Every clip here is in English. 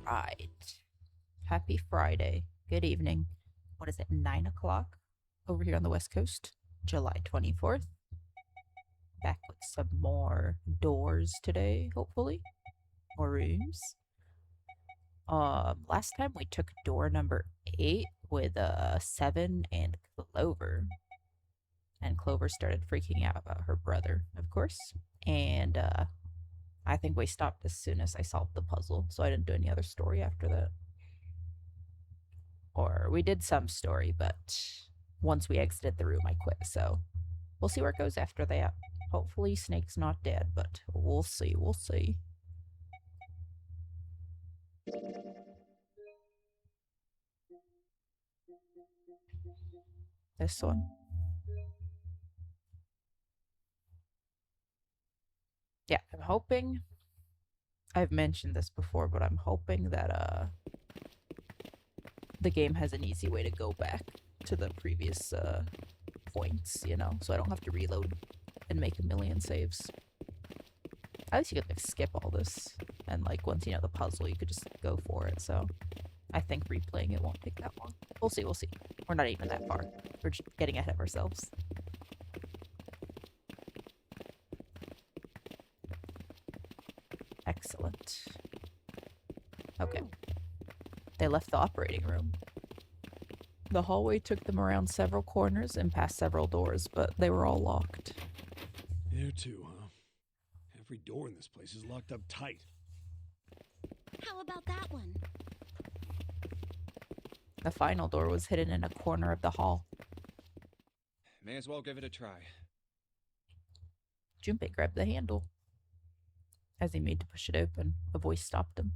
Alright. Happy Friday. Good evening. What is it, 9 o'clock over here on the West Coast? July 24th. Back with some more doors today, hopefully. More rooms. Last time we took door number 8 with 7 and Clover. And Clover started freaking out about her brother, of course. And I think we stopped as soon as I solved the puzzle, so I didn't do any other story after that. Or we did some story, but once we exited the room, I quit, so we'll see where it goes after that. Hopefully Snake's not dead, but we'll see, we'll see. This one. Yeah, I'm hoping... I've mentioned this before, but I'm hoping that, the game has an easy way to go back to the previous, points, you know? So I don't have to reload and make a million saves. At least you could, like, skip all this. And, like, once you know the puzzle, you could just go for it, so... I think replaying it won't take that long. We'll see, we'll see. We're not even that far. We're just getting ahead of ourselves. Excellent. Okay. They left the operating room. The hallway took them around several corners and past several doors, but they were all locked. There too, huh? Every door in this place is locked up tight. How about that one? The final door was hidden in a corner of the hall. May as well give it a try. Junpei grabbed the handle. As he made to push it open, a voice stopped him.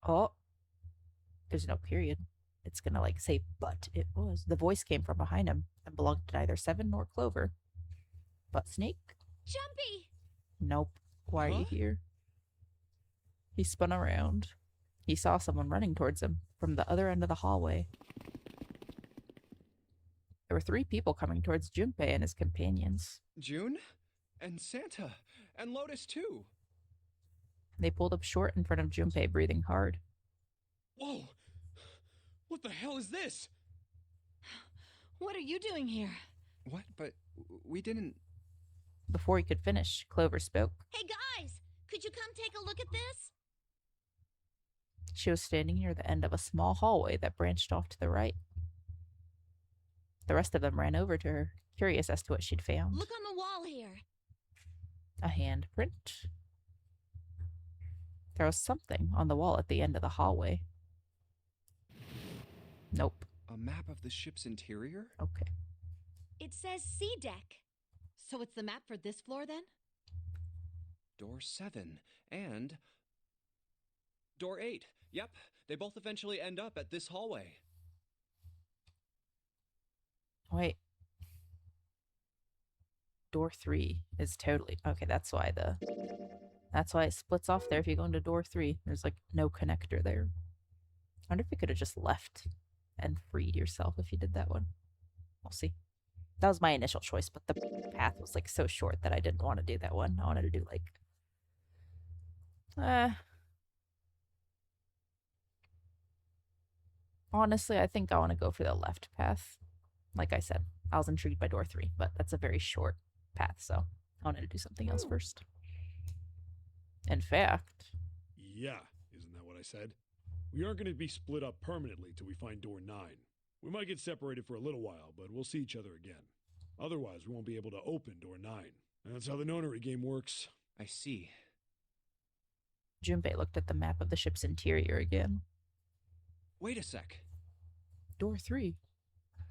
Oh. There's no period. It's gonna, like, say, but it was. The voice came from behind him and belonged to neither Seven nor Clover. But Snake? Jumpy! Nope. Why are you here? He spun around. He saw someone running towards him from the other end of the hallway. There were 3 people coming towards Junpei and his companions. June? And Santa? And Lotus too? They pulled up short in front of Junpei, breathing hard. Whoa! What the hell is this? What are you doing here? What? But we didn't... Before he could finish, Clover spoke. Hey guys! Could you come take a look at this? She was standing near the end of a small hallway that branched off to the right. The rest of them ran over to her, curious as to what she'd found. Look on the wall here. A handprint. There was something on the wall at the end of the hallway. Nope. A map of the ship's interior? Okay. It says C deck. So it's the map for this floor then? Door 7 and... Door 8. Yep, they both eventually end up at this hallway. Wait. Door 3 is totally... Okay, that's why it splits off there if you go into door 3. There's, like, no connector there. I wonder if you could have just left and freed yourself if you did that one. We'll see. That was my initial choice, but the path was, like, so short that I didn't want to do that one. I wanted to do, like... Honestly, I think I want to go for the left path. Like I said, I was intrigued by door 3, but that's a very short path, so I wanted to do something else first. In fact... Yeah, isn't that what I said? We aren't going to be split up permanently till we find door 9. We might get separated for a little while, but we'll see each other again. Otherwise, we won't be able to open door 9. That's how the nonary game works. I see. Junpei looked at the map of the ship's interior again. Wait a sec. Door 3.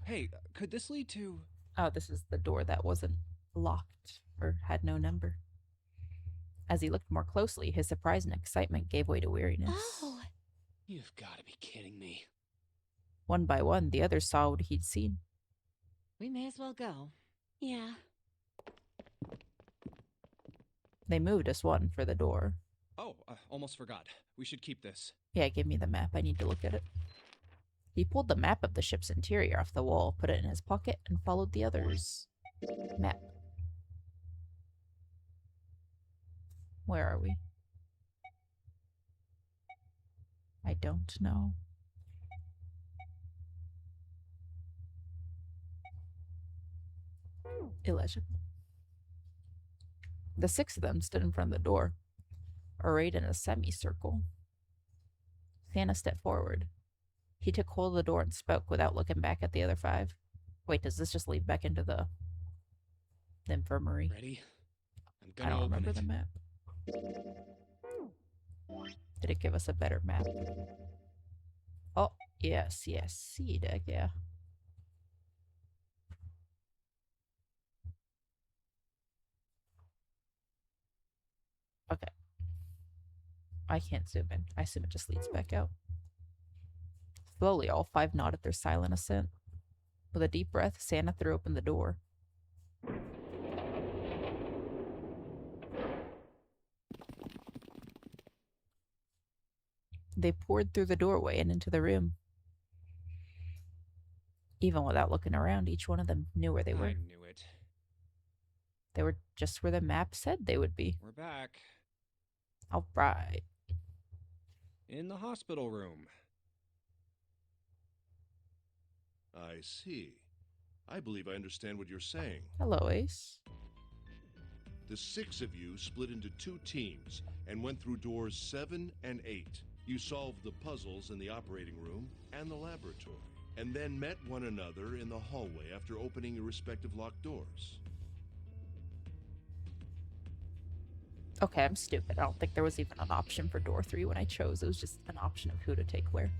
Hey, could this lead to... Oh, this is the door that wasn't locked or had no number. As he looked more closely, his surprise and excitement gave way to weariness. Oh! You've got to be kidding me. One by one, the others saw what he'd seen. We may as well go. Yeah. They moved as one for the door. Oh, almost forgot. We should keep this. Yeah, give me the map. I need to look at it. He pulled the map of the ship's interior off the wall, put it in his pocket, and followed the others. Map. Where are we? don't know. Illegible. The 6 of them stood in front of the door, arrayed in a semicircle. Santa stepped forward. He took hold of the door and spoke without looking back at the other 5. Wait, does this just lead back into the infirmary? Ready? I'm I gonna don't open remember it. the map. Did it give us a better map? Oh, yes, C deck, yeah. Okay. I can't zoom in. I assume it just leads back out. Slowly, all 5 nodded their silent assent. With a deep breath, Santa threw open the door. They poured through the doorway and into the room. Even without looking around, each one of them knew where they were. I knew it. They were just where the map said they would be. We're back. All right. In the hospital room. I see. I believe I understand what you're saying. Hello, Ace. The 6 of you split into 2 teams and went through doors 7 and 8. You solved the puzzles in the operating room and the laboratory, and then met one another in the hallway after opening your respective locked doors. Okay, I'm stupid. I don't think there was even an option for door 3 when I chose. It was just an option of who to take where.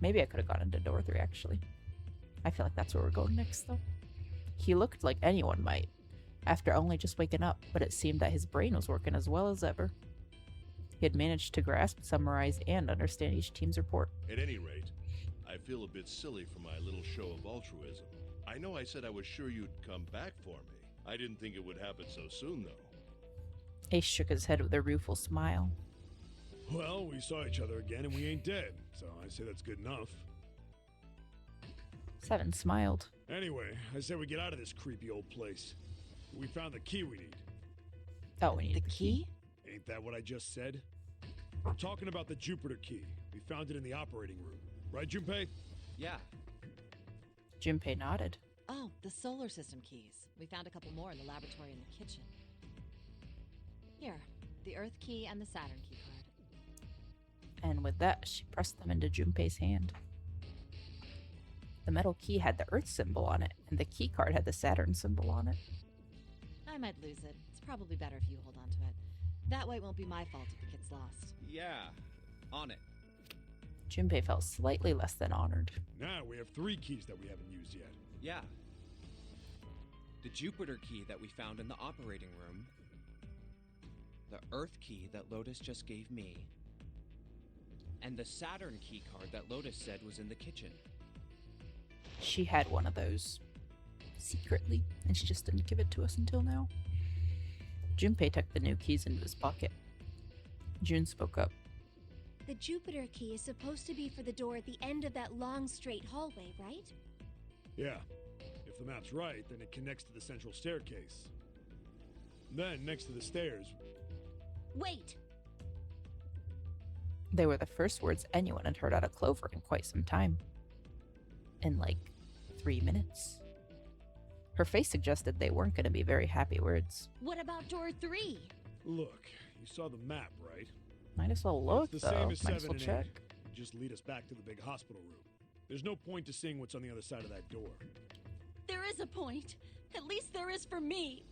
Maybe I could have gone into door 3, actually. I feel like that's where we're going next, though. He looked like anyone might, after only just waking up, but it seemed that his brain was working as well as ever. He had managed to grasp, summarize, and understand each team's report. At any rate, I feel a bit silly for my little show of altruism. I know I said I was sure you'd come back for me. I didn't think it would happen so soon, though. Ace shook his head with a rueful smile. Well, we saw each other again and we ain't dead, so I say that's good enough. 7 smiled. Anyway, I say we get out of this creepy old place. We found the key we need. Oh, we need The key? Ain't that what I just said? I'm talking about the Jupiter key. We found it in the operating room. Right, Junpei? Yeah. Junpei nodded. Oh, the solar system keys. We found a couple more in the laboratory in the kitchen. Here, the Earth key and the Saturn key card. And with that, she pressed them into Junpei's hand. The metal key had the Earth symbol on it, and the key card had the Saturn symbol on it. I might lose it. It's probably better if you hold on to it. That way it won't be my fault if it gets lost. Yeah. On it. Junpei felt slightly less than honored. Now we have 3 keys that we haven't used yet. Yeah. The Jupiter key that we found in the operating room. The Earth key that Lotus just gave me. And the Saturn key card that Lotus said was in the kitchen. She had one of those. Secretly, and she just didn't give it to us until now. Junpei tucked the new keys into his pocket. June spoke up. The Jupiter key is supposed to be for the door at the end of that long, straight hallway, right? Yeah. If the map's right, then it connects to the central staircase. Then, next to the stairs... Wait! They were the first words anyone had heard out of Clover in quite some time. In like 3 minutes. Her face suggested they weren't going to be very happy words. What about door 3? Look, you saw the map, right? Might as well look, It's the though. same as Might as 7 well and check. 8. Just lead us back to the big hospital room. There's no point to seeing what's on the other side of that door. There is a point. At least there is for me.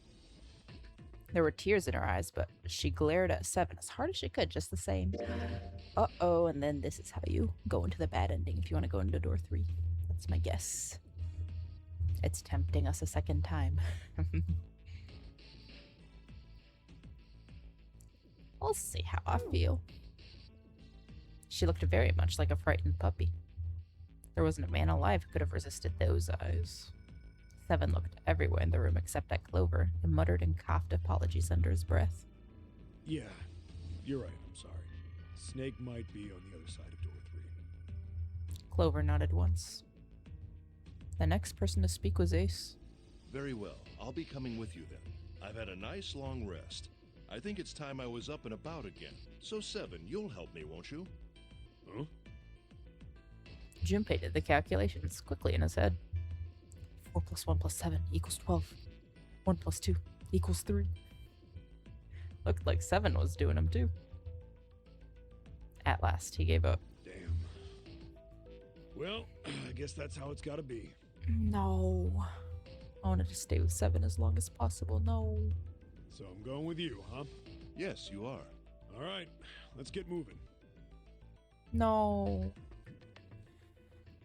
There were tears in her eyes, but she glared at 7 as hard as she could, just the same. Uh-oh, and then this is how you go into the bad ending if you want to go into door 3. That's my guess. It's tempting us a second time. We'll see how I feel. She looked very much like a frightened puppy. There wasn't a man alive who could have resisted those eyes. 7 looked everywhere in the room except at Clover and muttered and coughed apologies under his breath. Yeah, you're right, I'm sorry. Snake might be on the other side of door 3. Clover nodded once. The next person to speak was Ace. Very well. I'll be coming with you then. I've had a nice long rest. I think it's time I was up and about again. So, 7, you'll help me, won't you? Huh? Junpei did the calculations quickly in his head. 4 plus 1 plus 7 equals 12. 1 plus 2 equals 3. Looked like 7 was doing him too. At last, he gave up. Damn. Well, I guess that's how it's gotta be. No. I wanted to stay with 7 as long as possible. No. So I'm going with you, huh? Yes, you are. All right, let's get moving. No.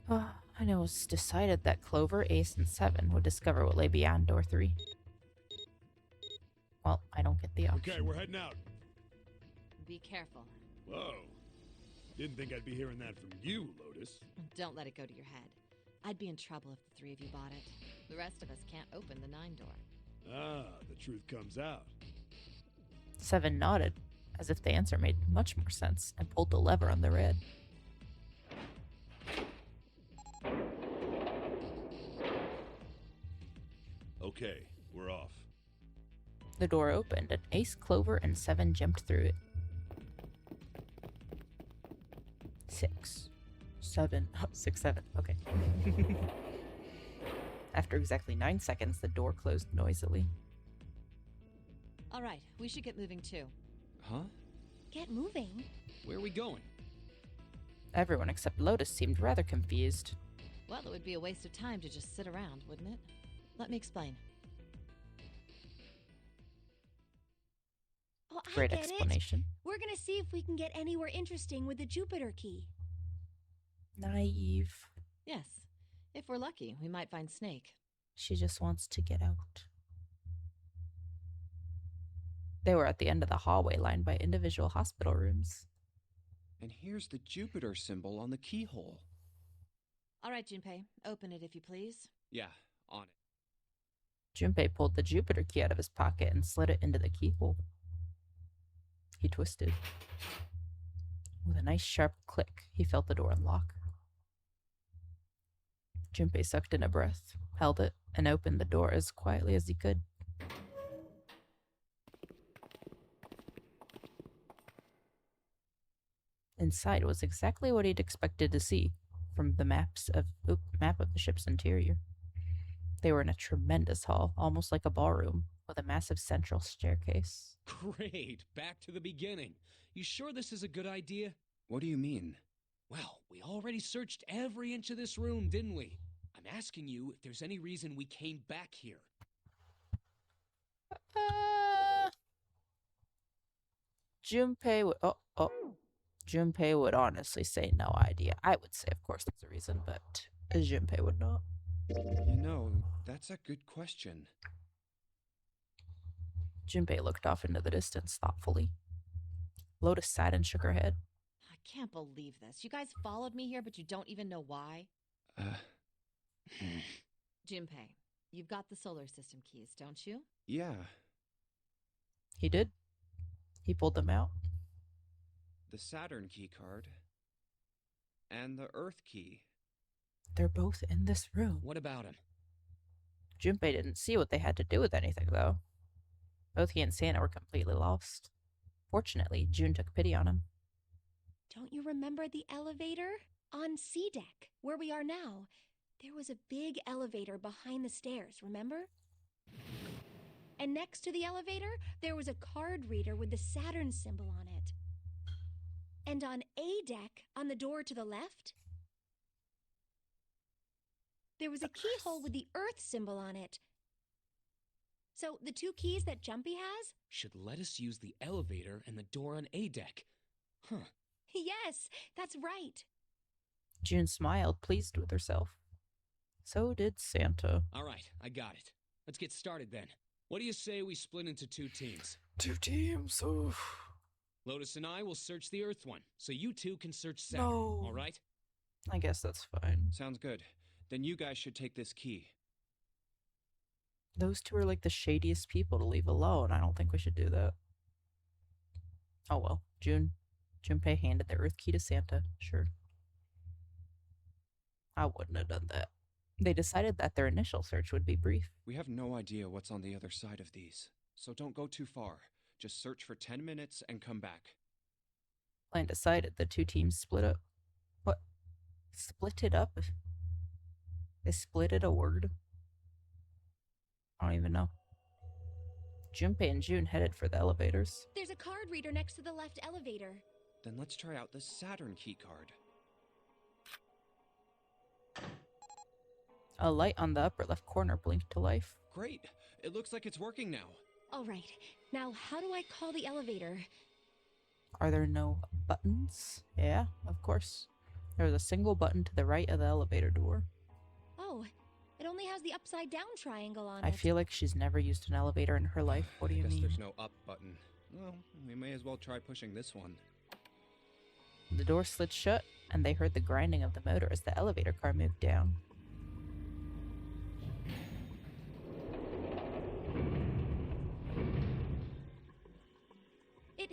And it was decided that Clover, Ace, and 7 would discover what lay beyond door 3. Well, I don't get the option. Okay, we're heading out. Be careful. Whoa. Didn't think I'd be hearing that from you, Lotus. Don't let it go to your head. I'd be in trouble if the 3 of you bought it. The rest of us can't open the 9 door. Ah, the truth comes out. 7 nodded, as if the answer made much more sense, and pulled the lever on the red. Okay, we're off. The door opened, and Ace, Clover, and 7 jumped through it. 6, 7, 6, 7, okay. After exactly 9 seconds, the door closed noisily. All right, we should get moving too. Huh? Get moving. Where are we going? Everyone except Lotus seemed rather confused. Well, it would be a waste of time to just sit around, wouldn't it? Let me explain. Oh, I Great get explanation. it. We're gonna see if we can get anywhere interesting with the Jupiter key. Naive. Yes. If we're lucky, we might find Snake. She just wants to get out. They were at the end of the hallway lined by individual hospital rooms. And here's the Jupiter symbol on the keyhole. All right, Junpei, open it if you please. Yeah, on it. Junpei pulled the Jupiter key out of his pocket and slid it into the keyhole. He twisted. With a nice sharp click, he felt the door unlock. Junpei sucked in a breath, held it, and opened the door as quietly as he could. Inside was exactly what he'd expected to see from the map of the ship's interior. They were in a tremendous hall, almost like a ballroom, with a massive central staircase. Great, back to the beginning. You sure this is a good idea? What do you mean? Well, we already searched every inch of this room, didn't we? I'm asking you if there's any reason we came back here. Junpei would Junpei would honestly say no idea. I would say, of course, there's a reason, but Junpei would not. You know, that's a good question. Junpei looked off into the distance thoughtfully. Lotus sat and shook her head. I can't believe this. You guys followed me here, but you don't even know why? Junpei, you've got the solar system keys, don't you? Yeah, He did. He pulled them out. the Saturn key card. And the Earth key. They're both in this room. What about him? Junpei didn't see what they had to do with anything, though. Both he and Santa were completely lost. Fortunately, June took pity on him. Don't you remember the elevator? On C deck, where we are now, there was a big elevator behind the stairs, remember? And next to the elevator, there was a card reader with the Saturn symbol on it. And on A deck, on the door to the left, there was a keyhole with the Earth symbol on it. So the 2 keys that Jumpy has? Should let us use the elevator and the door on A deck. Huh. Yes, that's right. June smiled, pleased with herself. So did Santa. All right, I got it. Let's get started then. What do you say we split into 2 teams? 2 teams? Oof. Lotus and I will search the Earth one, so you 2 can search Saturn, No. all right? I guess that's fine. Sounds good. Then you guys should take this key. Those 2 are like the shadiest people to leave alone. I don't think we should do that. Oh well. Junpei handed the Earth key to Santa. Sure. I wouldn't have done that. They decided that their initial search would be brief. We have no idea what's on the other side of these, so don't go too far. Just search for 10 minutes and come back. Plan decided, the two teams split up. What? Split it up? Is split it a word? I don't even know. Junpei and June headed for the elevators. There's a card reader next to the left elevator. Then let's try out the Saturn key card. A light on the upper left corner blinked to life. Great! It looks like it's working now. All right. Now, how do I call the elevator? Are there no buttons? Yeah, of course. There's a single button to the right of the elevator door. Oh, it only has the upside down triangle on I it. feel like she's never used an elevator in her life. What do you Guess mean? there's no up button. Well, we may as well try pushing this one. The door slid shut, and they heard the grinding of the motor as the elevator car moved down. It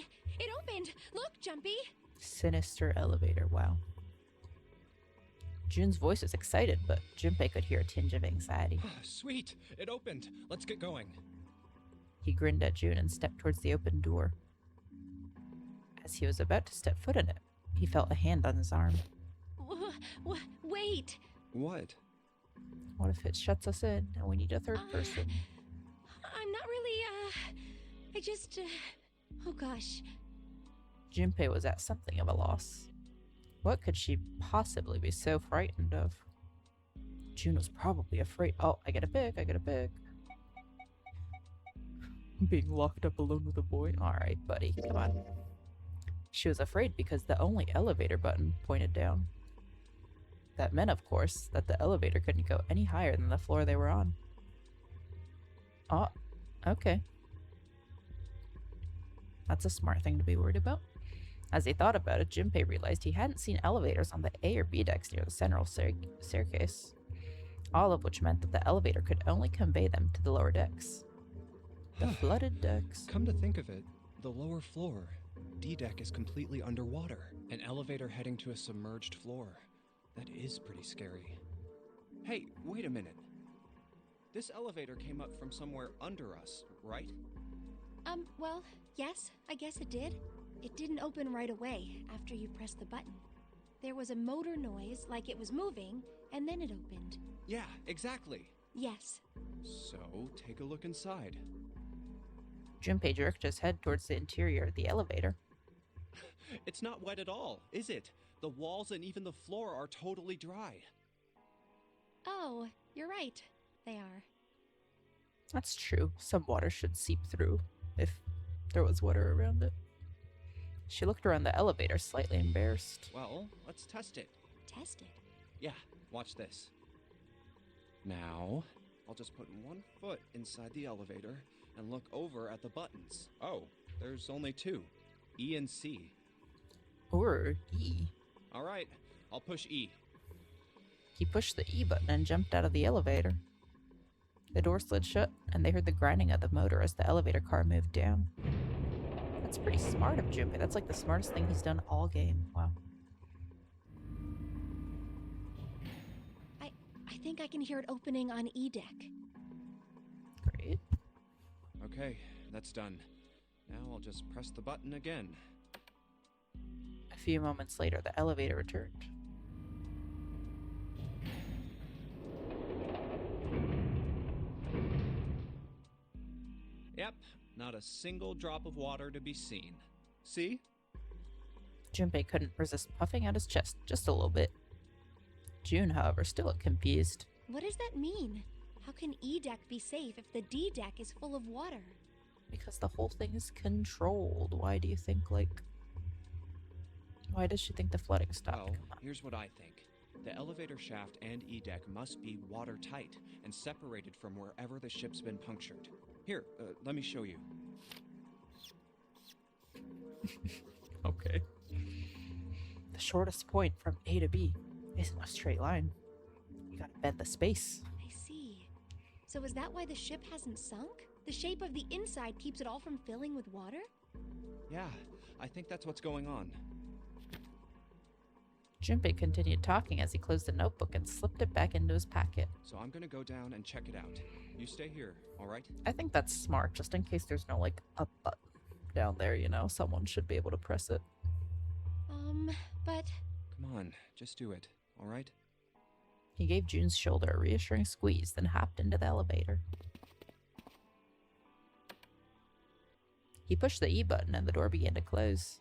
opened! Look, Jumpy! Sinister elevator, wow. June's voice was excited, but Junpei could hear a tinge of anxiety. Sweet! It opened! Let's get going. He grinned at June and stepped towards the open door. As he was about to step foot in it, he felt a hand on his arm. Wait! What? What if it shuts us in and we need a third person? I'm not really, I just, oh gosh. Junpei was at something of a loss. What could she possibly be so frightened of? June was probably afraid. Oh, I get a pick. Being locked up alone with a boy? Alright, buddy, come on. She was afraid because the only elevator button pointed down. That meant, of course, that the elevator couldn't go any higher than the floor they were on. Oh, okay. That's a smart thing to be worried about. As he thought about it, Junpei realized he hadn't seen elevators on the A or B decks near the central staircase, all of which meant that the elevator could only convey them to the lower decks. The flooded decks. Come to think of it, the lower floor, D deck, is completely underwater. An elevator heading to a submerged floor. That is pretty scary. Hey, wait a minute. This elevator came up from somewhere under us, right? Well, yes, I guess it did. It didn't open right away after you pressed the button. There was a motor noise like it was moving, and then it opened. Yeah, exactly. Yes. So, take a look inside. Junpei jerked his head towards the interior of the elevator. It's not wet at all, is it? The walls and even the floor are totally dry. Oh, you're right. They are. That's true. Some water should seep through, if there was water around it. She looked around the elevator, slightly embarrassed. Well, let's test it. Test it. Yeah, watch this. Now, I'll just put one foot inside the elevator and look over at the buttons. Oh, there's only two, E and C. Or E. All right, I'll push E. He pushed the E button and jumped out of the elevator. The door slid shut, and they heard the grinding of the motor as the elevator car moved down. That's pretty smart of Junpei. That's like the smartest thing he's done all game. Wow. I think I can hear it opening on E deck. Great. Okay, that's done. Now I'll just press the button again. A few moments later, the elevator returned. Yep, not a single drop of water to be seen. See? Junpei couldn't resist puffing out his chest just a little bit. June, however, still looked confused. What does that mean? How can E deck be safe if the D deck is full of water? Because the whole thing is controlled. Why do you think, why does she think the flooding stopped? Well, Come on. here's what I think. The elevator shaft and E deck must be watertight and separated from wherever the ship's been punctured. Here, let me show you. Okay. The shortest point from A to B isn't a straight line. You gotta bend the space. I see. So is that why the ship hasn't sunk? The shape of the inside keeps it all from filling with water? Yeah, I think that's what's going on. Junpei continued talking as he closed the notebook and slipped it back into his packet. So I'm gonna go down and check it out. You stay here, all right? I think that's smart, just in case there's no, up button. down there, you know? Someone should be able to press it. But Come on, just do it, alright? He gave June's shoulder a reassuring squeeze, then hopped into the elevator. He pushed the E button and the door began to close.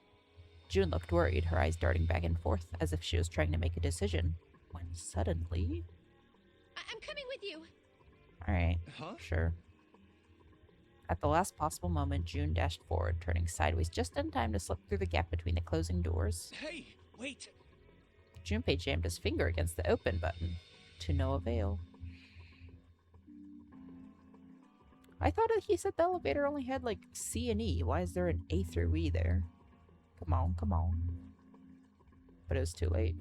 June looked worried, her eyes darting back and forth as if she was trying to make a decision, when suddenly... I'm coming with you. Alright, Huh? sure. At the last possible moment, June dashed forward, turning sideways just in time to slip through the gap between the closing doors. Hey, wait! Junpei jammed his finger against the open button, to no avail. I thought that he said the elevator only had, like, C and E. Why is there an A through E there? Come on, come on. But it was too late.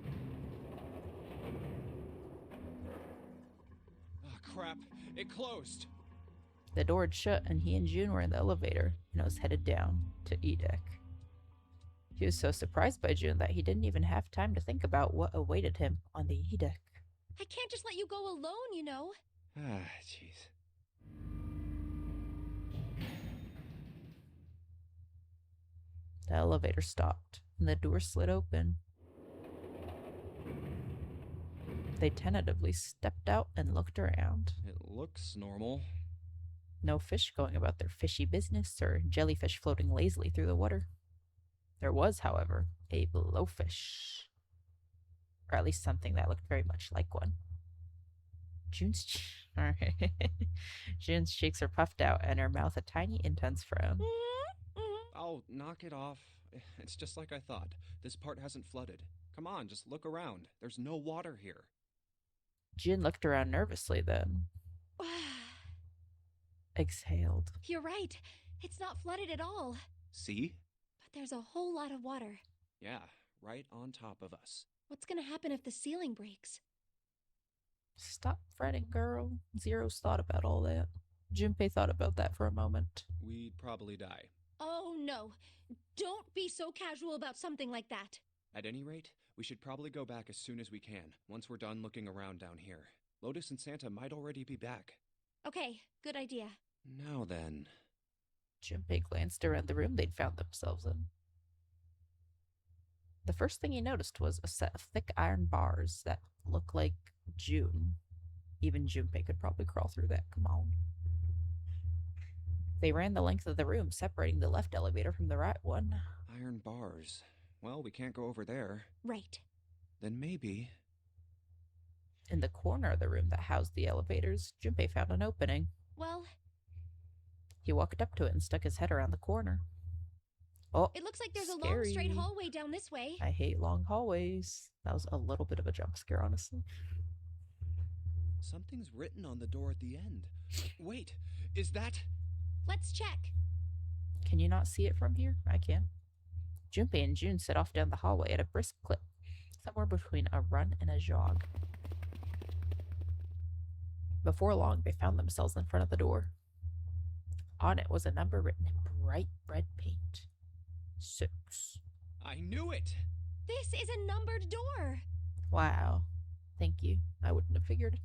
Oh, crap. It closed. The door had shut, and he and June were in the elevator, and it was headed down to E deck. He was so surprised by June that he didn't even have time to think about what awaited him on the E deck. I can't just let you go alone, you know. Ah, jeez. The elevator stopped, and the door slid open. They tentatively stepped out and looked around. It looks normal. No fish going about their fishy business or jellyfish floating lazily through the water. There was, however, a blowfish. Or at least something that looked very much like one. June's cheeks are puffed out and her mouth a tiny, intense frown. Oh, knock it off. It's just like I thought. This part hasn't flooded. Come on, just look around. There's no water here. June looked around nervously then. Exhaled. You're right. It's not flooded at all. See? But there's a whole lot of water. Yeah, right on top of us. What's gonna happen if the ceiling breaks? Stop fretting, girl. Zero's thought about all that. Junpei thought about that for a moment. We'd probably die. Oh no. Don't be so casual about something like that. At any rate, we should probably go back as soon as we can, once we're done looking around down here. Lotus and Santa might already be back. Okay, good idea. Now then. Junpei glanced around the room they'd found themselves in. The first thing he noticed was a set of thick iron bars that looked like June. Even Junpei could probably crawl through that. Come on. They ran the length of the room, separating the left elevator from the right one. Iron bars. Well, we can't go over there. Right. Then maybe... In the corner of the room that housed the elevators, Junpei found an opening. Well, He walked up to it and stuck his head around the corner. Oh, it looks like there's scary. a long straight hallway down this way. I hate long hallways. That was a little bit of a jump scare, honestly. Something's written on the door at the end. Wait, is that... Let's check. Can you not see it from here? I can. Junpei and June set off down the hallway at a brisk clip, somewhere between a run and a jog. Before long, they found themselves in front of the door. On it was a number written in bright red paint. 6. I knew it! This is a numbered door. Wow. Thank you. I wouldn't have figured.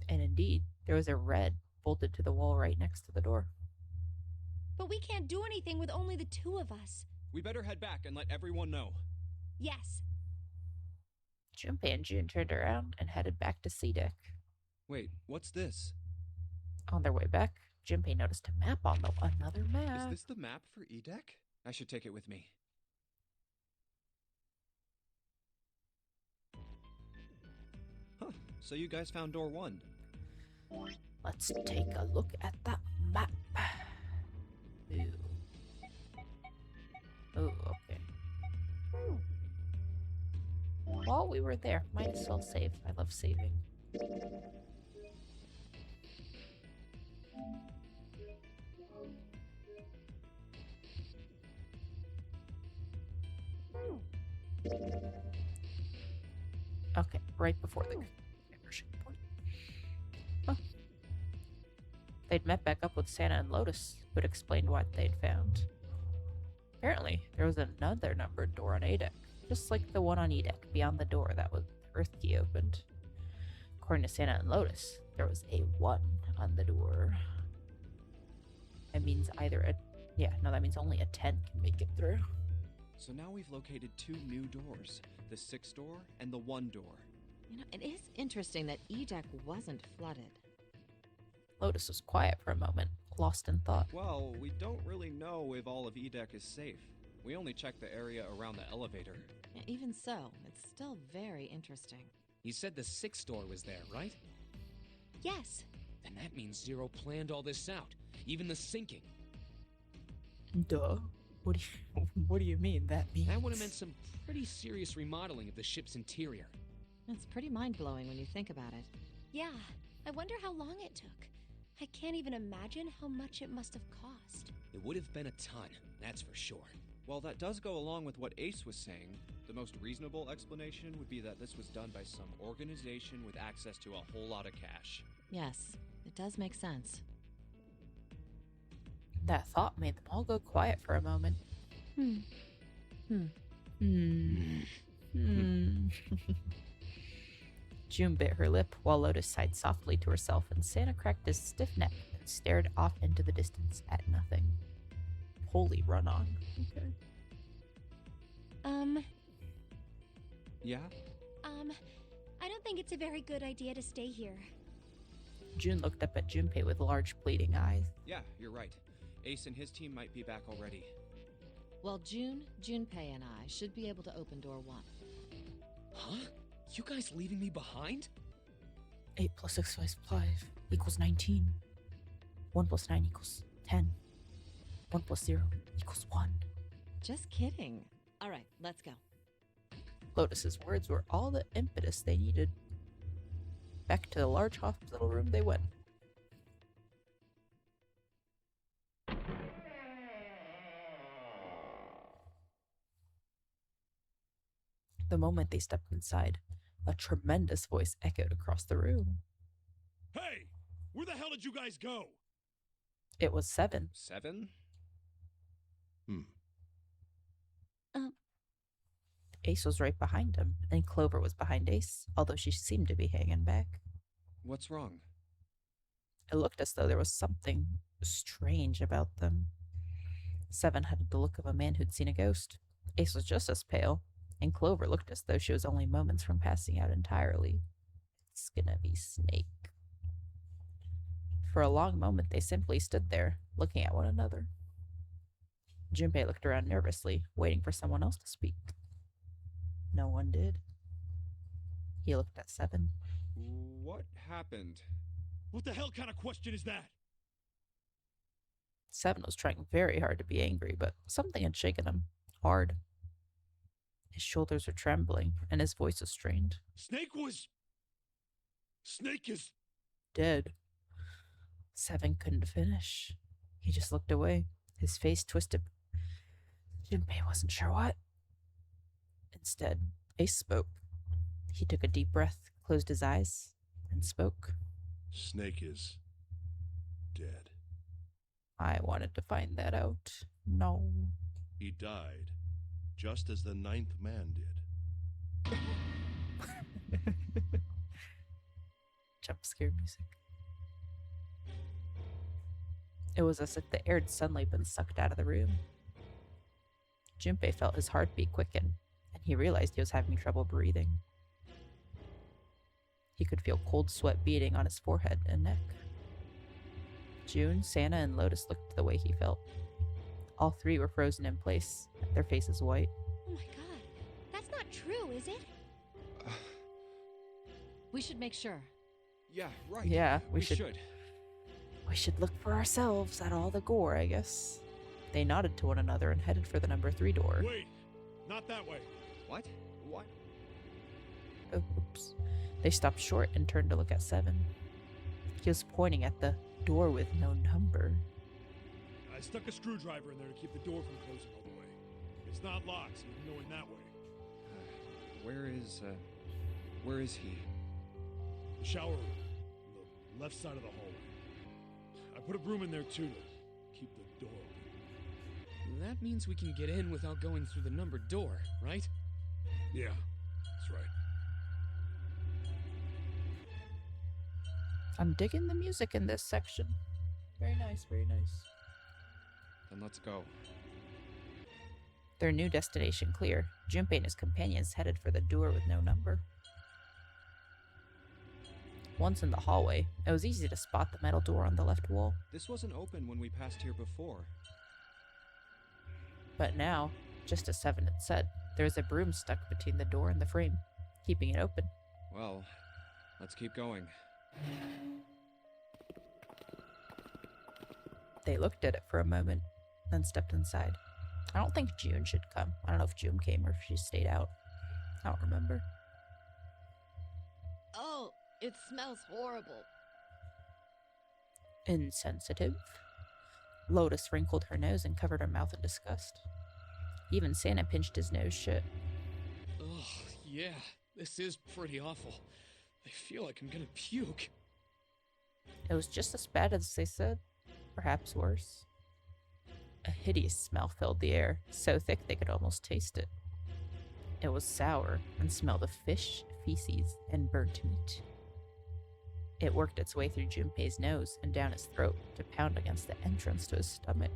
And indeed, there was a red bolted to the wall right next to the door. But we can't do anything with only the two of us. We better head back and let everyone know. Yes. Junpei and June turned around and headed back to C deck. Wait, what's this? On their way back, Junpei noticed a map on another Is map. this the map for E-Deck? I should take it with me. Huh, so you guys found door 1. Let's take a look at that map. Ooh. Ooh, okay. While we were there, might as well save. I love saving. Okay, right before the conversion point. Huh. They'd met back up with Santa and Lotus, who had explained what they'd found. Apparently, there was another numbered door on A deck, just like the one on E deck, beyond the door that was the Earth key opened. According to Santa and Lotus, there was a 1 on the door. It means either a Yeah, no, that means only a 10 can make it through. So now we've located 2 new doors, the 6th door and the 1 door. You know, it is interesting that E deck wasn't flooded. Lotus was quiet for a moment, lost in thought. Well, we don't really know if all of E deck is safe. We only checked the area around the elevator. Yeah, even so, it's still very interesting. You said the 6th door was there, right? Yes. Then that means Zero planned all this out, even the sinking. Duh. What do you mean that means? That would have meant some pretty serious remodeling of the ship's interior. It's pretty mind-blowing when you think about it. Yeah. I wonder how long it took. I can't even imagine how much it must have cost. It would have been a ton, that's for sure. While that does go along with what Ace was saying, the most reasonable explanation would be that this was done by some organization with access to a whole lot of cash. Yes, it does make sense. That thought made them all go quiet for a moment. June bit her lip while Lotus sighed softly to herself, and Santa cracked his stiff neck and stared off into the distance at nothing. Holy run-on. Okay. Yeah? I don't think it's a very good idea to stay here. June looked up at Junpei with large, pleading eyes. Yeah, you're right. Ace and his team might be back already. Well, Junpei and I should be able to open door 1. Huh? You guys leaving me behind? 8 plus 6 plus 5 equals 19. 1 plus 9 equals 10. 1 plus 0 equals 1. Just kidding. All right, let's go. Lotus's words were all the impetus they needed. Back to the large hospital room they went. The moment they stepped inside, a tremendous voice echoed across the room. Hey! Where the hell did you guys go? It was 7. 7? Ace was right behind him, and Clover was behind Ace, although she seemed to be hanging back. What's wrong? It looked as though there was something strange about them. 7 had the look of a man who'd seen a ghost. Ace was just as pale, and Clover looked as though she was only moments from passing out entirely. It's gonna be Snake. For a long moment, they simply stood there, looking at one another. Junpei looked around nervously, waiting for someone else to speak. No one did. He looked at 7. What happened? What the hell kind of question is that? 7 was trying very hard to be angry, but something had shaken him. Hard. His shoulders were trembling, and his voice was strained. Snake is... Dead. 7 couldn't finish. He just looked away, his face twisted. Junpei wasn't sure what. Instead, Ace spoke. He took a deep breath, closed his eyes, and spoke. Snake is dead. I wanted to find that out. No. He died, just as the 9th man did. Jump scare music. It was as if the air had suddenly been sucked out of the room. Junpei felt his heartbeat quicken, and he realized he was having trouble breathing. He could feel cold sweat beading on his forehead and neck. June, Santa, and Lotus looked the way he felt. All 3 were frozen in place, their faces white. Oh my god. That's not true, is it? We should make sure. Yeah, right. Yeah, we We should look for ourselves at all the gore, I guess. They nodded to one another and headed for the number 3 door. Wait! Not that way. What? What? Oh, oops. They stopped short and turned to look at 7. He was pointing at the door with no number. I stuck a screwdriver in there to keep the door from closing all the way. It's not locked, so you can go in that way. Where is he? The shower room, on the left side of the hallway. I put a broom in there too to keep the door open. That means we can get in without going through the numbered door, right? Yeah, that's right. I'm digging the music in this section. Very nice, very nice. Then let's go. Their new destination clear, Junpei and his companions headed for the door with no number. Once in the hallway, it was easy to spot the metal door on the left wall. This wasn't open when we passed here before. But now, just as Seven had said, there was a broom stuck between the door and the frame, keeping it open. Well, let's keep going. They looked at it for a moment, then stepped inside. I don't think June should come. I don't know if June came or if she stayed out. I don't remember. Oh, it smells horrible. Insensitive. Lotus wrinkled her nose and covered her mouth in disgust. Even Santa pinched his nose shut. Ugh, yeah, this is pretty awful. I feel like I'm gonna puke. It was just as bad as they said, perhaps worse. A hideous smell filled the air, so thick they could almost taste it. It was sour and smelled of fish, feces, and burnt meat. It worked its way through Junpei's nose and down his throat to pound against the entrance to his stomach.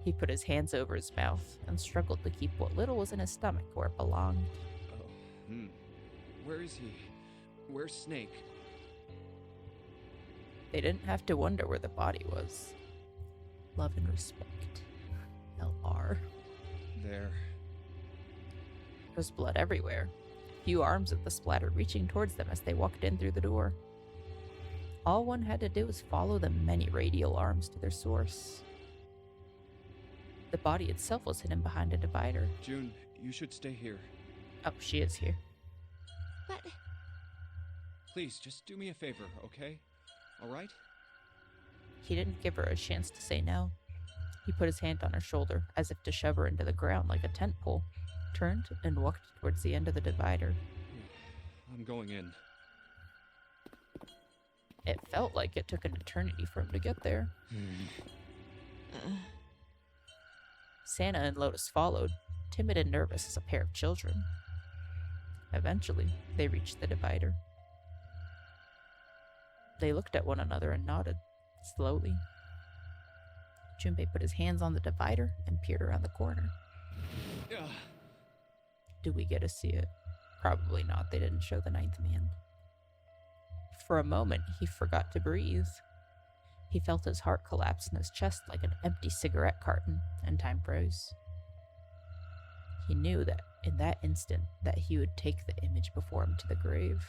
He put his hands over his mouth and struggled to keep what little was in his stomach where it belonged. Where is he? Where's Snake? They didn't have to wonder where the body was. Love and respect. LR. There. There was blood everywhere. Few arms of the splatter reaching towards them as they walked in through the door. All one had to do was follow the many radial arms to their source. The body itself was hidden behind a divider. June, you should stay here. Oh, she is here. But Please, just do me a favor, okay? Alright? He didn't give her a chance to say no. He put his hand on her shoulder, as if to shove her into the ground like a tent pole, turned and walked towards the end of the divider. I'm going in. It felt like it took an eternity for him to get there. Santa and Lotus followed, timid and nervous as a pair of children. Eventually, they reached the divider. They looked at one another and nodded, slowly. Junpei put his hands on the divider and peered around the corner. Do we get to see it? Probably not. They didn't show the ninth man. For a moment, he forgot to breathe. He felt his heart collapse in his chest like an empty cigarette carton, and time froze. He knew that in that instant that he would take the image before him to the grave.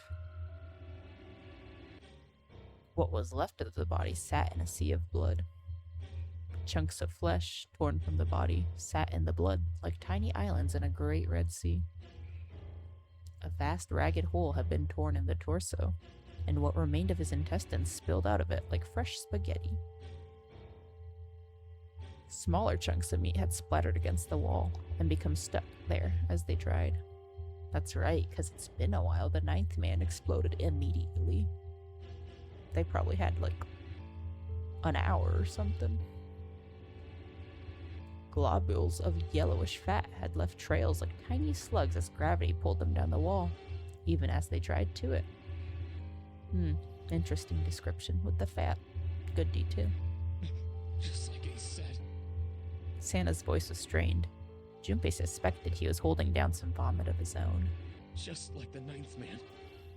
What was left of the body sat in a sea of blood. Chunks of flesh, torn from the body, sat in the blood like tiny islands in a great Red Sea. A vast ragged hole had been torn in the torso, and what remained of his intestines spilled out of it like fresh spaghetti. Smaller chunks of meat had splattered against the wall and become stuck there as they dried. That's right, because it's been a while. The ninth man exploded immediately. They probably had like an hour or something. Globules of yellowish fat had left trails like tiny slugs as gravity pulled them down the wall, even as they dried to it. Interesting description with the fat. Good detail. Just like he said. Santa's voice was strained. Junpei suspected he was holding down some vomit of his own. Just like the ninth man.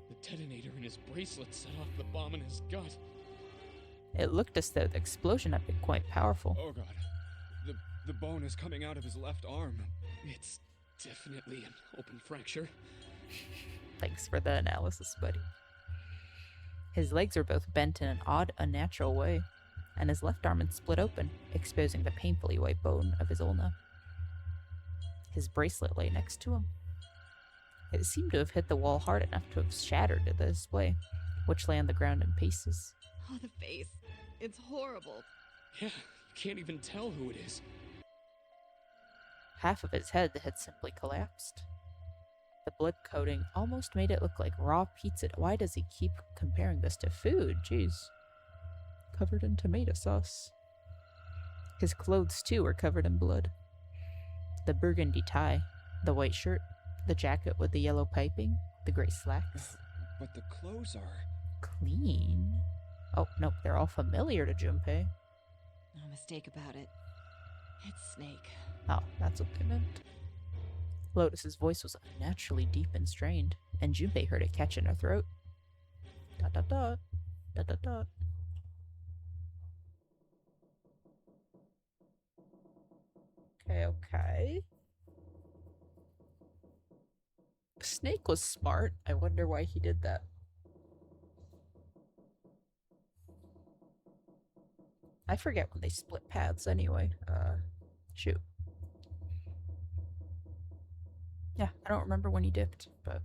The detonator in his bracelet set off the bomb in his gut. It looked as though the explosion had been quite powerful. Oh god. The bone is coming out of his left arm. It's definitely an open fracture. Thanks for the analysis, buddy. His legs were both bent in an odd, unnatural way, and his left arm had split open, exposing the painfully white bone of his ulna. His bracelet lay next to him. It seemed to have hit the wall hard enough to have shattered the display, which lay on the ground in pieces. Oh, the face. It's horrible. Yeah, you can't even tell who it is. Half of his head had simply collapsed. The blood coating almost made it look like raw pizza. Why does he keep comparing this to food? Jeez. Covered in tomato sauce. His clothes, too, were covered in blood. The burgundy tie, the white shirt, the jacket with the yellow piping, the gray slacks. But the clothes are... Clean. Oh, nope, they're all familiar to Junpei. No mistake about it. It's Snake. Oh, that's what they meant. Lotus's voice was unnaturally deep and strained, and Junpei heard it catch in her throat. Dot dot dot. Dot dot dot. Okay. Snake was smart. I wonder why he did that. I forget when they split paths anyway. Shoot. Yeah, I don't remember when he dipped, but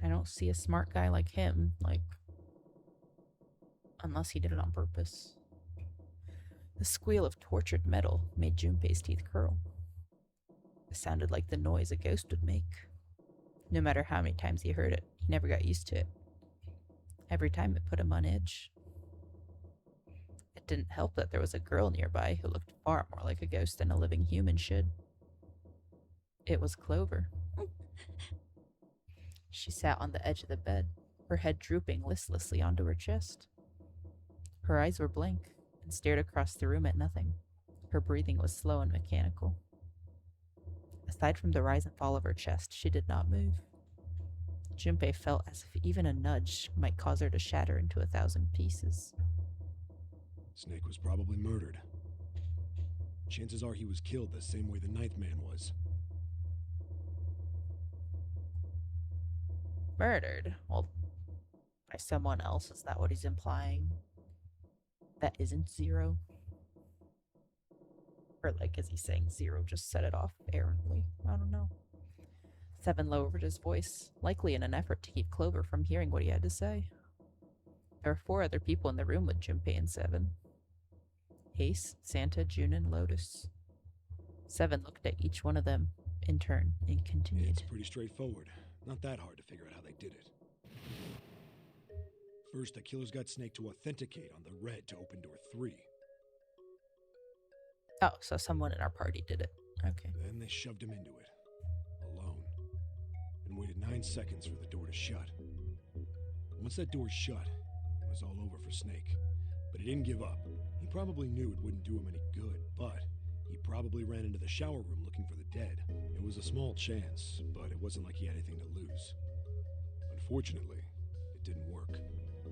I don't see a smart guy like him, unless he did it on purpose. The squeal of tortured metal made Junpei's teeth curl. It sounded like the noise a ghost would make. No matter how many times he heard it, he never got used to it. Every time it put him on edge. It didn't help that there was a girl nearby who looked far more like a ghost than a living human should. It was Clover. She sat on the edge of the bed, her head drooping listlessly onto her chest. Her eyes were blank and stared across the room at nothing. Her breathing was slow and mechanical. Aside from the rise and fall of her chest, she did not move. Junpei felt as if even a nudge might cause her to shatter into 1,000 pieces. Snake was probably murdered. Chances are he was killed the same way the Ninth Man was. Murdered? Well, by someone else, is that what he's implying? That isn't Zero? Or, is he saying Zero just set it off errantly? I don't know. Seven lowered his voice, likely in an effort to keep Clover from hearing what he had to say. There were 4 other people in the room with Junpei and Seven. Ace, Santa, June, and Lotus. Seven looked at each one of them in turn and continued. It's pretty straightforward. Not that hard to figure out how they did it. First, the killers got Snake to authenticate on the red to open door 3. Oh, so someone in our party did it. Okay. Then they shoved him into it, alone, and waited 9 seconds for the door to shut. Once that door shut, it was all over for Snake. But he didn't give up. He probably knew it wouldn't do him any good, but he probably ran into the shower room looking for the dead. It was a small chance, but it wasn't like he had anything to lose. Unfortunately, it didn't work.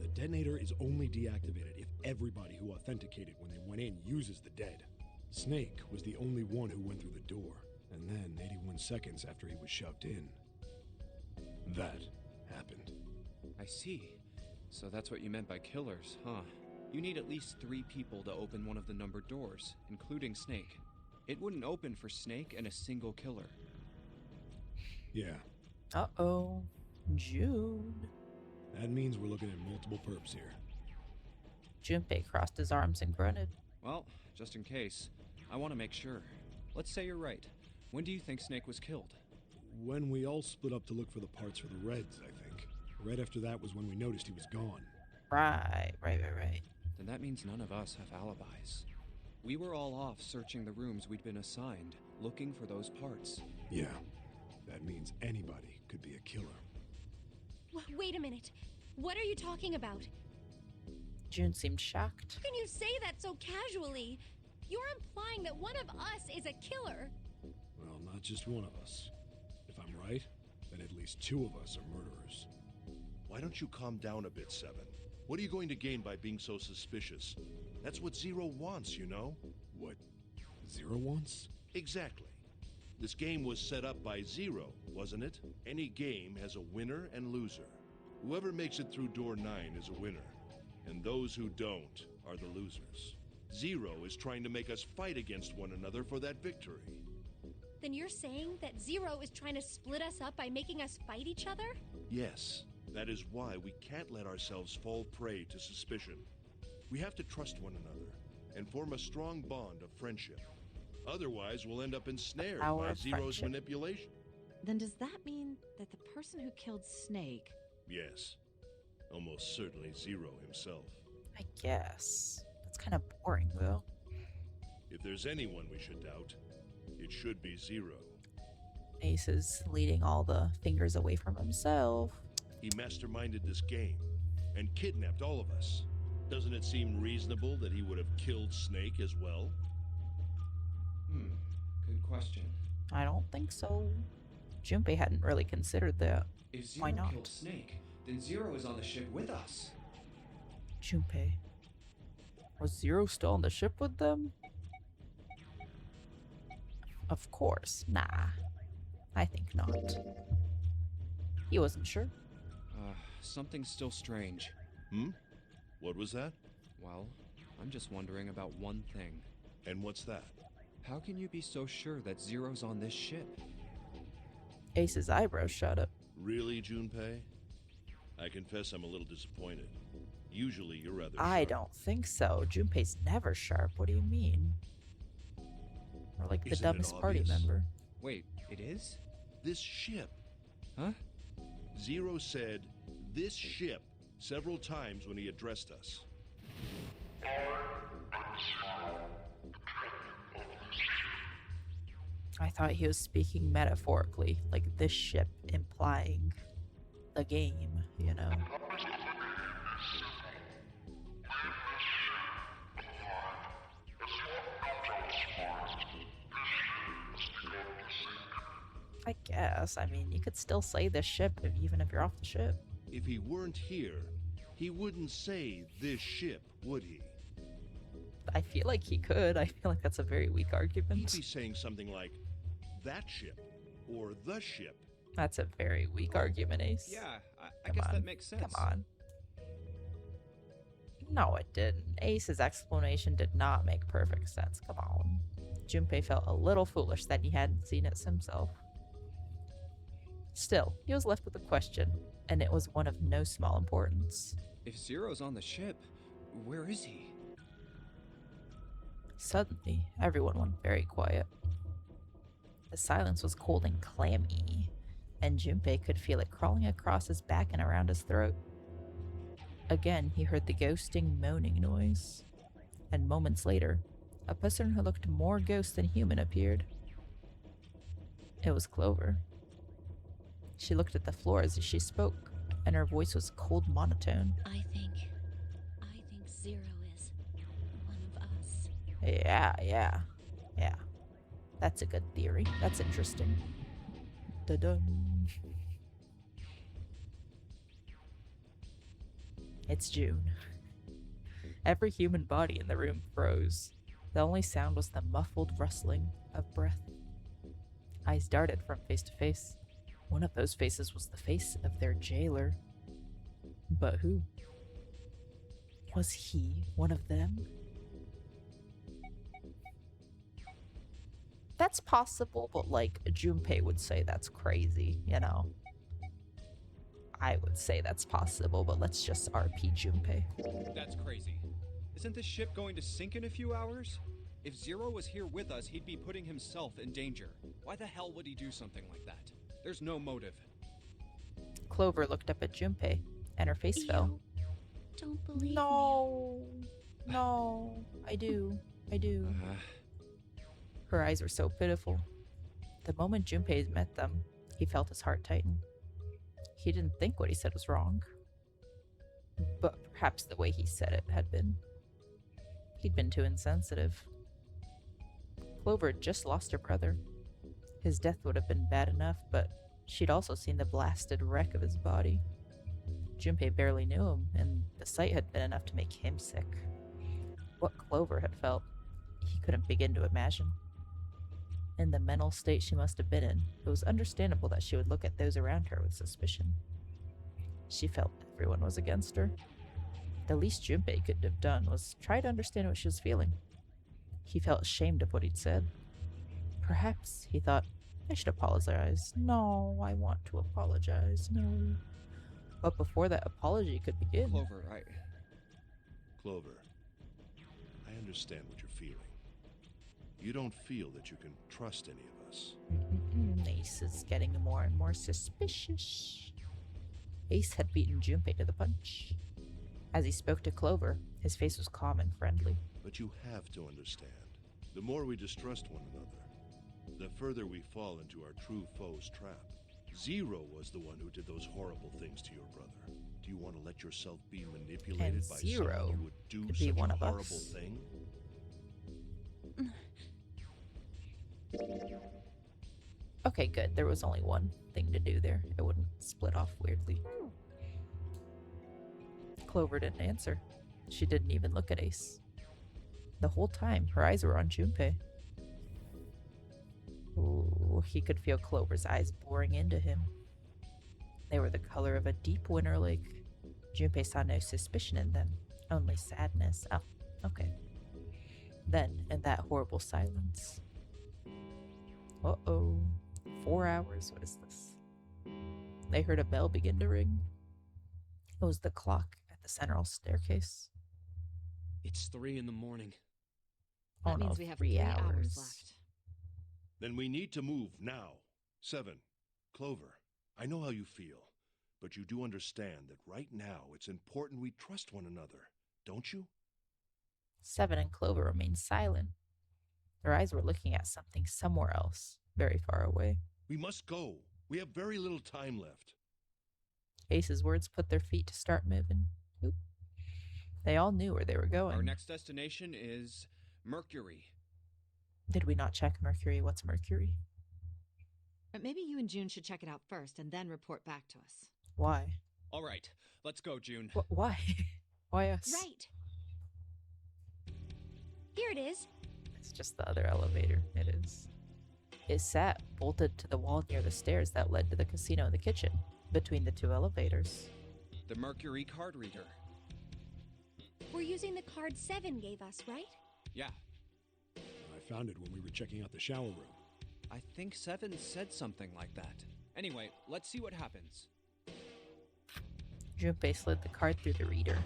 The detonator is only deactivated if everybody who authenticated when they went in uses the dead. Snake was the only one who went through the door, and then 81 seconds after he was shoved in, that happened. I see. So that's what you meant by killers, huh? You need at least 3 people to open one of the numbered doors, including Snake. It wouldn't open for Snake and a single killer. Yeah, Uh-oh. Jude. that means we're looking at multiple perps here. Junpei crossed his arms and grunted. Well, just in case, I want to make sure. Let's say you're right. When do you think Snake was killed? When we all split up to look for the parts for the Reds, I think. Right after that was when we noticed he was gone. Right. Then that means none of us have alibis. We were all off searching the rooms we'd been assigned, looking for those parts. Yeah, that means anybody could be a killer. Wait a minute. What are you talking about? June seemed shocked. How can you say that so casually? You're implying that one of us is a killer. Well, not just one of us. If I'm right, then at least 2 of us are murderers. Why don't you calm down a bit, Seven? What are you going to gain by being so suspicious? That's what Zero wants, you know? What Zero wants? Exactly. This game was set up by Zero, wasn't it? Any game has a winner and loser. Whoever makes it through door 9 is a winner, and those who don't are the losers. Zero is trying to make us fight against one another for that victory. Then you're saying that Zero is trying to split us up by making us fight each other? Yes, that is why we can't let ourselves fall prey to suspicion. We have to trust one another and form a strong bond of friendship. Otherwise, we'll end up ensnared Power by of Zero's friendship. manipulation. Then does that mean that the person who killed Snake... Yes, almost certainly Zero himself. I guess. That's kind of boring, though. If there's anyone we should doubt, it should be Zero. Ace is leading all the fingers away from himself. He masterminded this game and kidnapped all of us. Doesn't it seem reasonable that he would have killed Snake as well? Good question. I don't think so. Junpei hadn't really considered that. If Why Zero not? killed Snake, then Zero is on the ship with us. Junpei. Was Zero still on the ship with them? Of course. Nah. I think not. He wasn't sure. Something's still strange. What was that? Well, I'm just wondering about one thing. And what's that? How can you be so sure that Zero's on this ship? Ace's eyebrows shot up. Really, Junpei? I confess I'm a little disappointed. Usually you're rather I sharp. don't think so. Junpei's never sharp. What do you mean? Or like the Isn't it dumbest party obvious? member. Wait, it is? This ship. Huh? Zero said, this ship, several times when he addressed us. I thought he was speaking metaphorically, like this ship, implying the game, you know? I guess. I mean, you could still say this ship even if you're off the ship. If he weren't here, he wouldn't say this ship, would he? I feel like he could. I feel like that's a very weak He'd argument. be saying something like, that ship, or the ship. That's a very weak argument, Ace. Yeah, I Come guess on. that makes sense. Come on. No, it didn't. Ace's explanation did not make perfect sense. Come on. Junpei felt a little foolish that he hadn't seen it himself. Still, he was left with a question, and it was one of no small importance. If Zero's on the ship, where is he? Suddenly, everyone went very quiet. The silence was cold and clammy, and Junpei could feel it crawling across his back and around his throat. Again, he heard the ghosting moaning noise, and moments later, a person who looked more ghost than human appeared. It was Clover. She looked at the floor as she spoke, and her voice was cold monotone. I think Zero is one of us. Yeah. That's a good theory. That's interesting. Da-dum. It's June. Every human body in the room froze. The only sound was the muffled rustling of breath. Eyes darted from face to face. One of those faces was the face of their jailer. But who? Was he one of them? That's possible, but like Junpei would say that's crazy, you know? I would say that's possible, but let's just RP Junpei. That's crazy. Isn't this ship going to sink in a few hours? If Zero was here with us, he'd be putting himself in danger. Why the hell would he do something like that? There's no motive. Clover looked up at Junpei, and her face fell. You don't believe me. No, I do. Her eyes were so pitiful. The moment Junpei met them, he felt his heart tighten. He didn't think what he said was wrong, but perhaps the way he said it had been. He'd been too insensitive. Clover had just lost her brother. His death would have been bad enough, but she'd also seen the blasted wreck of his body. Junpei barely knew him, and the sight had been enough to make him sick. What Clover had felt, he couldn't begin to imagine. In the mental state she must have been in, it was understandable that she would look at those around her with suspicion. She felt everyone was against her. The least Junpei could have done was try to understand what she was feeling. He felt ashamed of what he'd said. Perhaps, he thought, I should apologize. No, I want to apologize. No. But before that apology could begin... Clover, I understand what you're feeling. You don't feel that you can trust any of us. Ace is getting more and more suspicious. Ace had beaten Junpei to the punch. As he spoke to Clover, his face was calm and friendly. But you have to understand, the more we distrust one another, the further we fall into our true foe's trap. Zero was the one who did those horrible things to your brother. Do you want to let yourself be manipulated And by Zero someone who would do could be such one a of horrible us. thing? Okay, good. There was only one thing to do there. It wouldn't split off weirdly. Clover didn't answer. She didn't even look at Ace. The whole time, her eyes were on Junpei. Ooh, he could feel Clover's eyes boring into him. They were the color of a deep winter lake. Junpei saw no suspicion in them, only sadness. Oh, okay. Then, in that horrible silence. Uh-oh. 4 hours? What is this? They heard a bell begin to ring. It was the clock at the central staircase. It's 3 in the morning. Oh That no, means we have 3 3 hours. hours left. Then we need to move now. 7. Clover, I know how you feel, but you do understand that right now it's important we trust one another, don't you? 7 and Clover remained silent. Their eyes were looking at something somewhere else, very far away. We must go. We have very little time left. Ace's words put their feet to start moving. Oop. They all knew where they were going. Our next destination is Mercury. Did we not check Mercury? What's Mercury? But maybe you and June should check it out first and then report back to us. Why? All right, let's go, June. Why? Why us? Right. Here it is. It's just the other elevator. It is. It sat bolted to the wall near the stairs that led to the casino and the kitchen, between the two elevators. The Mercury card reader. We're using the card 7 gave us, right? Yeah, I found it when we were checking out the shower room. I think 7 said something like that. Anyway, let's see what happens. Junpei slid the card through the reader.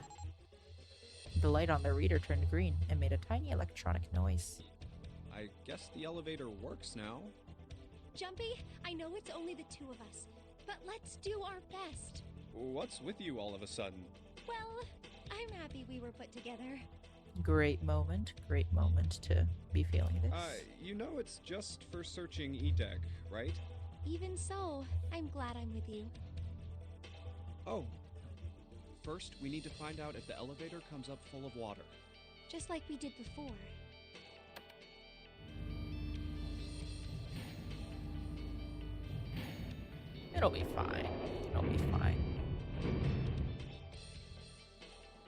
The light on the reader turned green and made a tiny electronic noise. I guess the elevator works now. Jumpy, I know it's only the two of us, but let's do our best. What's with you all of a sudden? Well, I'm happy we were put together. Great moment to be feeling this. You know it's just for searching E-Deck, right? Even so, I'm glad I'm with you. Oh. First, we need to find out if the elevator comes up full of water. Just like we did before. It'll be fine. It'll be fine.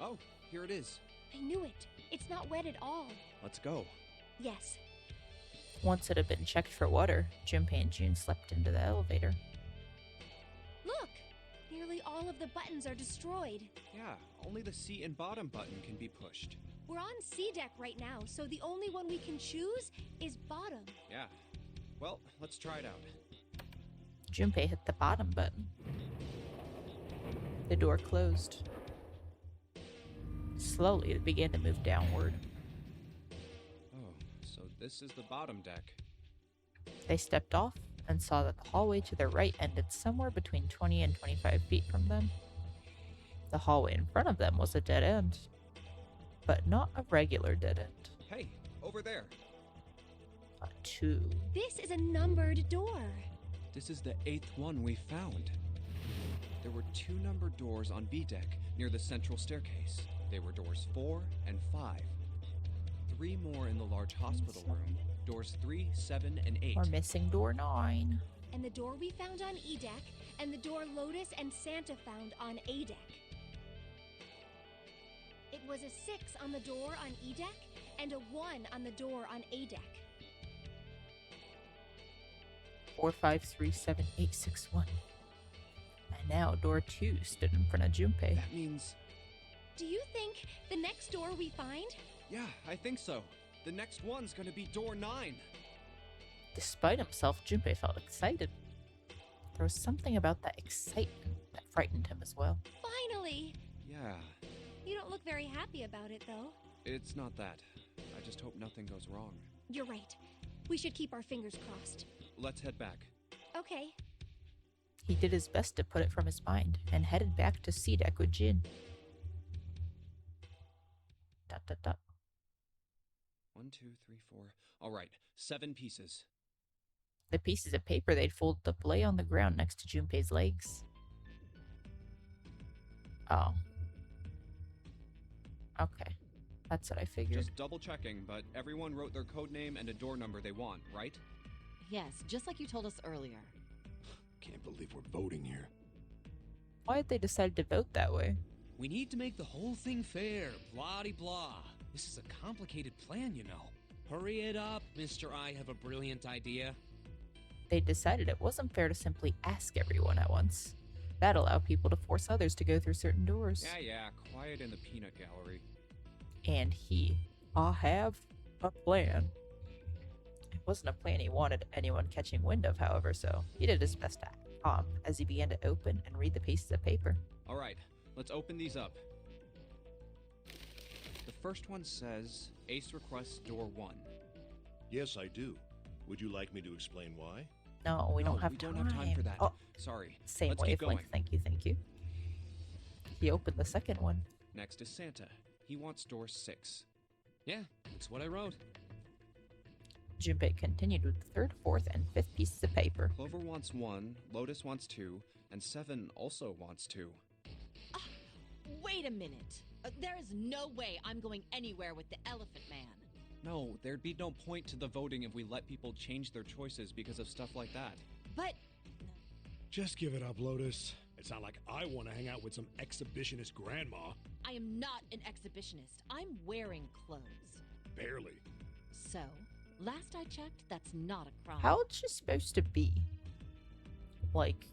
Oh, here it is. I knew it. It's not wet at all. Let's go. Yes. Once it had been checked for water, Junpei and June slept into the elevator. Look! Nearly all of the buttons are destroyed. Yeah, only the seat and bottom button can be pushed. We're on C deck right now, so the only one we can choose is bottom. Yeah. Well, let's try it out. Junpei hit the bottom button. The door closed. Slowly, it began to move downward. Oh, so this is the bottom deck. They stepped off and saw that the hallway to their right ended somewhere between 20 and 25 feet from them. The hallway in front of them was a dead end, but not a regular dead end. Hey, over there. A 2. This is a numbered door. This is the 8th one we found. There were 2 numbered doors on B deck near the central staircase. They were doors 4 and 5. 3 more in the large hospital room. Doors 3, 7, and 8. We're missing door 9. And the door we found on E deck, and the door Lotus and Santa found on A deck. It was a 6 on the door on E deck, and a 1 on the door on A deck. 4, 5, 3, 7, 8, 6, 1. And now door 2 stood in front of Junpei. That means... Do you think the next door we find? Yeah, I think so. The next one's gonna be door 9. Despite himself, Junpei felt excited. There was something about that excitement that frightened him as well. Finally! Yeah, You don't look very happy about it, though. it's not that. I just hope nothing goes wrong. You're right. We should keep our fingers crossed. Let's head back. Okay. He did his best to put it from his mind and headed back to C deck with Jin. Dot dot dot. 1, 2, 3, 4. All right, 7 pieces. The pieces of paper they'd folded up lay on the ground next to Junpei's legs. Oh. Okay. That's what I figured. Just double checking, but everyone wrote their code name and a door number they want, right? Yes, just like you told us earlier. Can't believe we're voting here. Why did they decide to vote that way? We need to make the whole thing fair, blah-de-blah. This is a complicated plan, you know. Hurry it up, Mr. I have a brilliant idea. They decided it wasn't fair to simply ask everyone at once. That allowed people to force others to go through certain doors. Yeah, quiet in the peanut gallery. And I have a plan. It wasn't a plan he wanted anyone catching wind of, however, so he did his best to act calm as he began to open and read the pieces of paper. Alright, let's open these up. The first one says, Ace requests door 1. Yes, I do. Would you like me to explain why? No, we don't have we time. don't have time for that. Oh, Sorry. same Let's keep wavelength. going. Thank you. He opened the second one. Next is Santa. He wants door 6. Yeah, that's what I wrote. Junpei continued with the third, fourth, and fifth pieces of paper. Clover wants 1, Lotus wants 2, and 7 also wants 2. Wait a minute. There is no way I'm going anywhere with the Elephant Man. No, there'd be no point to the voting if we let people change their choices because of stuff like that. But Just give it up, Lotus. It's not like I want to hang out with some exhibitionist grandma. I am not an exhibitionist. I'm wearing clothes. Barely. So, last I checked, that's not a crime. How old's she supposed to be? Like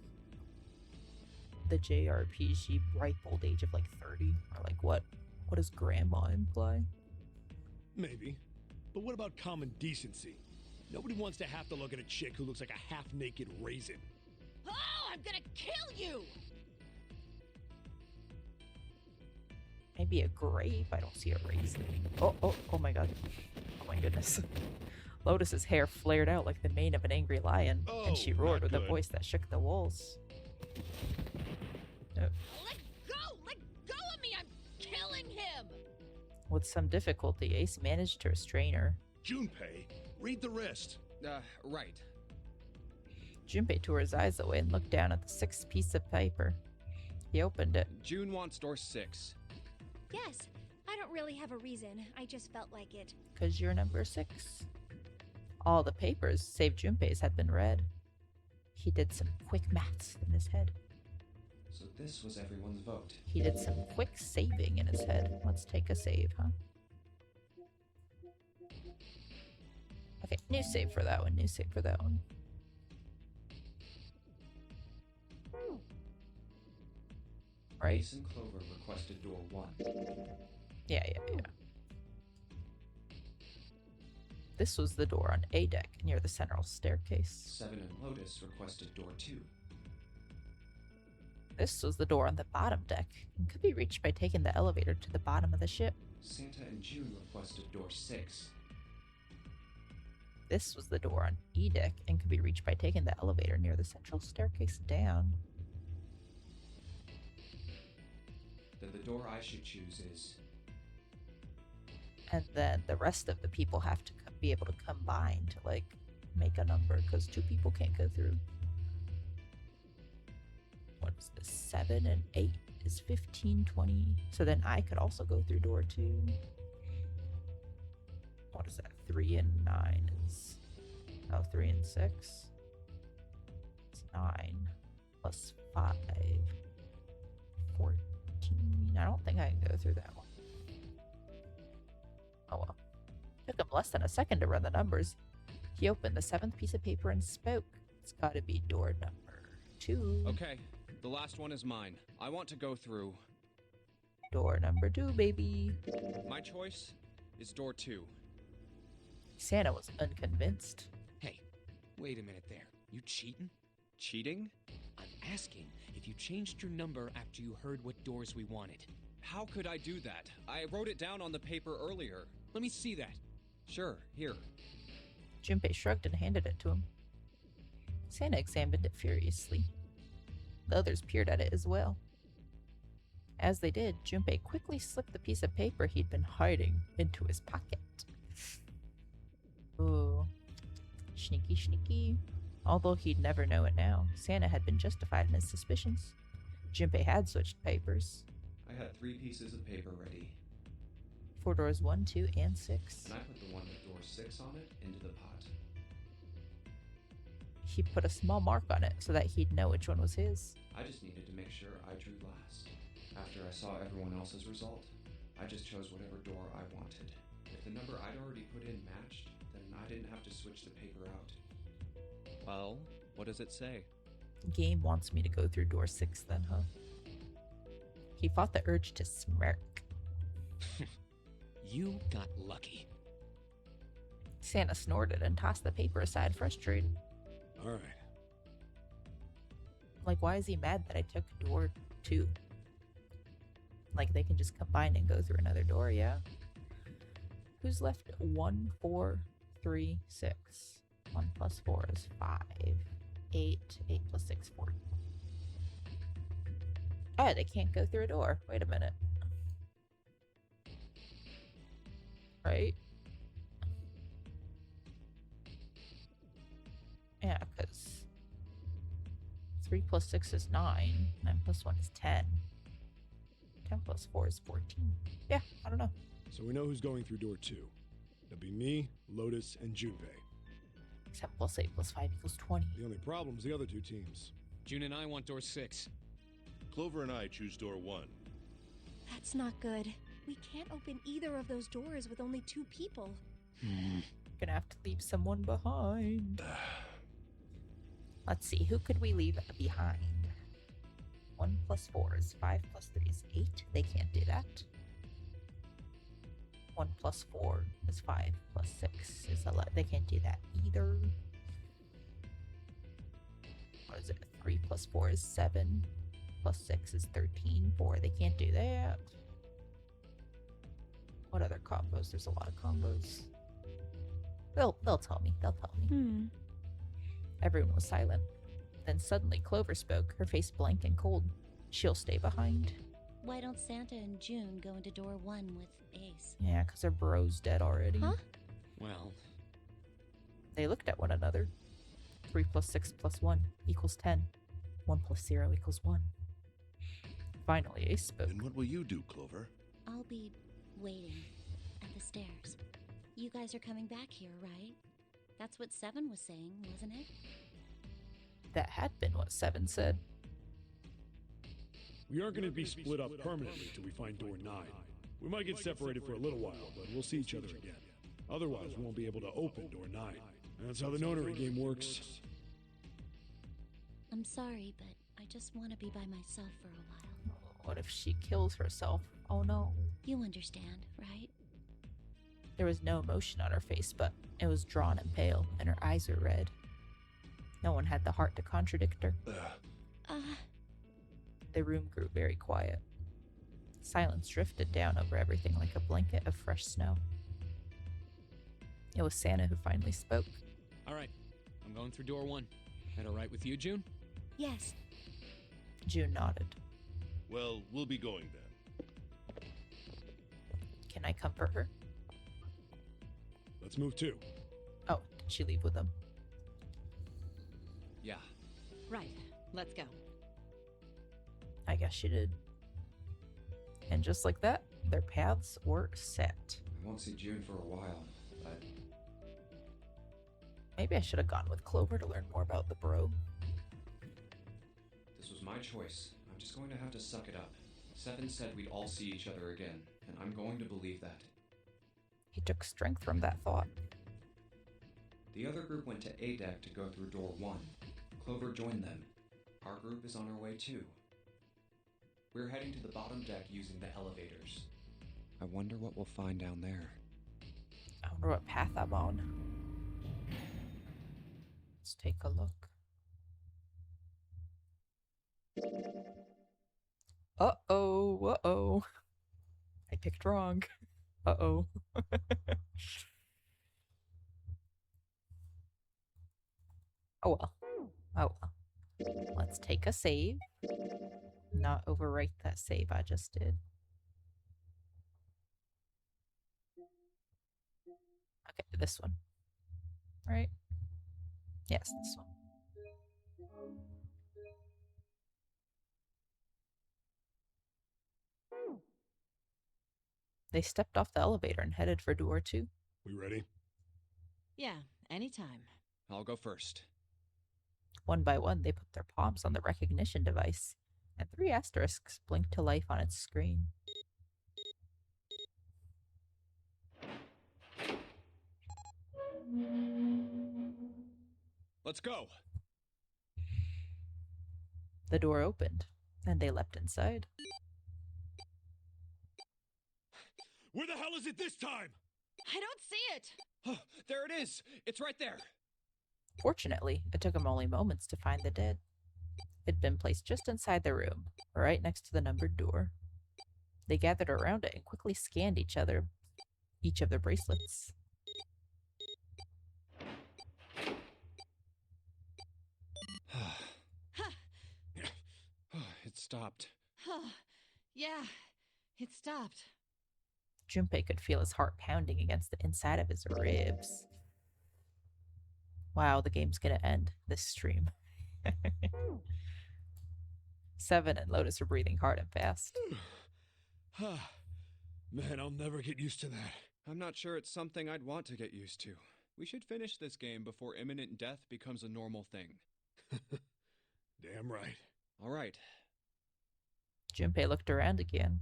the JRPG ripe old age of like 30? Or like what? What does grandma imply? Maybe. But what about common decency? Nobody wants to have to look at a chick who looks like a half-naked raisin. Oh, I'm gonna kill you! Maybe a grape. I don't see a raisin. Oh my god. Oh my goodness. Lotus's hair flared out like the mane of an angry lion, and she Oh, roared not with a good. voice that shook the walls. Let go! Let go of me! I'm killing him! With some difficulty, Ace managed to restrain her. Junpei, read the rest. Right. Junpei tore his eyes away and looked down at the sixth piece of paper. He opened it. June wants door 6. Yes, I don't really have a reason. I just felt like it. 'Cause you're number 6. All the papers, save Junpei's, had been read. He did some quick maths in his head. So this was everyone's vote. He did some quick saving in his head. Let's take a save, huh? Okay, new save for that one. New save for that one. Right? Ace and Clover requested door 1. Yeah. This was the door on A deck near the central staircase. 7 and Lotus requested door 2. This was the door on the bottom deck and could be reached by taking the elevator to the bottom of the ship. Santa and June requested door 6. This was the door on E deck and could be reached by taking the elevator near the central staircase down. Then the door I should choose is... And then the rest of the people have to be able to combine to like make a number because 2 people can't go through. What is this? 7 and 8 is 15, 20. So then I could also go through door 2. What is that? 3 and 9 is... Oh, 3 and 6. It's 9 plus 5. 14. I don't think I can go through that one. Oh well. Took him less than a second to run the numbers. He opened the 7th piece of paper and spoke. It's gotta be door number 2. Okay, the last one is mine. I want to go through. Door number 2, baby. My choice is door 2. Santa was unconvinced. Hey, wait a minute there. You cheating? Cheating? I'm asking if you changed your number after you heard what doors we wanted. How could I do that? I wrote it down on the paper earlier. Let me see that. Sure, here. Junpei shrugged and handed it to him. Santa examined it furiously. The others peered at it as well. As they did, Junpei quickly slipped the piece of paper he'd been hiding into his pocket. Ooh. Sneaky. Although he'd never know it now, Santa had been justified in his suspicions. Junpei had switched papers. I had 3 pieces of paper ready, For doors 1, 2, and 6. and I put the one with door 6 on it into the pot. He put a small mark on it so that he'd know which one was his. I just needed to make sure I drew last. After I saw everyone else's result, I just chose whatever door I wanted. If the number I'd already put in matched, then I didn't have to switch the paper out. Well, what does it say? Game wants me to go through door 6 then, huh? He fought the urge to smirk. You got lucky. Santa snorted and tossed the paper aside, frustrated. All right. Like, why is he mad that I took door 2? Like, they can just combine and go through another door, yeah? Who's left? 1, 4, 3, 6. 1 plus 4 is 5. 8. 8 plus 6, 4. Oh, they can't go through a door. Wait a minute. Right? Yeah, because 3 plus 6 is 9. 9 plus 1 is 10. 10 plus 4 is 14. Yeah, I don't know. So we know who's going through door 2. That'd be me, Lotus, and Junpei. 7 plus 8 plus 5 equals 20. The only problem's the other 2 teams. June and I want door 6. Clover and I choose door 1. That's not good. We can't open either of those doors with only 2 people. Gonna have to leave someone behind. Let's see, who could we leave behind? 1 plus 4 is 5 plus 3 is 8. They can't do that. 1 plus 4 is 5 plus 6 is 11. They can't do that either. What is it? 3 plus 4 is 7. Plus 6 is 13. 4. They can't do that. What other combos? There's a lot of combos. They'll tell me. They'll tell me. Everyone was silent. Then suddenly Clover spoke, her face blank and cold. She'll stay behind. Why don't Santa and June go into door 1 with Ace? Yeah, because her bro's dead already. Huh? Well, They looked at one another. 3 plus 6 plus 1 equals 10. 1 plus 0 equals 1. Finally, Ace spoke. And what will you do, Clover? I'll be waiting at the stairs. You guys are coming back here, right? That's what 7 was saying, wasn't it? That had been what 7 said. We aren't going to be split up permanently till we find door 9. We might get separated for a little while, but we'll see each other again. Otherwise, we won't be able to open door 9. That's how the notary game works. I'm sorry, but I just want to be by myself for a while. What if she kills herself? Oh no. You understand, right? There was no emotion on her face, but it was drawn and pale, and her eyes were red. No one had the heart to contradict her. The room grew very quiet. Silence drifted down over everything like a blanket of fresh snow. It was Santa who finally spoke. all right. I'm going through door 1. That all right with you, June? Yes. June nodded. Well, we'll be going then. Can I comfort her? Let's move too. Oh, did she leave with them? Yeah. Right. Let's go. I guess she did. And just like that, their paths were set. I won't see June for a while, but Maybe I should have gone with Clover to learn more about the bro. this was my choice. I'm just going to have to suck it up. 7 said we'd all see each other again, and I'm going to believe that. He took strength from that thought. The other group went to A deck to go through door 1. Clover joined them. Our group is on our way too. We're heading to the bottom deck using the elevators. I wonder what we'll find down there. I wonder what path I'm on. Let's take a look. Uh-oh, uh-oh. I picked wrong. Uh-oh. Oh well. Oh well. Let's take a save. Not overwrite that save I just did. Okay, this one. Right? Yes, this one. They stepped off the elevator and headed for door 2. We ready? Yeah, anytime. I'll go first. One by one, they put their palms on the recognition device, and 3 asterisks blinked to life on its screen. Let's go! The door opened, and they leapt inside. Where the hell is it this time? I don't see it! Oh, there it is! It's right there! Fortunately, it took them only moments to find the dead. It'd been placed just inside the room, right next to the numbered door. They gathered around it and quickly scanned each of their bracelets. It stopped. Yeah, it stopped. Junpei could feel his heart pounding against the inside of his ribs. Wow, the game's gonna end this stream. 7 and Lotus are breathing hard and fast. Man, I'll never get used to that. I'm not sure it's something I'd want to get used to. We should finish this game before imminent death becomes a normal thing. Damn right. All right. Junpei looked around again.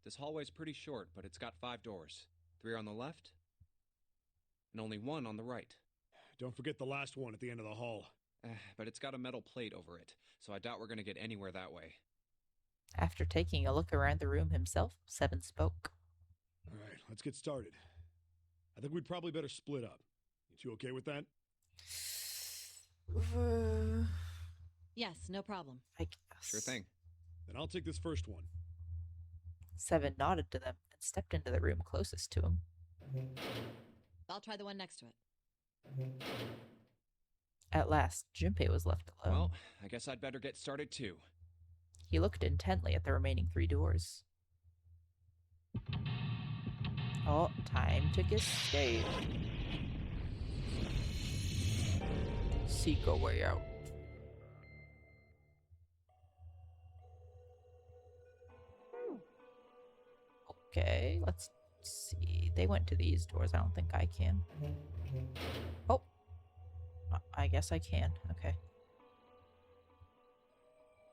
This hallway's pretty short, but it's got 5 doors. 3 on the left, and only 1 on the right. Don't forget the last one at the end of the hall. But it's got a metal plate over it, so I doubt we're gonna get anywhere that way. After taking a look around the room himself, 7 spoke. All right, let's get started. I think we'd probably better split up. You okay with that? Yes, no problem. I guess. Sure thing. Then I'll take this first one. 7 nodded to them and stepped into the room closest to him. I'll try the one next to it. At last, Junpei was left alone. Well, I guess I'd better get started too. He looked intently at the remaining 3 doors. Oh, time to escape. Seek a way out. Okay, let's see. They went to these doors. I don't think I can. Oh. I guess I can. Okay.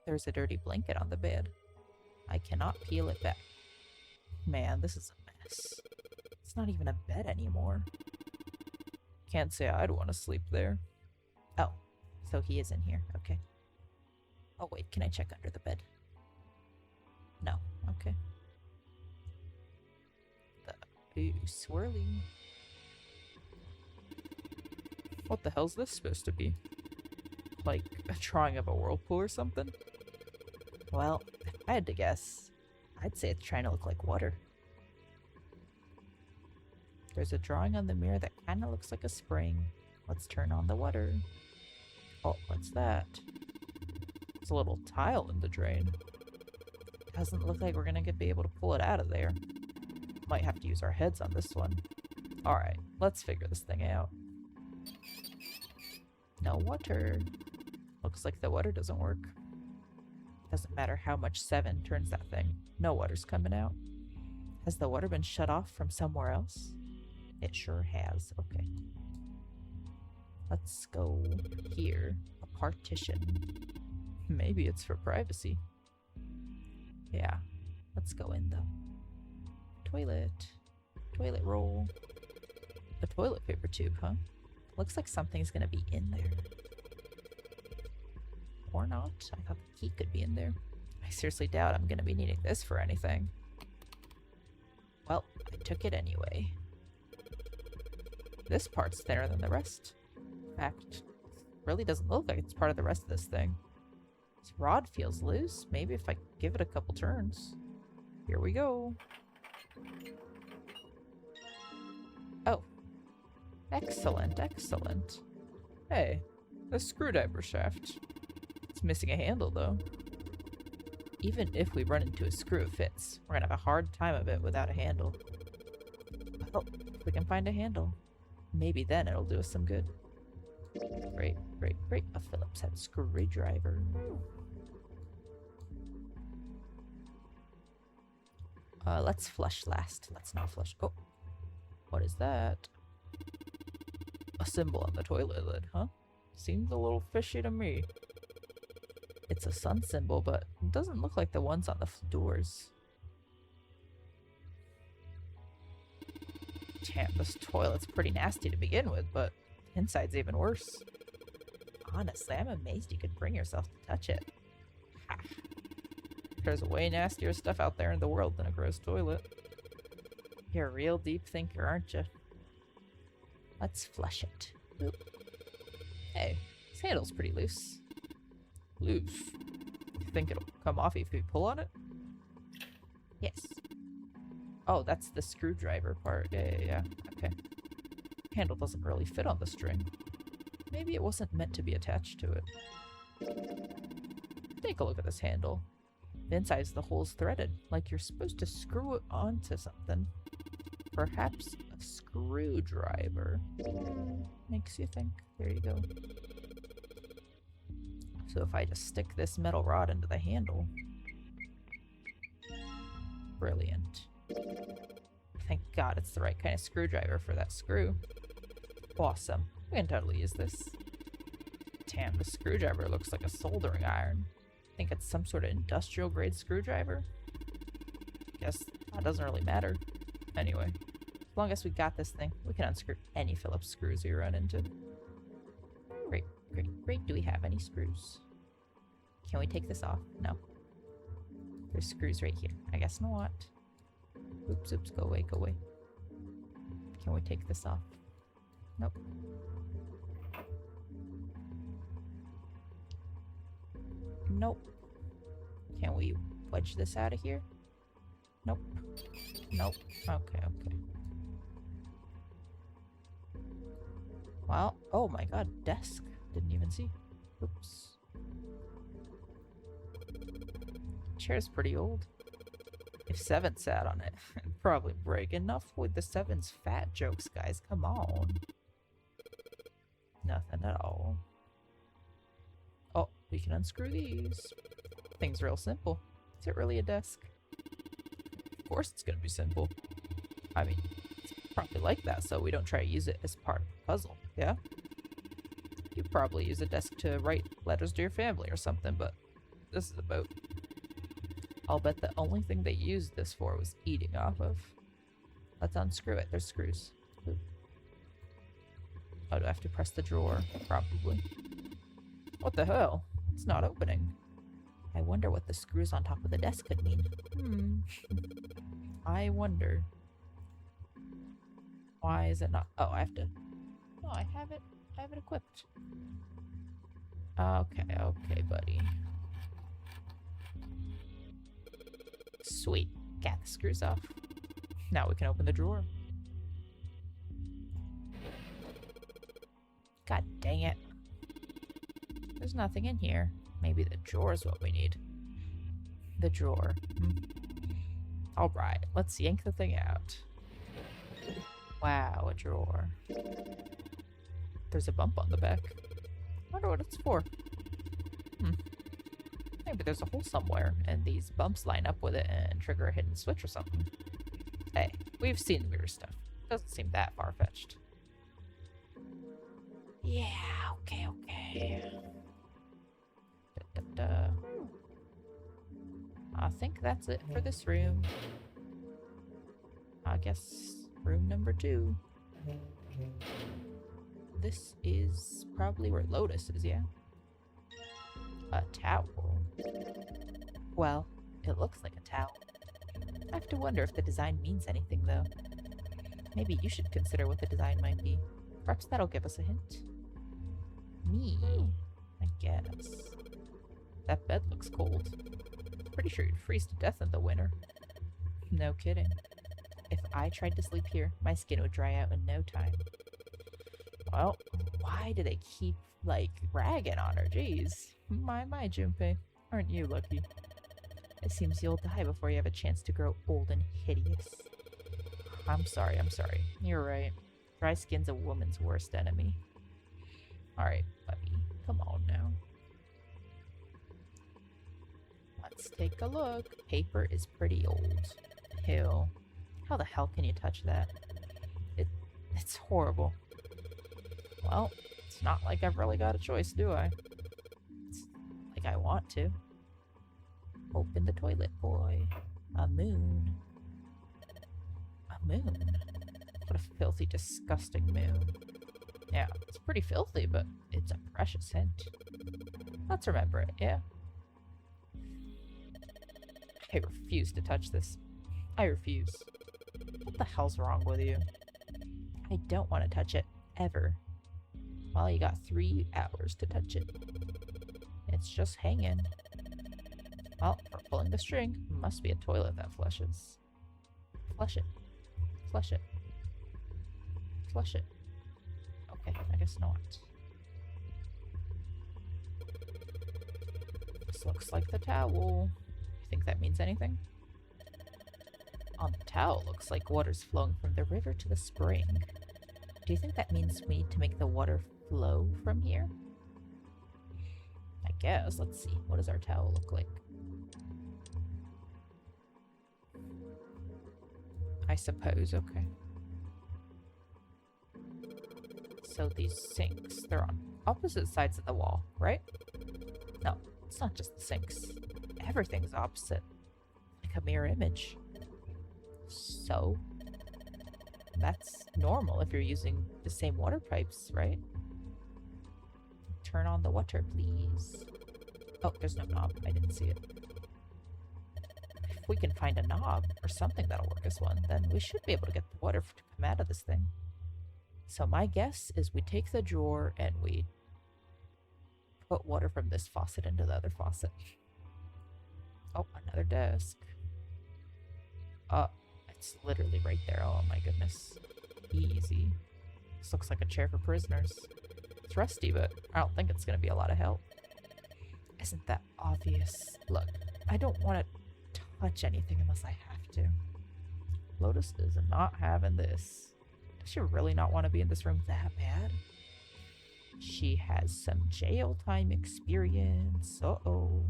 There's a dirty blanket on the bed. I cannot peel it back. Man, this is a mess. It's not even a bed anymore. Can't say I'd want to sleep there. Oh, so he is in here. Okay. Oh wait, can I check under the bed? No. Okay. Ooh, swirly. What the hell's this supposed to be? Like a drawing of a whirlpool or something? Well, if I had to guess, I'd say it's trying to look like water. There's a drawing on the mirror that kind of looks like a spring. Let's turn on the water. Oh, what's that? It's a little tile in the drain. Doesn't look like we're gonna be able to pull it out of there. Might have to use our heads on this one. Alright, let's figure this thing out. No water. Looks like the water doesn't work. Doesn't matter how much 7 turns that thing. No water's coming out. Has the water been shut off from somewhere else? It sure has. Okay. Let's go here. A partition. Maybe it's for privacy. Yeah. Let's go in though. Toilet. Toilet roll. A toilet paper tube, huh? Looks like something's gonna be in there. Or not. I thought the key could be in there. I seriously doubt I'm gonna be needing this for anything. Well, I took it anyway. This part's thinner than the rest. In fact, really doesn't look like it's part of the rest of this thing. This rod feels loose. Maybe if I give it a couple turns. Here we go. Oh. Excellent, excellent. Hey, a screwdriver shaft. It's missing a handle, though. Even if we run into a screw it fits, we're gonna have a hard time of it without a handle. Well, if we can find a handle, maybe then it'll do us some good. Great, great, great. A Phillips head screwdriver. Let's flush last. Let's not flush. Oh, what is that? A symbol on the toilet lid, huh? Seems a little fishy to me. It's a sun symbol, but it doesn't look like the ones on the doors. Damn, this toilet's pretty nasty to begin with, but the inside's even worse. Honestly, I'm amazed you could bring yourself to touch it. Ha. There's way nastier stuff out there in the world than a gross toilet. You're a real deep thinker, aren't you? Let's flush it. Boop. Hey, this handle's pretty loose. Loose? You think it'll come off if you pull on it? Yes. Oh, that's the screwdriver part. Yeah. Okay. Handle doesn't really fit on the string. Maybe it wasn't meant to be attached to it. Take a look at this handle. The inside the hole's threaded, like you're supposed to screw it onto something. Perhaps a screwdriver. Makes you think. There you go. So if I just stick this metal rod into the handle... Brilliant. Thank God it's the right kind of screwdriver for that screw. Awesome. We can totally use this. Damn, the screwdriver looks like a soldering iron. Think it's some sort of industrial grade screwdriver? Guess that doesn't really matter. Anyway, as long as we got this thing, we can unscrew any Phillips screws we run into. Great. Do we have any screws? Can we take this off? No. There's screws right here. I guess not. Oops, go away. Can we take this off? Nope. Nope. Can we wedge this out of here? Nope. Okay. Well, oh my god, desk. Didn't even see. Oops. Chair's pretty old. If Seven sat on it, it'd probably break. Enough with the Seven's fat jokes, guys. Come on. Nothing at all. Oh, we can unscrew these. Thing's real simple. Is it really a desk? Of course it's gonna be simple. I mean, it's probably like that so we don't try to use it as part of the puzzle, yeah? You probably use a desk to write letters to your family or something, but this is a boat. I'll bet the only thing they used this for was eating off of. Let's unscrew it. There's screws. Ooh. Oh, do I have to press the drawer? Probably. What the hell? It's not opening. I wonder what the screws on top of the desk could mean. I wonder. Why is it not? Oh, I have to. Oh, I have it equipped. Okay, buddy. Sweet. Got the screws off. Now we can open the drawer. God dang it. There's nothing in here. Maybe the drawer's what we need. The drawer. Alright, let's yank the thing out. Wow, a drawer. There's a bump on the back. Wonder what it's for. Maybe there's a hole somewhere, and these bumps line up with it and trigger a hidden switch or something. Hey, we've seen weird stuff. Doesn't seem that far-fetched. Yeah, okay. I think that's it for this room. I guess room number 2. This is probably where Lotus is, yeah? A towel. Well, it looks like a towel. I have to wonder if the design means anything, though. Maybe you should consider what the design might be. Perhaps that'll give us a hint. Me, I guess. That bed looks cold. Pretty sure you'd freeze to death in the winter. No kidding. If I tried to sleep here, my skin would dry out in no time. Well, why do they keep, ragging on her? Jeez. My, Junpei. Aren't you lucky? It seems you'll die before you have a chance to grow old and hideous. I'm sorry. You're right. Dry skin's a woman's worst enemy. Alright, buddy. Come on now. Let's take a look. Paper is pretty old. Ew. How the hell can you touch that? It's horrible. Well, it's not like I've really got a choice, do I? It's like I want to. Open the toilet, boy. A moon. A moon? What a filthy, disgusting moon. Yeah, it's pretty filthy, but it's a precious hint. Let's remember it, yeah? I refuse to touch this. I refuse. What the hell's wrong with you? I don't want to touch it, ever. Well, you got 3 hours to touch it. It's just hanging. Well, for pulling the string, must be a toilet that flushes. Flush it. Flush it. Flush it. Okay, I guess not. This looks like the towel. You think that means anything? On the towel looks like water's flowing from the river to the spring. Do you think that means we need to make the water flow from here? I guess. Let's see. What does our towel look like? I suppose. Okay. So these sinks, they're on opposite sides of the wall, right? No, it's not just the sinks. Everything's opposite. Like a mirror image. So, that's normal if you're using the same water pipes, right? Turn on the water, please. Oh, there's no knob. I didn't see it. If we can find a knob or something that'll work as one, then we should be able to get the water to come out of this thing. So my guess is we take the drawer and we put water from this faucet into the other faucet. Oh, another desk. It's literally right there. Oh my goodness. Easy. This looks like a chair for prisoners. It's rusty, but I don't think it's going to be a lot of help. Isn't that obvious? Look, I don't want to touch anything unless I have to. Lotus is not having this. Does she really not want to be in this room that bad? She has some jail time experience. Uh-oh.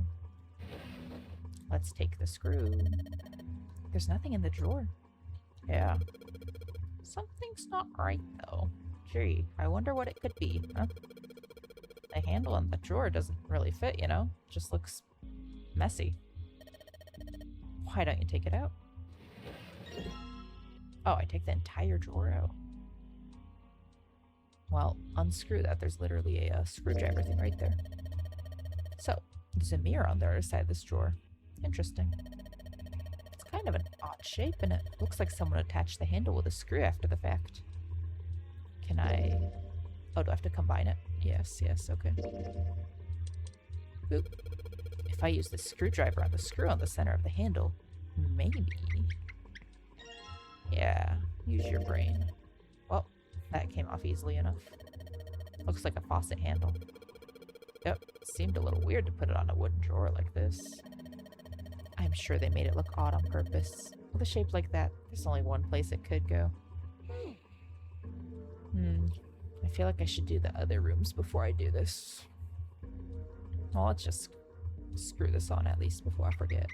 Let's take the screw. There's nothing in the drawer. Yeah. Something's not right, though. Gee, I wonder what it could be, huh? The handle on the drawer doesn't really fit, you know? Just looks messy. Why don't you take it out? Oh, I take the entire drawer out. Well, unscrew that. There's literally a screwdriver thing right there. So, there's a mirror on the other side of this drawer. Interesting. It's kind of an odd shape, and it looks like someone attached the handle with a screw after the fact. Can I... Oh, do I have to combine it? Yes, okay. Boop. If I use the screwdriver on the screw on the center of the handle, maybe... Yeah, use your brain. Well, that came off easily enough. Looks like a faucet handle. Yep, seemed a little weird to put it on a wooden drawer like this. I'm sure they made it look odd on purpose. With a shape like that, there's only one place it could go. I feel like I should do the other rooms before I do this. Well, let's just screw this on at least before I forget.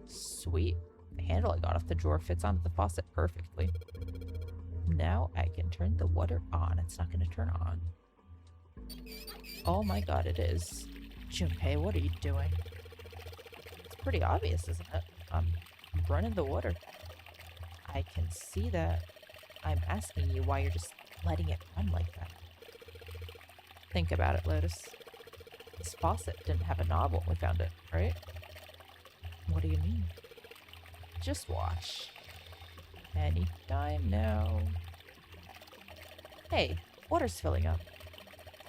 Sweet. The handle I got off the drawer fits onto the faucet perfectly. Now I can turn the water on. It's not going to turn on. Oh my god, it is. Junpei, what are you doing? It's pretty obvious, isn't it? I'm running the water. I can see that. I'm asking you why you're just letting it run like that. Think about it, Lotus. This faucet didn't have a knob when we found it, right? What do you mean? Just watch. Anytime now. Hey, water's filling up.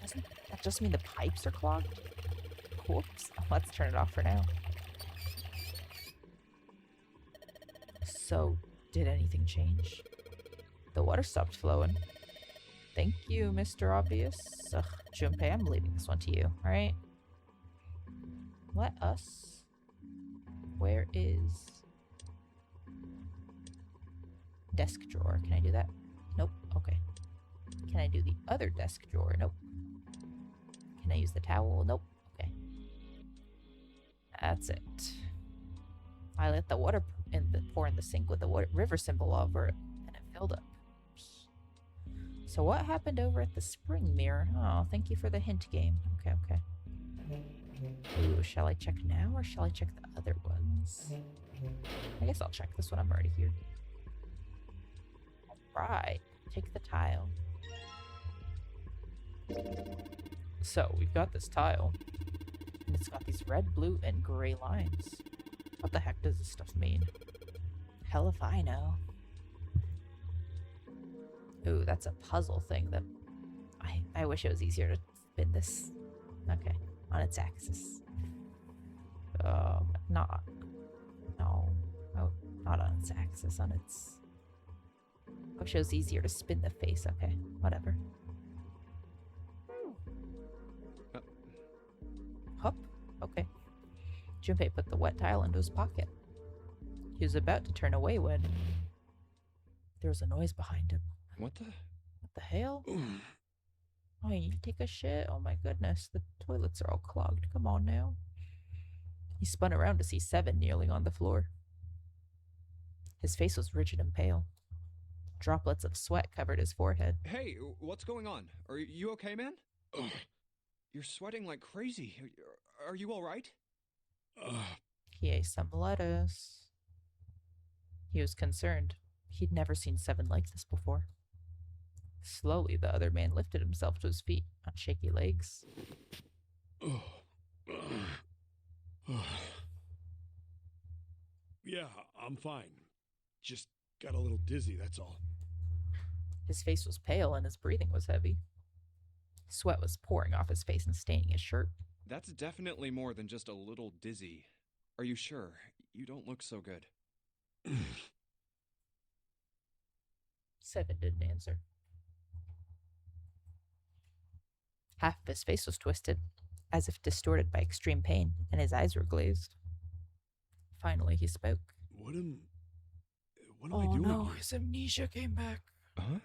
Doesn't that just mean the pipes are clogged? Whoops. Let's turn it off for now. So, did anything change? The water stopped flowing. Thank you, Mr. Obvious. Ugh, Junpei, I'm leaving this one to you, alright? Let us... Where is... Desk drawer? Can I do that? Nope. Okay. Can I do the other desk drawer? Nope. Can I use the towel? Nope. Okay. That's it. I let the water in the pour in the sink with the river symbol over it, and it filled up. So what happened over at the spring mirror? Oh, thank you for the hint game. Okay, okay. Ooh, shall I check now or shall I check the other ones? I guess I'll check this one. I'm already here. Alright, take the tile. So, we've got this tile. And it's got these red, blue, and gray lines. What the heck does this stuff mean? Hell if I know. Ooh, that's a puzzle thing that I wish it was easier to spin this. Okay, on its axis. Not. No. Oh, not on its axis, on its. I wish it was easier to spin the face. Okay, whatever. Hup. Okay. Junpei put the wet tile into his pocket. He was about to turn away when there was a noise behind him. What the? What the hell? Oh, you need to take a shit? Oh my goodness, the toilets are all clogged. Come on now. He spun around to see Seven kneeling on the floor. His face was rigid and pale. Droplets of sweat covered his forehead. Hey, what's going on? Are you okay, man? You're sweating like crazy. Are you all right? He ate some lettuce. He was concerned. He'd never seen Seven like this before. Slowly, the other man lifted himself to his feet on shaky legs. Yeah, I'm fine. Just got a little dizzy, that's all. His face was pale and his breathing was heavy. Sweat was pouring off his face and staining his shirt. That's definitely more than just a little dizzy. Are you sure? You don't look so good. Seven didn't answer. Half of his face was twisted, as if distorted by extreme pain, and his eyes were glazed. Finally, he spoke. What am I doing here? His amnesia came back. Huh?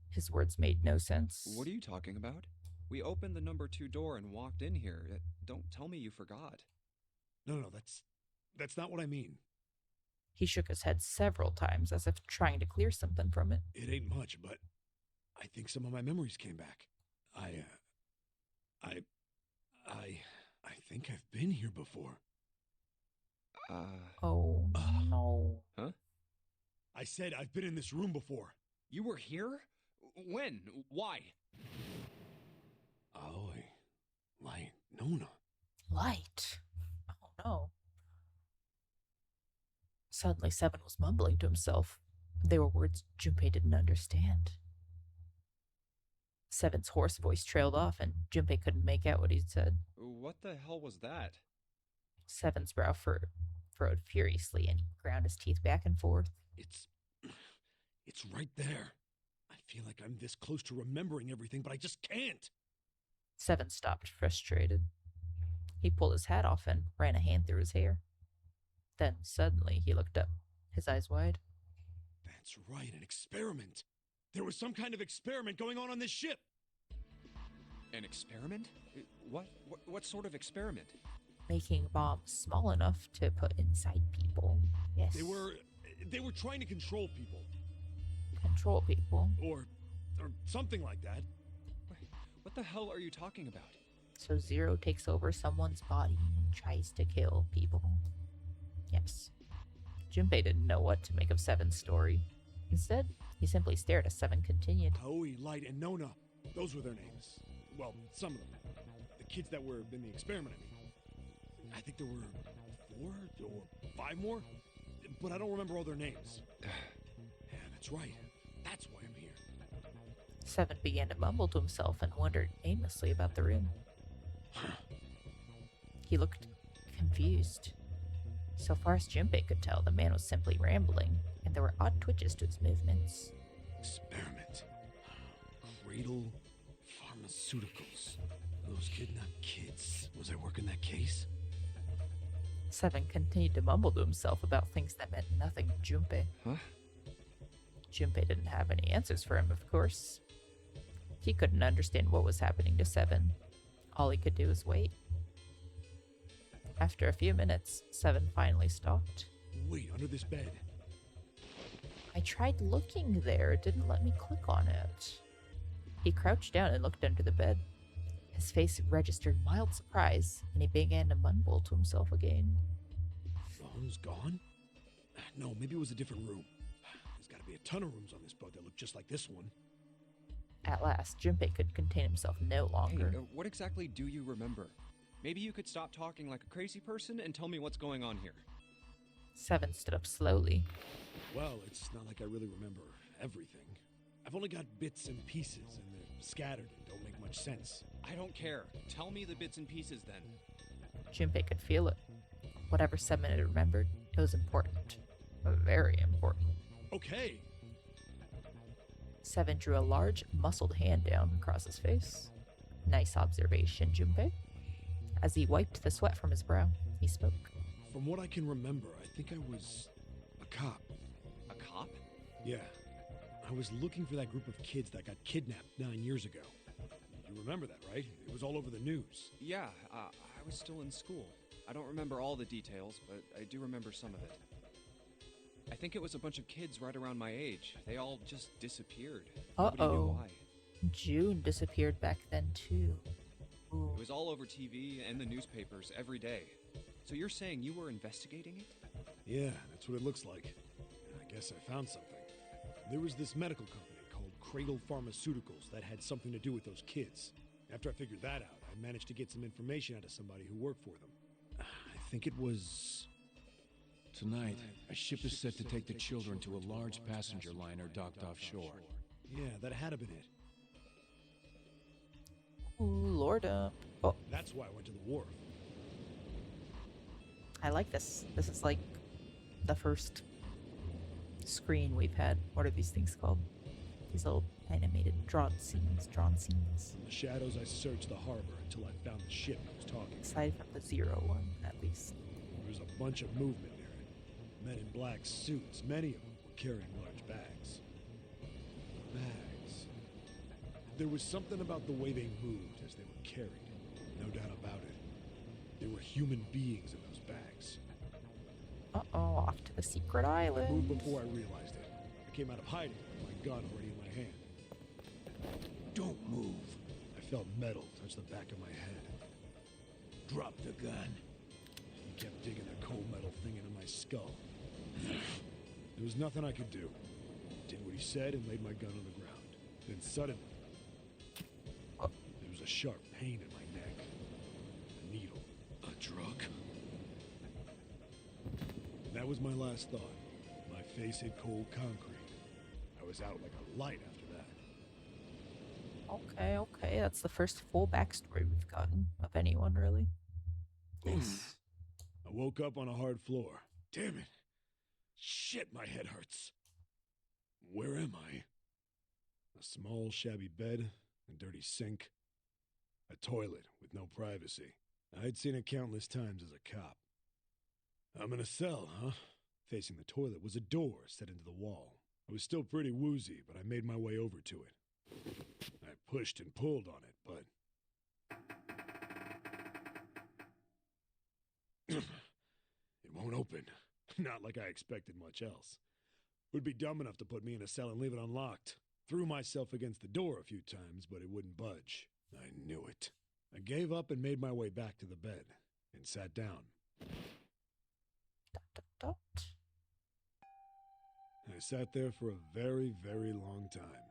His words made no sense. What are you talking about? We opened the number 2 door and walked in here. Don't tell me you forgot. No, that's not what I mean. He shook his head several times, as if trying to clear something from it. It ain't much, but I think some of my memories came back. I think I've been here before. Oh, no. Huh? I said I've been in this room before. You were here? When? Why? Aoi. Light. Nona. Light. Oh, no. Suddenly, Seven was mumbling to himself. They were words Junpei didn't understand. Seven's hoarse voice trailed off, and Junpei couldn't make out what he'd said. What the hell was that? Seven's brow furrowed furiously, and he ground his teeth back and forth. It's right there. I feel like I'm this close to remembering everything, but I just can't. Seven stopped, frustrated. He pulled his hat off and ran a hand through his hair. Then, suddenly, he looked up, his eyes wide. That's right, an experiment. There was some kind of experiment going on this ship. An experiment? What sort of experiment? Making bombs small enough to put inside people. Yes. They were trying to control people. Control people. Or something like that. What the hell are you talking about? So Zero takes over someone's body and tries to kill people. Yes. Junpei didn't know what to make of Seven's story. Instead, he simply stared as Seven continued. Aoi, Light, and Nona. Those were their names. Well, some of them. The kids that were in the experiment, I mean. I think there were 4 or 5 more, but I don't remember all their names. Yeah, that's right. That's why I'm here. Seven began to mumble to himself and wondered aimlessly about the room. He looked confused. So far as Junpei could tell, the man was simply rambling, and there were odd twitches to his movements. Experiment. Cradle Pharmaceuticals. Those kidnapped kids. Was I working that case? Seven continued to mumble to himself about things that meant nothing to Junpei. Huh? Junpei didn't have any answers for him, of course. He couldn't understand what was happening to Seven. All he could do was wait. After a few minutes, 7 finally stopped. Wait, under this bed. I tried looking there, it didn't let me click on it. He crouched down and looked under the bed. His face registered mild surprise, and he began to mumble to himself again. Phone's gone? No, maybe it was a different room. There's gotta be a ton of rooms on this boat that look just like this one. At last, Junpei could contain himself no longer. Hey, what exactly do you remember? Maybe you could stop talking like a crazy person and tell me what's going on here. 7 stood up slowly. Well, it's not like I really remember everything. I've only got bits and pieces, and they're scattered and don't make much sense. I don't care. Tell me the bits and pieces then. Junpei could feel it. Whatever 7 had remembered, it was important. Very important. Okay. 7 drew a large, muscled hand down across his face. Nice observation, Junpei. As he wiped the sweat from his brow, he spoke. From what I can remember, I think I was a cop. A cop? Yeah. I was looking for that group of kids that got kidnapped 9 years ago. You remember that, right? It was all over the news. Yeah, I was still in school. I don't remember all the details, but I do remember some of it. I think it was a bunch of kids right around my age. They all just disappeared. Nobody knew Uh-oh. why. June disappeared back then, too. Ooh. It was all over TV and the newspapers every day. So you're saying you were investigating it? Yeah, that's what it looks like. I guess I found something. There was this medical company called Cradle Pharmaceuticals that had something to do with those kids. After I figured that out, I managed to get some information out of somebody who worked for them. I think it was... Tonight, a ship is set to take the children to a large passenger liner docked offshore. Yeah, that had to been it. Ooh, Lord up. Oh, That's why I went to the wharf. I like this. This is like the first screen we've had. What are these things called? These little animated drawn scenes. In the shadows, I searched the harbor until I found the ship I was talking about. Aside from the 0 one, at least. There was a bunch of movement near it. Men in black suits, many of them were carrying large bags. Bags. There was something about the way they moved as they were carried. No doubt about it. There were human beings in those bags. Uh-oh, off to the secret I moved island. before I realized it. I came out of hiding with my gun already in my hand. Don't move. I felt metal touch the back of my head. Drop the gun. He kept digging the cold metal thing into my skull. There was nothing I could do. Did what he said and laid my gun on the ground. Then suddenly, there was a sharp pain in my neck. A needle. A drug? That was my last thought. My face hit cold concrete. I was out like a light after that. Okay. That's the first full backstory we've gotten of anyone, really. Nice. I woke up on a hard floor. Damn it. Shit, my head hurts. Where am I? A small, shabby bed, a dirty sink, a toilet with no privacy. I'd seen it countless times as a cop. I'm in a cell, huh? Facing the toilet was a door set into the wall. I was still pretty woozy, but I made my way over to it. I pushed and pulled on it, but... it won't open. Not like I expected much else. Would be dumb enough to put me in a cell and leave it unlocked. Threw myself against the door a few times, but it wouldn't budge. I knew it. I gave up and made my way back to the bed and sat down. Dot, dot, dot. I sat there for a very, very long time.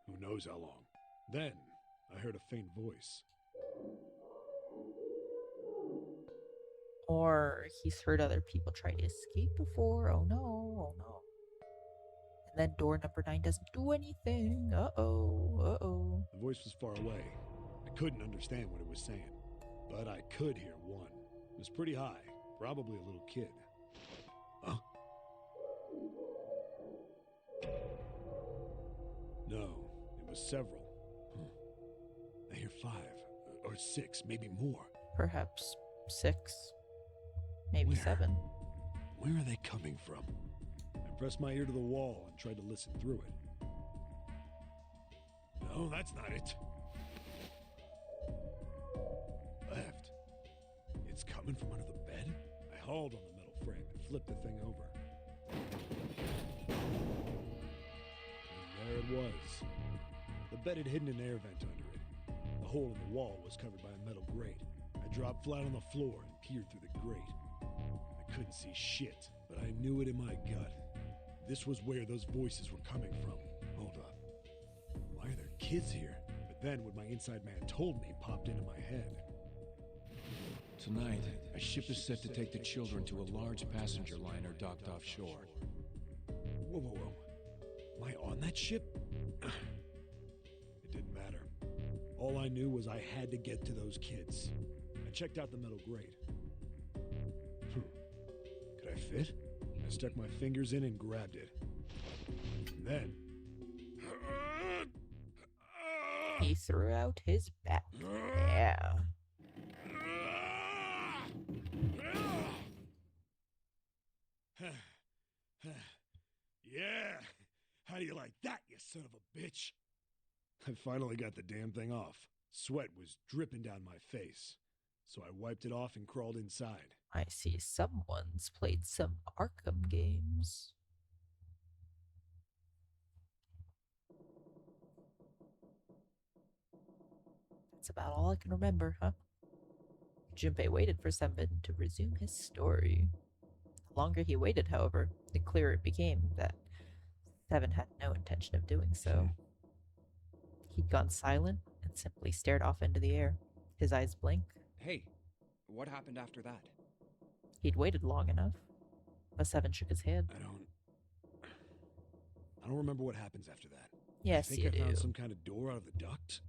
Who knows how long. Then, I heard a faint voice. Or he's heard other people try to escape before. Oh no. And then door number 9 doesn't do anything. Uh-oh. The voice was far away. I couldn't understand what it was saying. But I could hear one. It was pretty high. Probably a little kid. Huh? No, it was several. I hear 5 or 6, maybe more. Perhaps 6. Maybe Where? 7. Where are they coming from? I pressed my ear to the wall and tried to listen through it. No, that's not it. Left. It's coming. coming from under the bed? I hauled on the metal frame and flipped the thing over. And there it was. The bed had hidden an air vent under it. The hole in the wall was covered by a metal grate. I dropped flat on the floor and peered through the grate. I couldn't see shit, but I knew it in my gut. This was where those voices were coming from. Hold up. Why are there kids here? But then what my inside man told me popped into my head. Tonight, a ship is set to take the children to a large passenger liner docked offshore. Whoa, whoa, whoa. Am I on that ship? It didn't matter. All I knew was I had to get to those kids. I checked out the metal grate. Could I fit? I stuck my fingers in and grabbed it. And then... He threw out his back. Yeah. Yeah! How do you like that, you son of a bitch? I finally got the damn thing off. Sweat was dripping down my face, so I wiped it off and crawled inside. I see someone's played some Arkham games. That's about all I can remember, huh? Junpei waited for Senbin to resume his story. The longer he waited, however, the clearer it became that Seven had no intention of doing so. He'd gone silent and simply stared off into the air, his eyes blank. Hey, what happened after that? He'd waited long enough, but Seven shook his head. I don't remember what happens after that. Yes, I think you I do. found some kind of door out of the duct.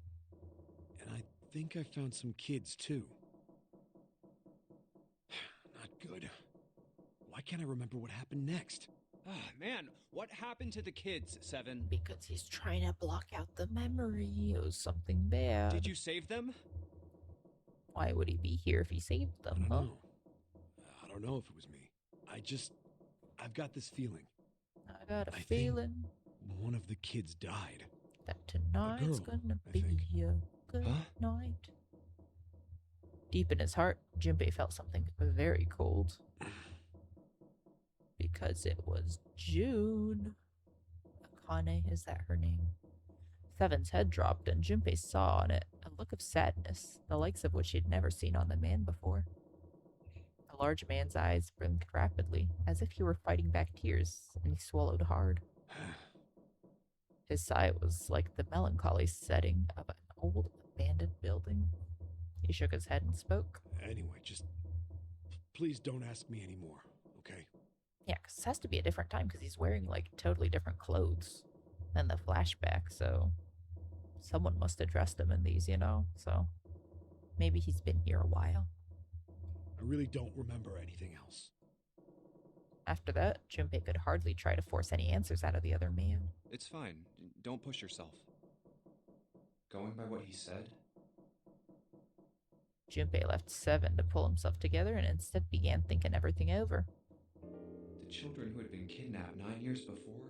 And I think I found some kids, too. Not good. Why can't I remember what happened next? Ah, man, what happened to the kids, Seven? Because he's trying to block out the memory. It was something bad. Did you save them? Why would he be here if he saved them, I don't know if it was me. I've got this feeling. I got a I think feeling one of the kids died. that tonight's girl, gonna I be think. a good Huh? night. Deep in his heart, Junpei felt something very cold. Because it was June. Akane, is that her name? Seven's head dropped, and Junpei saw on it a look of sadness, the likes of which he had never seen on the man before. The large man's eyes blinked rapidly, as if he were fighting back tears, and he swallowed hard. His sigh was like the melancholy setting of an old abandoned building. He shook his head and spoke. Anyway, just please don't ask me anymore, okay? Yeah, because this has to be a different time because he's wearing like totally different clothes than the flashback, so someone must have dressed him in these, you know? So maybe he's been here a while. I really don't remember anything else. After that, Junpei could hardly try to force any answers out of the other man. It's fine. Don't push yourself. Going by what he said? Junpei left Seven to pull himself together and instead began thinking everything over. The children who had been kidnapped 9 years before?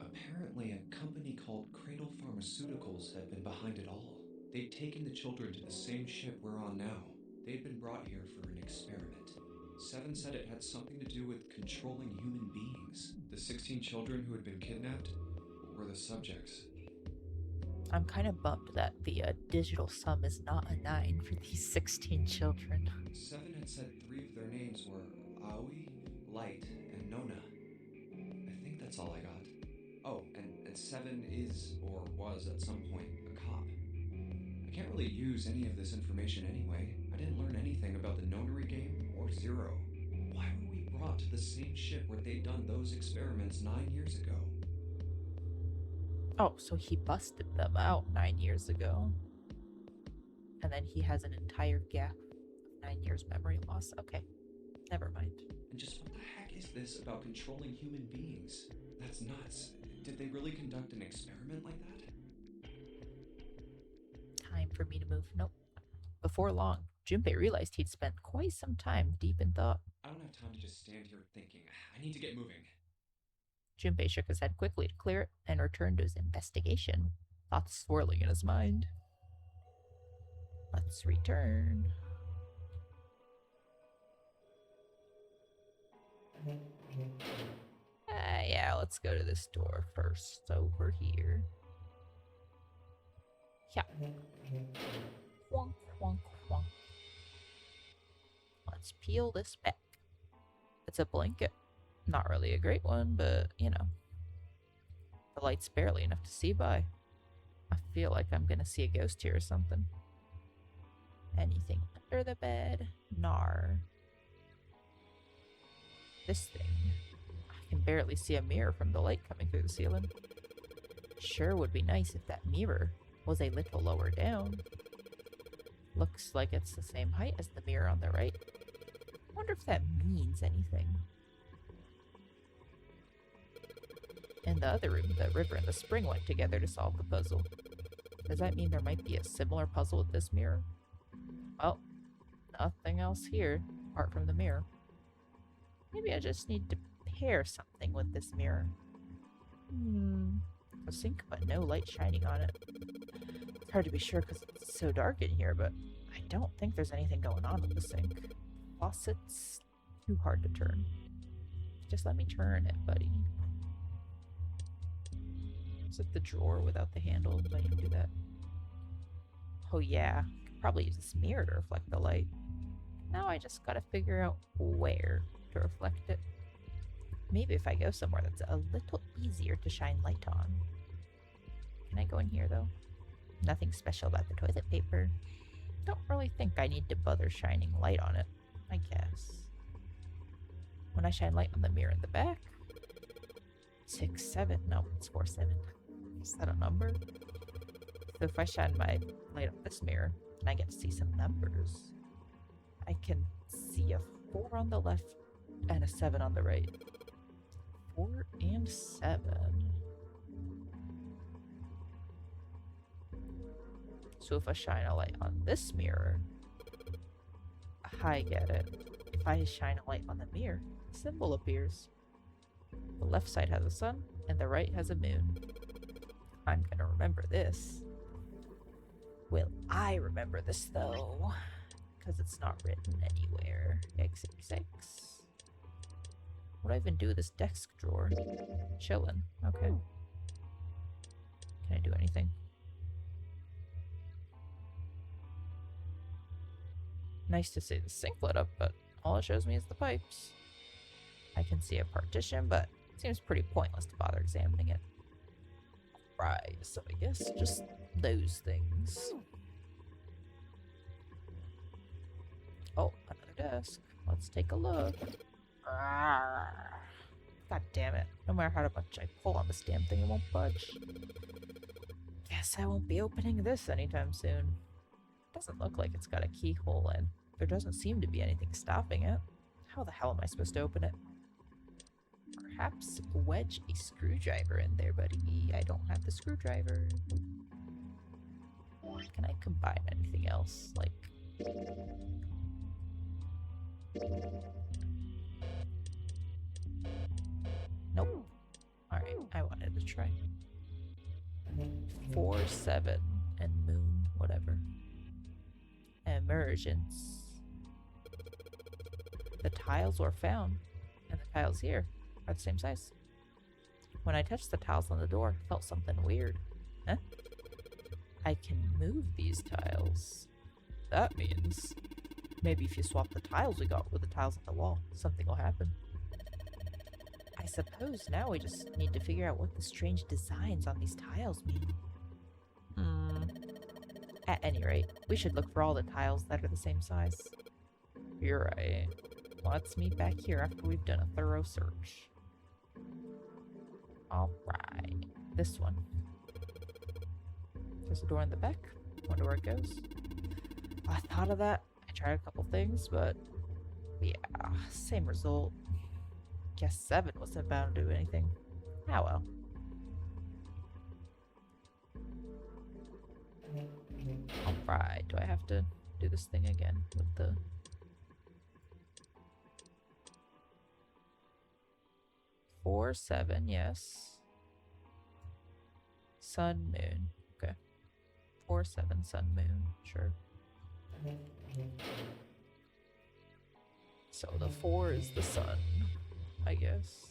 Apparently, a company called Cradle Pharmaceuticals had been behind it all. They'd taken the children to the same ship we're on now. They'd been brought here for an experiment. Seven said it had something to do with controlling human beings. The 16 children who had been kidnapped were the subjects. I'm kind of bummed that the digital sum is not a 9 for these 16 children. Seven had said 3 of their names were Aoi, Light, and Nona. I think that's all I got. Oh, and Seven is, or was at some point, a cop. I can't really use any of this information anyway. I didn't learn anything about the nonary game or Zero. Why were we brought to the same ship where they'd done those experiments 9 years ago? Oh, so he busted them out 9 years ago. And then he has an entire gap of 9 years memory loss. Okay, never mind. And just what the heck is this about controlling human beings? That's nuts. Did they really conduct an experiment like that? Time for me to move. Nope. Before long, Junpei realized he'd spent quite some time deep in thought. I don't have time to just stand here thinking. I need to get moving. Junpei shook his head quickly to clear it and returned to his investigation, thoughts swirling in his mind. Let's return. Yeah, let's go to this door first. Over here. Yeah. Wonk, wonk, wonk. Let's peel this back. It's a blanket. Not really a great one, but, you know. The light's barely enough to see by. I feel like I'm gonna see a ghost here or something. Anything under the bed? Nar. This thing. I can barely see a mirror from the light coming through the ceiling. Sure would be nice if that mirror was a little lower down. Looks like it's the same height as the mirror on the right. Wonder if that means anything. In the other room, the river and the spring went together to solve the puzzle. Does that mean there might be a similar puzzle with this mirror? Well, nothing else here, apart from the mirror. Maybe I just need to pair something with this mirror. A sink, but no light shining on it. It's hard to be sure because it's so dark in here, but I don't think there's anything going on with the sink. Faucet's too hard to turn. Just let me turn it, buddy. Is it the drawer without the handle? Do I need to do that? Oh yeah, could probably use this mirror to reflect the light. Now I just gotta figure out where to reflect it. Maybe if I go somewhere that's a little easier to shine light on. Can I go in here though? Nothing special about the toilet paper. Don't really think I need to bother shining light on it, I guess. When I shine light on the mirror in the back. 6, 7, no, it's 4, 7. Is that a number? So if I shine my light on this mirror, and I get to see some numbers, I can see a 4 on the left and a 7 on the right. 4 and 7. So if I shine a light on this mirror, I get it. If I shine a light on the mirror, a symbol appears. The left side has a sun, and the right has a moon. I'm gonna remember this. Will I remember this, though? Because it's not written anywhere. X66. What do I even do with this desk drawer? Chillin'. Okay. Can I do anything? Nice to see the sink lit up, but all it shows me is the pipes. I can see a partition, but it seems pretty pointless to bother examining it. Right, so I guess just those things. Oh, another desk. Let's take a look. God damn it. No matter how much I pull on this damn thing, it won't budge. Guess I won't be opening this anytime soon. Doesn't look like it's got a keyhole, and there doesn't seem to be anything stopping it. How the hell am I supposed to open it? Perhaps wedge a screwdriver in there, buddy. I don't have the screwdriver. Can I combine anything else? Like... Nope. Alright, I wanted to try. 4, 7, and moon, whatever. Emergence. The tiles were found, and the tiles here are the same size. When I touched the tiles on the door, I felt something weird. Huh? I can move these tiles. That means maybe if you swap the tiles we got with the tiles on the wall, something will happen. I suppose now we just need to figure out what the strange designs on these tiles mean. At any rate, we should look for all the tiles that are the same size. You're right. Let's meet back here after we've done a thorough search. Alright, this one. There's a door in the back. Wonder where it goes. I thought of that. I tried a couple things, but yeah, same result. Guess 7 wasn't bound to do anything. Ah well. Alright, do I have to do this thing again with the... Four, 7, yes. Sun, moon. Okay. 4, 7, sun, moon. Sure. So the 4 is the sun. I guess.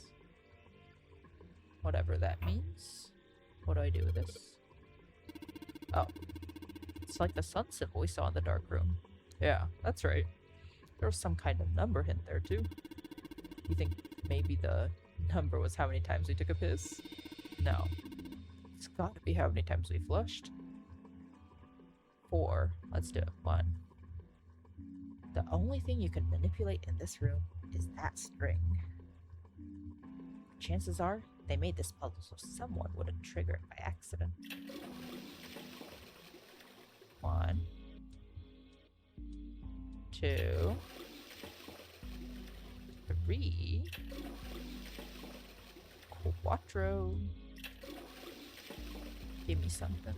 Whatever that means. What do I do with this? Oh. It's like the sun symbol we saw in the dark room. Yeah, that's right. There was some kind of number hint there, too. You think maybe the number was how many times we took a piss? No. It's gotta be how many times we flushed. 4. Let's do it. 1. The only thing you can manipulate in this room is that string. Chances are, they made this puzzle so someone wouldn't trigger it by accident. 1, 2, 3, 4. Give me something.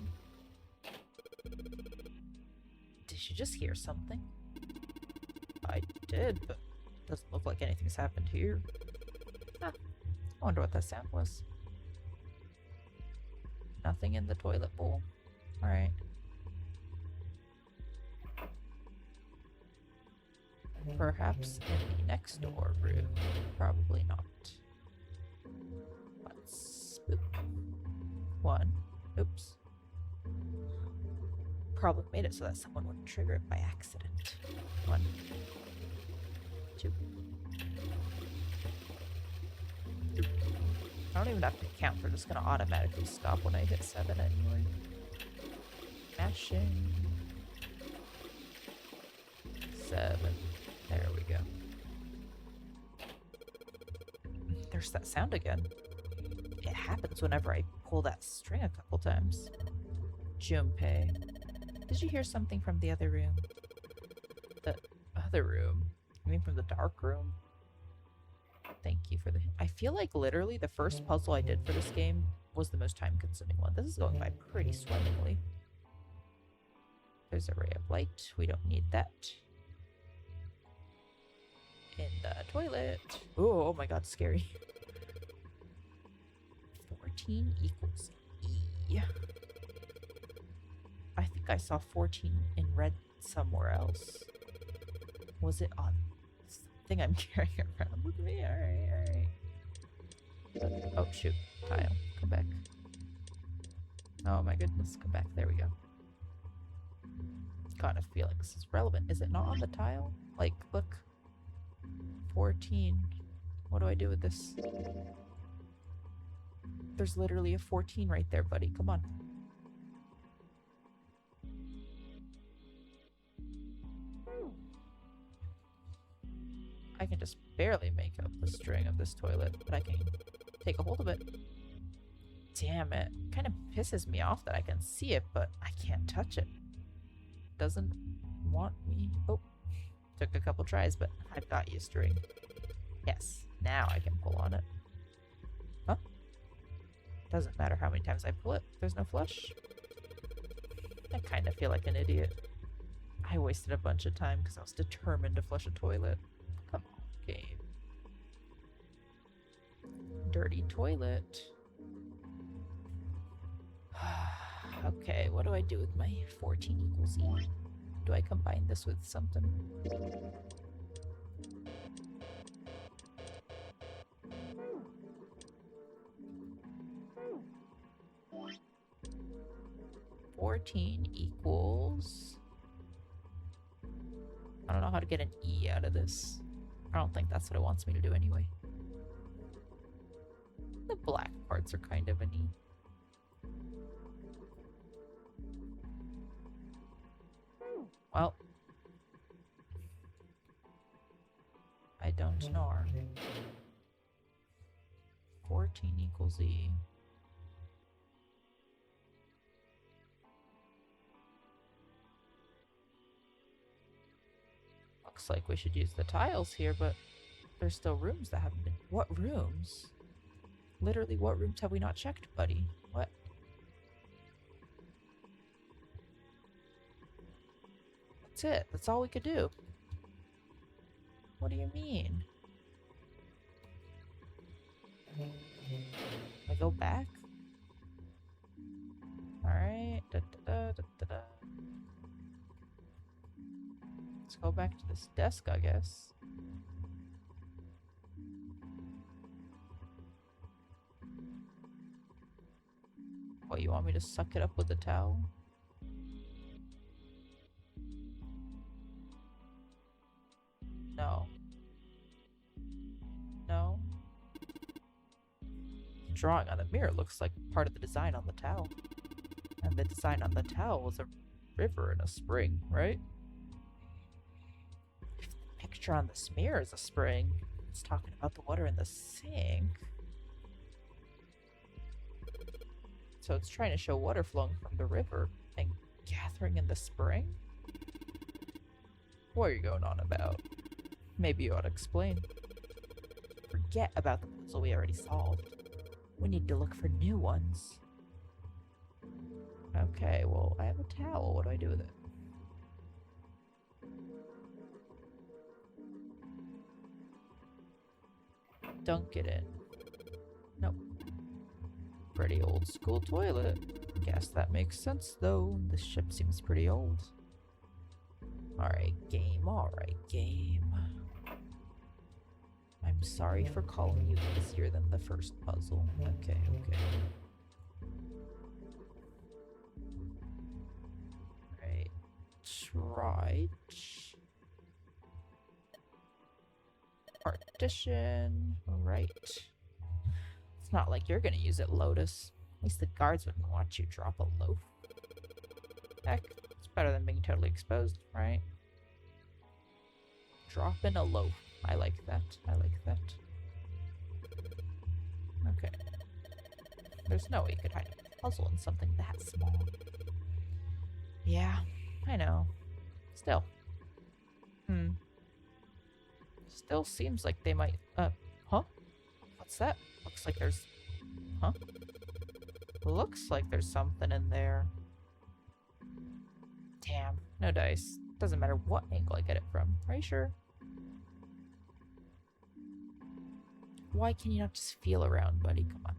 Did you just hear something? I did, but doesn't look like anything's happened here. Huh. I wonder what that sound was. Nothing in the toilet bowl. Alright. Perhaps in the next door room. Probably not. Let's boop. 1. Oops. Probably made it so that someone wouldn't trigger it by accident. 1, 2. I don't even have to count. They're just gonna automatically stop when I hit 7 anyway. Mashing. 7. There we go. There's that sound again. It happens whenever I pull that string a couple times. Junpei. Did you hear something from the other room? The other room? You mean from the dark room? Thank you for the... I feel like literally the first puzzle I did for this game was the most time-consuming one. This is going by pretty swimmingly. There's a ray of light. We don't need that. In the toilet. Ooh, oh my god, scary. 14 equals E. I think I saw 14 in red somewhere else. Was it on something I'm carrying around with me? Alright, alright. Oh, shoot. Tile. Come back. Oh my goodness. Come back. There we go. Got a feeling this is relevant. Is it not on the tile? Like, look. 14. What do I do with this? There's literally a 14 right there, buddy. Come on. I can just barely make up the string of this toilet, but I can take a hold of it. Damn it. Kind of pisses me off that I can see it, but I can't touch it. Doesn't want me. Oh, took a couple tries, but I've got you, string. Yes, now I can pull on it. Huh? Doesn't matter how many times I pull it. There's no flush. I kind of feel like an idiot. I wasted a bunch of time because I was determined to flush a toilet. Come on, game. Dirty toilet. Okay, what do I do with my 14 equals E? Do I combine this with something? Equals... I don't know how to get an E out of this. I don't think that's what it wants me to do anyway. The black parts are kind of an E. Well, I don't know. 14 equals E. Looks like we should use the tiles here, but there's still rooms that haven't been... What rooms? Literally, what rooms have we not checked, buddy? What? That's it. That's all we could do. What do you mean? I go back? Alright. Let's go back to this desk, I guess. me to suck it up with a towel? No. No. The drawing on the mirror looks like part of the design on the towel. And the design on the towel was a river and a spring, right? If the picture on this mirror is a spring, it's talking about the water in the sink. So it's trying to show water flowing from the river and gathering in the spring? What are you going on about? Maybe you ought to explain. Forget about the puzzle we already solved. We need to look for new ones. Okay, well, I have a towel. What do I do with it? Dunk it in. Nope. Pretty old school toilet. Guess that makes sense, though. This ship seems pretty old. Alright, game. Alright, game. I'm sorry for calling you easier than the first puzzle. Okay, okay. Right. Partition. Right. It's not like you're gonna use it, Lotus. At least the guards wouldn't want you drop a loaf. Heck, it's better than being totally exposed, right? Drop in a loaf. I like that. I like that. Okay. There's no way you could hide a puzzle in something that small. Yeah, I know. Still. Still seems like they might, huh? What's that? Looks like there's, huh? Looks like there's something in there. Damn, no dice. Doesn't matter what angle I get it from. Are you sure? Why can you not just feel around, buddy? Come on.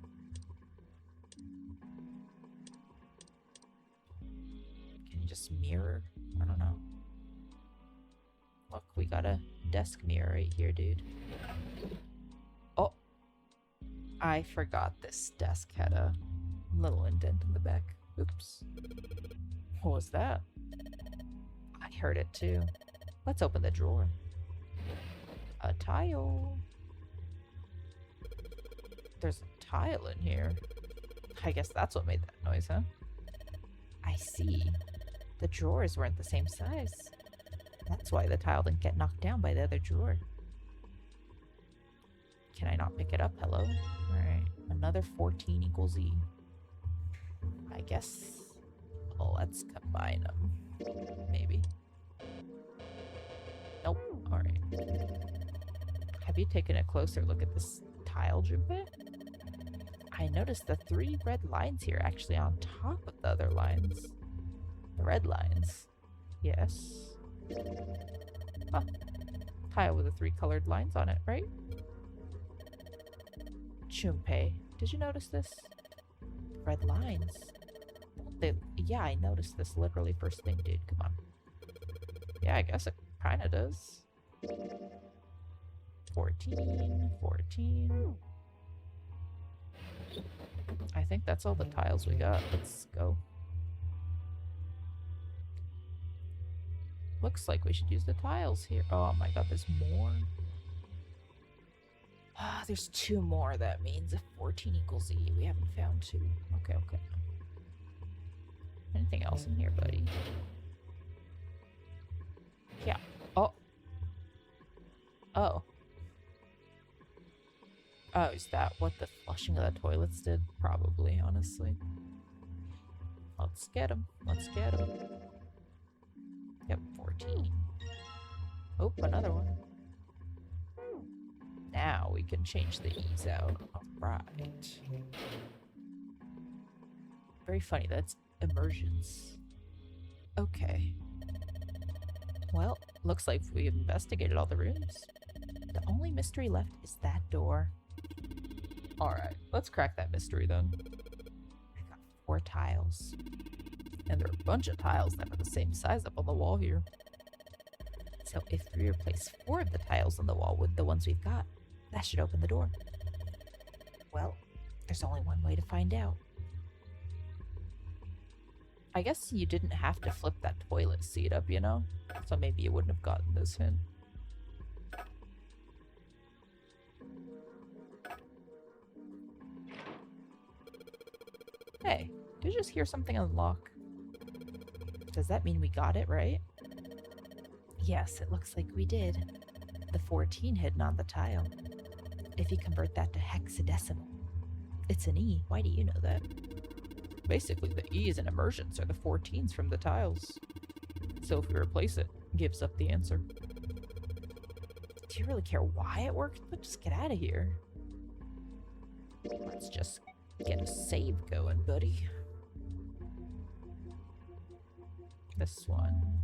Can you just mirror? I don't know. Look, we got a desk mirror right here, dude. Oh! I forgot this desk had a little indent in the back. Oops. What was that? I heard it too. Let's open the drawer. A tile. There's a tile in here. I guess that's what made that noise, huh? I see. The drawers weren't the same size. That's why the tile didn't get knocked down by the other drawer. Can I not pick it up? Hello? Alright. Another 14 equals E. I guess... well, let's combine them. Maybe. Nope. Alright. Have you taken a closer look at this tile, Junpei? I noticed the 3 red lines here actually on top of the other lines. The red lines. Yes. Huh. Tile with the 3 colored lines on it, right? Junpei, did you notice this? Red lines. Yeah, I noticed this literally first thing, dude. Come on. Yeah, I guess it kinda does. 14, 14. I think that's all the tiles we got. Let's go. Looks like we should use the tiles here. Oh my god, there's more. Ah, there's 2 more. That means if 14 equals E, we haven't found 2. Okay, okay. Anything else in here, buddy? Yeah. Oh. Oh. Oh, is that what the flushing of the toilets did? Probably, honestly. Let's get him. Let's get him. Yep, 14. Oh, another one. Now we can change the E's out. Alright. Very funny, that's immersions. Okay. Well, looks like we've investigated all the rooms. The only mystery left is that door. Alright, let's crack that mystery then. I got 4 tiles. And there are a bunch of tiles that are the same size up on the wall here. So if we replace 4 of the tiles on the wall with the ones we've got, that should open the door. Well, there's only one way to find out. I guess you didn't have to flip that toilet seat up, you know? So maybe you wouldn't have gotten this hint. Hey, did you just hear something unlock? Does that mean we got it, right? Yes, it looks like we did. The 14 hidden on the tile. If you convert that to hexadecimal, it's an E. Why do you know that? Basically, the E's in immersions are the 14s from the tiles. So if we replace it, it gives up the answer. Do you really care why it worked? But just get out of here. Let's just get a save going, buddy. This one.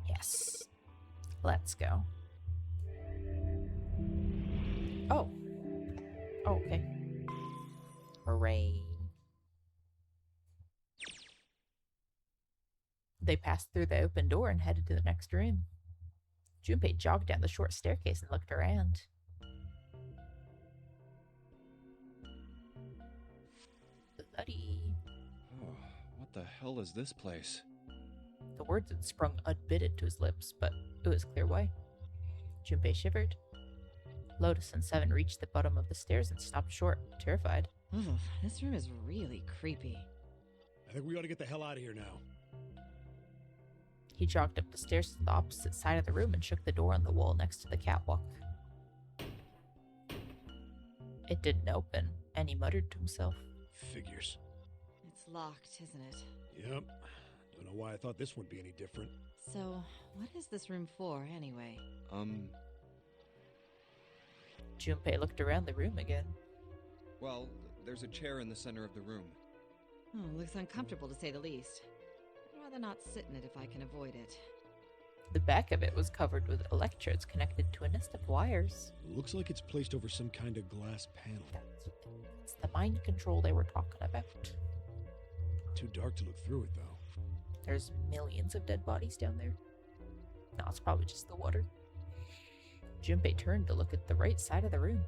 Yes. Let's go. Oh. Oh, okay. Hooray. They passed through the open door and headed to the next room. Junpei jogged down the short staircase and looked around. Bloody. Oh, what the hell is this place? The words had sprung unbidden to his lips, but it was clear why. Junpei shivered. Lotus and Seven reached the bottom of the stairs and stopped short, terrified. Ooh, this room is really creepy. I think we ought to get the hell out of here now. He jogged up the stairs to the opposite side of the room and shook the door on the wall next to the catwalk. It didn't open, and he muttered to himself. Figures. It's locked, isn't it? Yep. Don't know why I thought this wouldn't be any different. So, what is this room for, anyway? Junpei looked around the room again. Well, there's a chair in the center of the room. Oh, looks uncomfortable to say the least. I'd rather not sit in it if I can avoid it. The back of it was covered with electrodes connected to a nest of wires. Looks like it's placed over some kind of glass panel. That's the mind control they were talking about. Too dark to look through it, though. There's millions of dead bodies down there. No, it's probably just the water. Junpei turned to look at the right side of the room.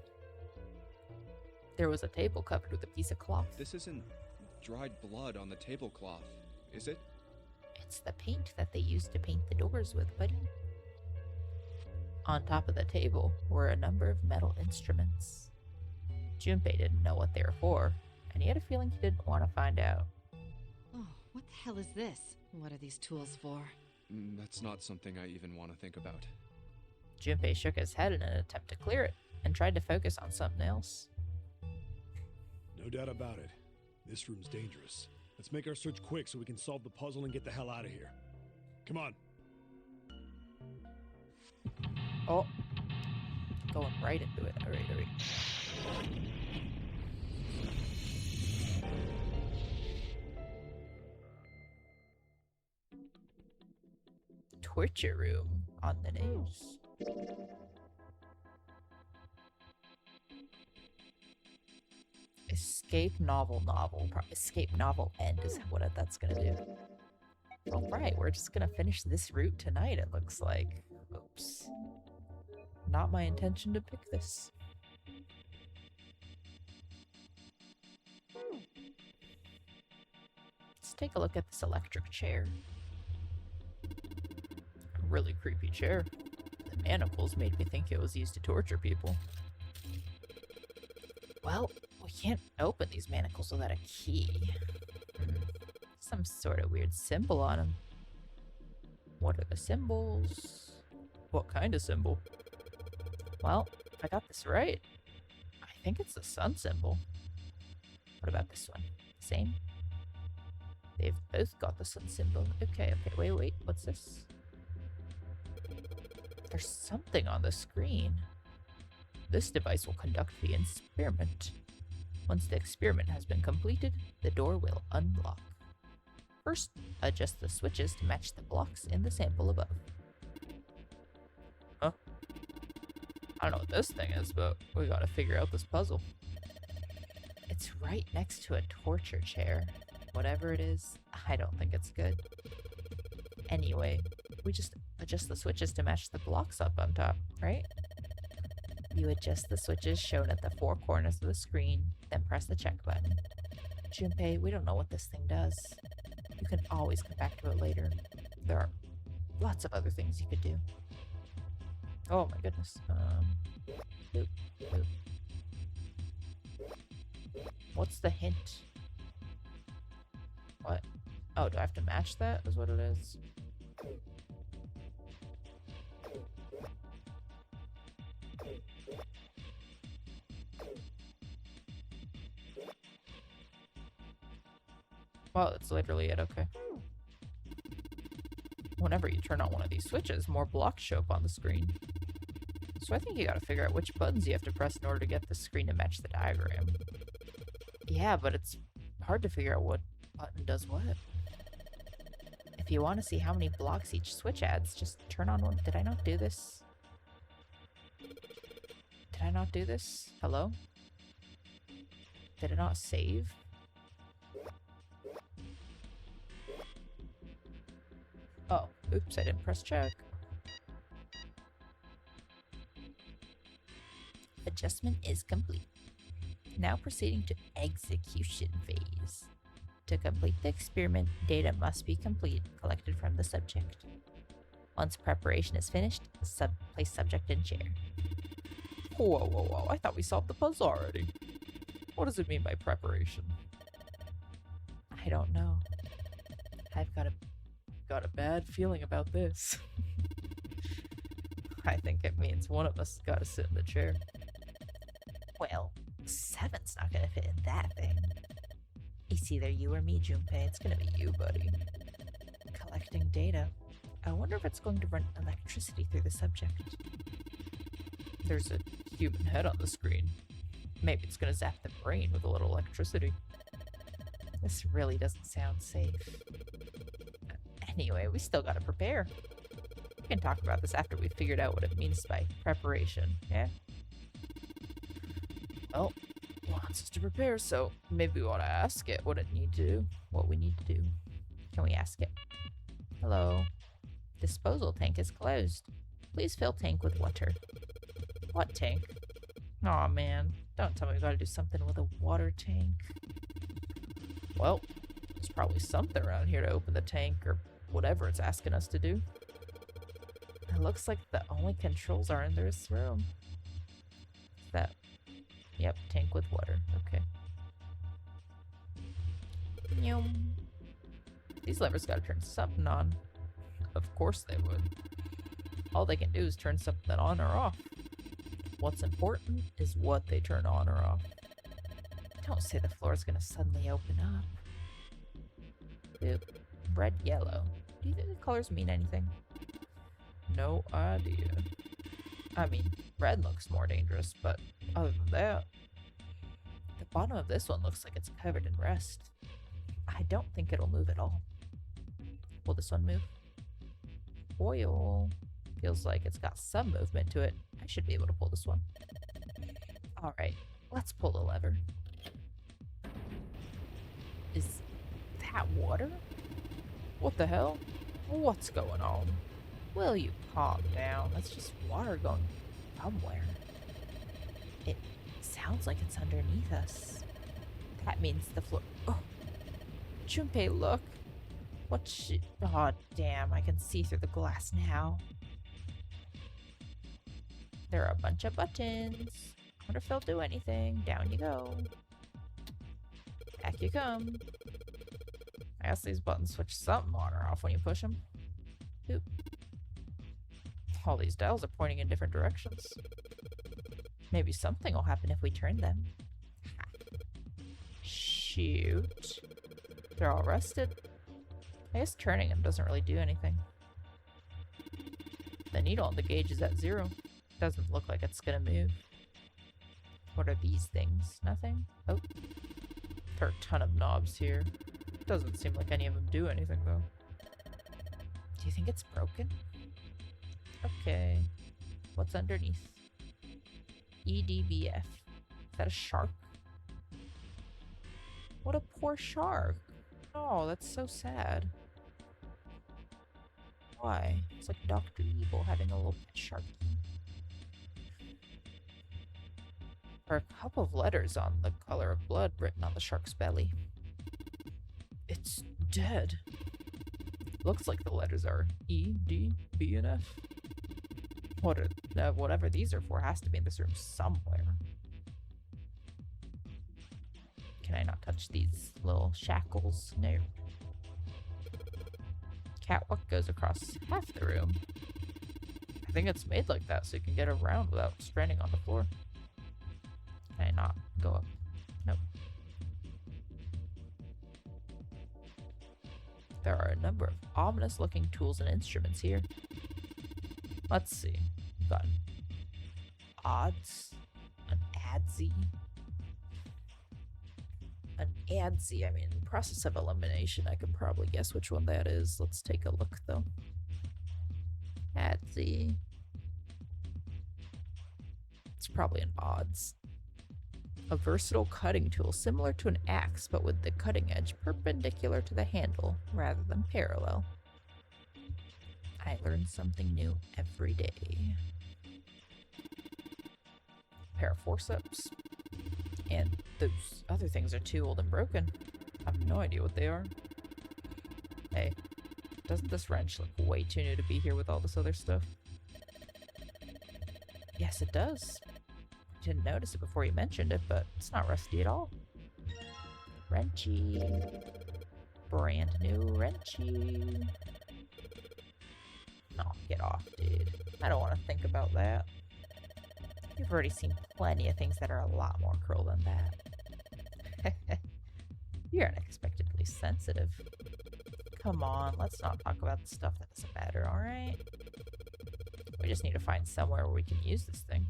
There was a table covered with a piece of cloth. This isn't dried blood on the tablecloth, is it? It's the paint that they used to paint the doors with, buddy. On top of the table were a number of metal instruments. Junpei didn't know what they were for, and he had a feeling he didn't want to find out. Oh, what the hell is this? What are these tools for? That's not something I even want to think about. Junpei shook his head in an attempt to clear it, and tried to focus on something else. No doubt about it. This room's dangerous. Let's make our search quick so we can solve the puzzle and get the hell out of here. Come on. Oh. Going right into it. Alright. Torture room on the nose. Escape novel. Escape novel end is what that's gonna do. Alright, we're just gonna finish this route tonight, it looks like. Oops. Not my intention to pick this. Let's take a look at this electric chair. A really creepy chair. The manacles made me think it was used to torture people. Well, we can't open these manacles without a key. Some sort of weird symbol on them. What are the symbols? What kind of symbol? Well, if I got this right, I think it's the sun symbol. What about this one? Same? They've both got the sun symbol. Okay, wait, what's this? There's something on the screen. This device will conduct the experiment. Once the experiment has been completed, the door will unlock. First, adjust the switches to match the blocks in the sample above. Huh? I don't know what this thing is, but we gotta figure out this puzzle. It's right next to a torture chair. Whatever it is, I don't think it's good. Anyway, we just adjust the switches to match the blocks up on top, right? You adjust the switches shown at the four corners of the screen, then press the check button. Junpei, we don't know what this thing does. You can always come back to it later. There are lots of other things you could do. Oh my goodness. Boop, boop. What's the hint? What? Oh, do I have to match that? Is what it is? Well, that's literally it, okay. Whenever you turn on one of these switches, more blocks show up on the screen. So I think you gotta figure out which buttons you have to press in order to get the screen to match the diagram. Yeah, but it's hard to figure out what button does what. If you want to see how many blocks each switch adds, just turn on one. Did I not do this? Did I not do this? Hello? Did it not save? Oh, oops, I didn't press check. Adjustment is complete. Now proceeding to execution phase. To complete the experiment, data must be collected from the subject. Once preparation is finished, place subject in chair. Whoa, whoa, whoa, I thought we solved the puzzle already. What does it mean by preparation? I don't know. I've got a bad feeling about this. I think it means one of us gotta sit in the chair. Well, 7's not gonna fit in that thing. It's either you or me, Junpei. It's gonna be you, buddy. Collecting data. I wonder if it's going to run electricity through the subject. There's a human head on the screen. Maybe it's gonna zap the brain with a little electricity. This really doesn't sound safe. Anyway, we still gotta prepare. We can talk about this after we've figured out what it means by preparation, yeah? Well, it wants us to prepare, so maybe we ought to ask it what we need to do. Can we ask it? Hello. Disposal tank is closed. Please fill tank with water. What tank? Aw, man. Don't tell me we gotta do something with a water tank. Well, there's probably something around here to open the tank or whatever it's asking us to do. It looks like the only controls are in this room. That. Yep, tank with water. Okay. Yum. These levers gotta turn something on. Of course they would. All they can do is turn something on or off. What's important is what they turn on or off. Don't say the floor is gonna suddenly open up. Boop. Red, yellow. Do you think the colors mean anything? No idea. I mean, red looks more dangerous, but other than that, the bottom of this one looks like it's covered in rust. I don't think it'll move at all. Will this one move? Oil. Feels like it's got some movement to it. I should be able to pull this one. Alright, let's pull the lever. Is that water? What the hell? What's going on? Will you calm down? That's just water going somewhere. It sounds like it's underneath us. That means the floor. Oh, Junpei, look. Oh, damn, I can see through the glass now. There are a bunch of buttons. Wonder if they'll do anything. Down you go. Back you come. I guess these buttons switch something on or off when you push them. Boop. All these dials are pointing in different directions. Maybe something will happen if we turn them. Shoot. They're all rusted. I guess turning them doesn't really do anything. The needle on the gauge is at 0. Doesn't look like it's gonna move. What are these things? Nothing? Oh. There are a ton of knobs here. Doesn't seem like any of them do anything, though. Do you think it's broken? Okay. What's underneath? EDBF. Is that a shark? What a poor shark. Oh, that's so sad. Why? It's like Dr. Evil having a little pet sharky. There are a couple of letters on the color of blood written on the shark's belly. It's dead. Looks like the letters are E, D, B, and F. Whatever these are for has to be in this room somewhere. Can I not touch these little shackles? No. Catwalk goes across half the room. I think it's made like that so you can get around without stranding on the floor. Can I not go up? Nope. There are a number of ominous-looking tools and instruments here. Let's see. We've got an odds, an adzy, I mean, process of elimination. I can probably guess which one that is. Let's take a look, though. Adzy. It's probably an odds. A versatile cutting tool similar to an axe, but with the cutting edge perpendicular to the handle rather than parallel. I learn something new every day. Pair of forceps. And those other things are too old and broken. I have no idea what they are. Hey, doesn't this wrench look way too new to be here with all this other stuff? Yes, it does. Didn't notice it before you mentioned it, but it's not rusty at all. Wrenchy. Brand new wrenchy. No, get off, dude. I don't want to think about that. You've already seen plenty of things that are a lot more cruel than that. You're unexpectedly sensitive. Come on, let's not talk about the stuff that doesn't matter, alright? We just need to find somewhere where we can use this thing.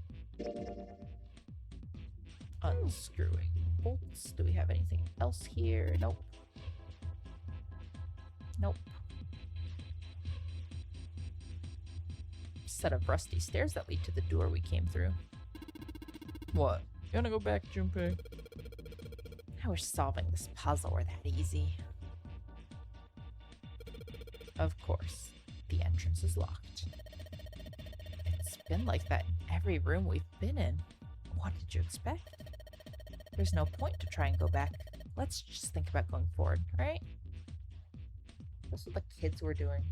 Unscrewing bolts. Do we have anything else here? Nope. Nope. Set of rusty stairs that lead to the door we came through. What? You wanna go back, Junpei? I wish solving this puzzle were that easy. Of course, the entrance is locked. It's been like that in every room we've been in. What did you expect? There's no point to try and go back. Let's just think about going forward, right? That's what the kids were doing.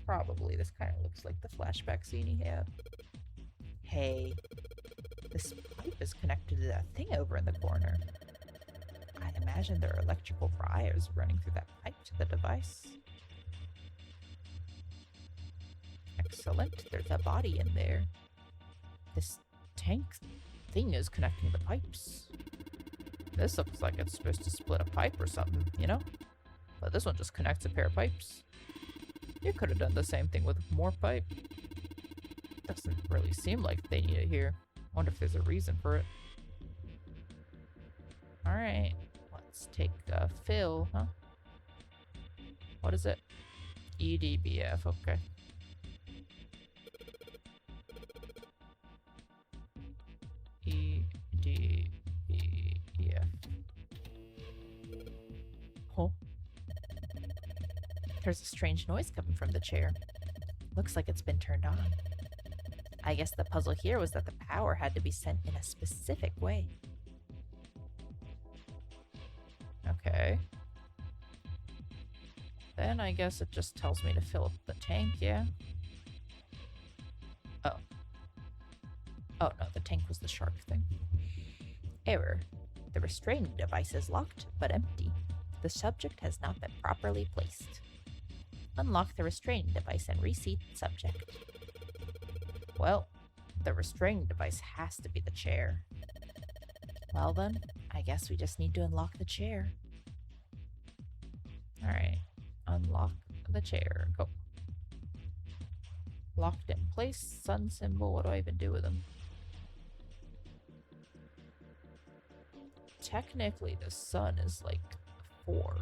Probably. This kind of looks like the flashback scene he had. Hey, this pipe is connected to that thing over in the corner. I imagine there are electrical wires running through that pipe to the device. Excellent. There's a body in there. This tank thing is connecting the pipes. This looks like it's supposed to split a pipe or something, you know? But this one just connects a pair of pipes. You could have done the same thing with more pipe. Doesn't really seem like they need it here. Wonder if there's a reason for it. Alright, let's take a fill, huh? What is it? EDBF, okay. EDBF. Oh. There's a strange noise coming from the chair. Looks like it's been turned on. I guess the puzzle here was that the power had to be sent in a specific way. Okay. Then I guess it just tells me to fill up the tank, yeah? Oh. Oh no, the tank was the shark thing. Error. The restraining device is locked, but empty. The subject has not been properly placed. Unlock the restraining device and reseat subject. Well, the restraining device has to be the chair. Well then, I guess we just need to unlock the chair. Alright, unlock the chair. Go. Locked in place, sun symbol. What do I even do with them? Technically, the sun is like 4.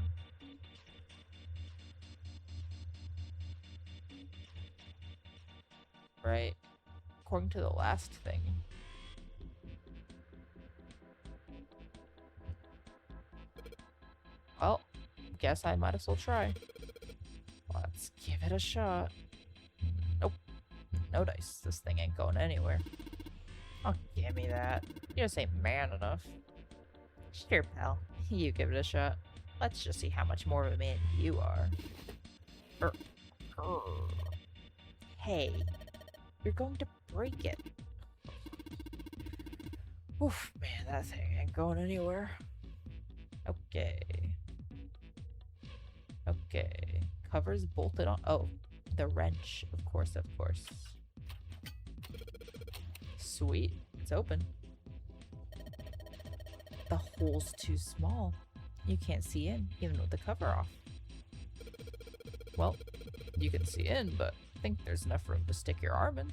Right? According to the last thing. Well, guess I might as well try. Let's give it a shot. no dice. This thing ain't going anywhere. Oh, give me that. You just ain't man enough. Sure, pal. You give it a shot. Let's just see how much more of a man you are. Er, er. Hey, you're going to break it. Oof, man, that thing ain't going anywhere. Okay. Okay. Covers bolted on. Oh, the wrench. Of course, of course. Sweet. It's open. The hole's too small. You can't see in, even with the cover off. Well, you can see in, but I think there's enough room to stick your arm in.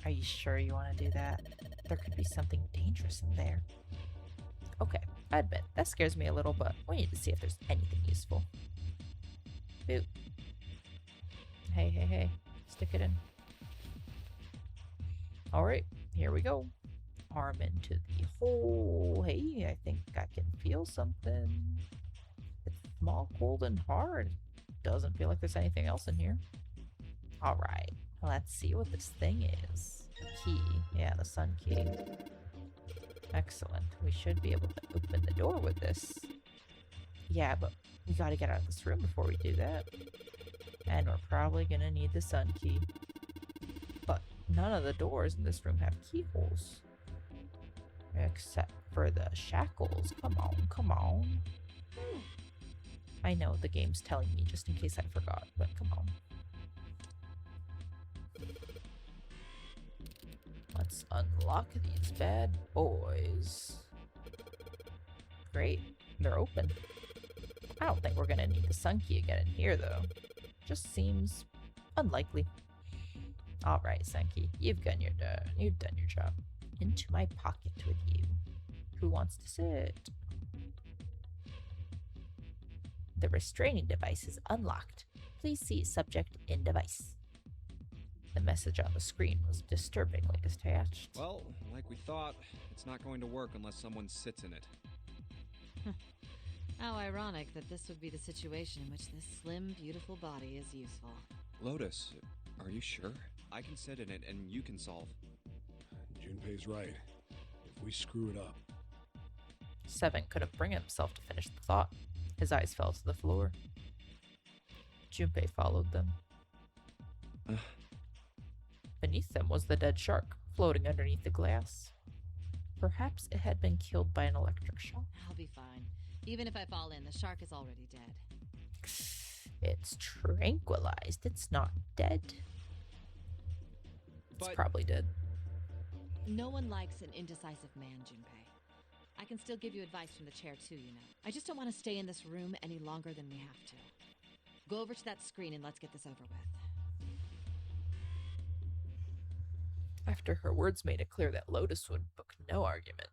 Are you sure you want to do that? There could be something dangerous in there. Okay, I admit, that scares me a little, but we need to see if there's anything useful. Boop. Hey, hey, hey. Stick it in. Alright, here we go. Arm into the hole. Hey, I think I can feel something. It's small, cold, and hard. Doesn't feel like there's anything else in here. Alright, let's see what this thing is. Key. Yeah, the sun key. Excellent. We should be able to open the door with this. Yeah, but we gotta get out of this room before we do that. And we're probably gonna need the sun key. But none of the doors in this room have keyholes. Except for the shackles. Come on, come on. I know the game's telling me just in case I forgot, but come on. Let's unlock these bad boys. Great, they're open. I don't think we're gonna need the sun key again in here, though. Just seems unlikely. Alright, Sunky, you've done your job. Into my pocket with you. Who wants to sit? The restraining device is unlocked. Please see subject in device. The message on the screen was disturbingly attached. Well, like we thought, it's not going to work unless someone sits in it. How ironic that this would be the situation in which this slim, beautiful body is useful. Lotus, are you sure? I can sit in it and you can solve. Junpei's right. If we screw it up... Seven couldn't bring himself to finish the thought. His eyes fell to the floor. Junpei followed them. Beneath them was the dead shark, floating underneath the glass. Perhaps it had been killed by an electric shock. I'll be fine. Even if I fall in, the shark is already dead. It's tranquilized. It's not dead. It's probably dead. No one likes an indecisive man, Junpei. I can still give you advice from the chair too, you know. I just don't want to stay in this room any longer than we have to. Go over to that screen and let's get this over with. After her words made it clear that Lotus would book no argument,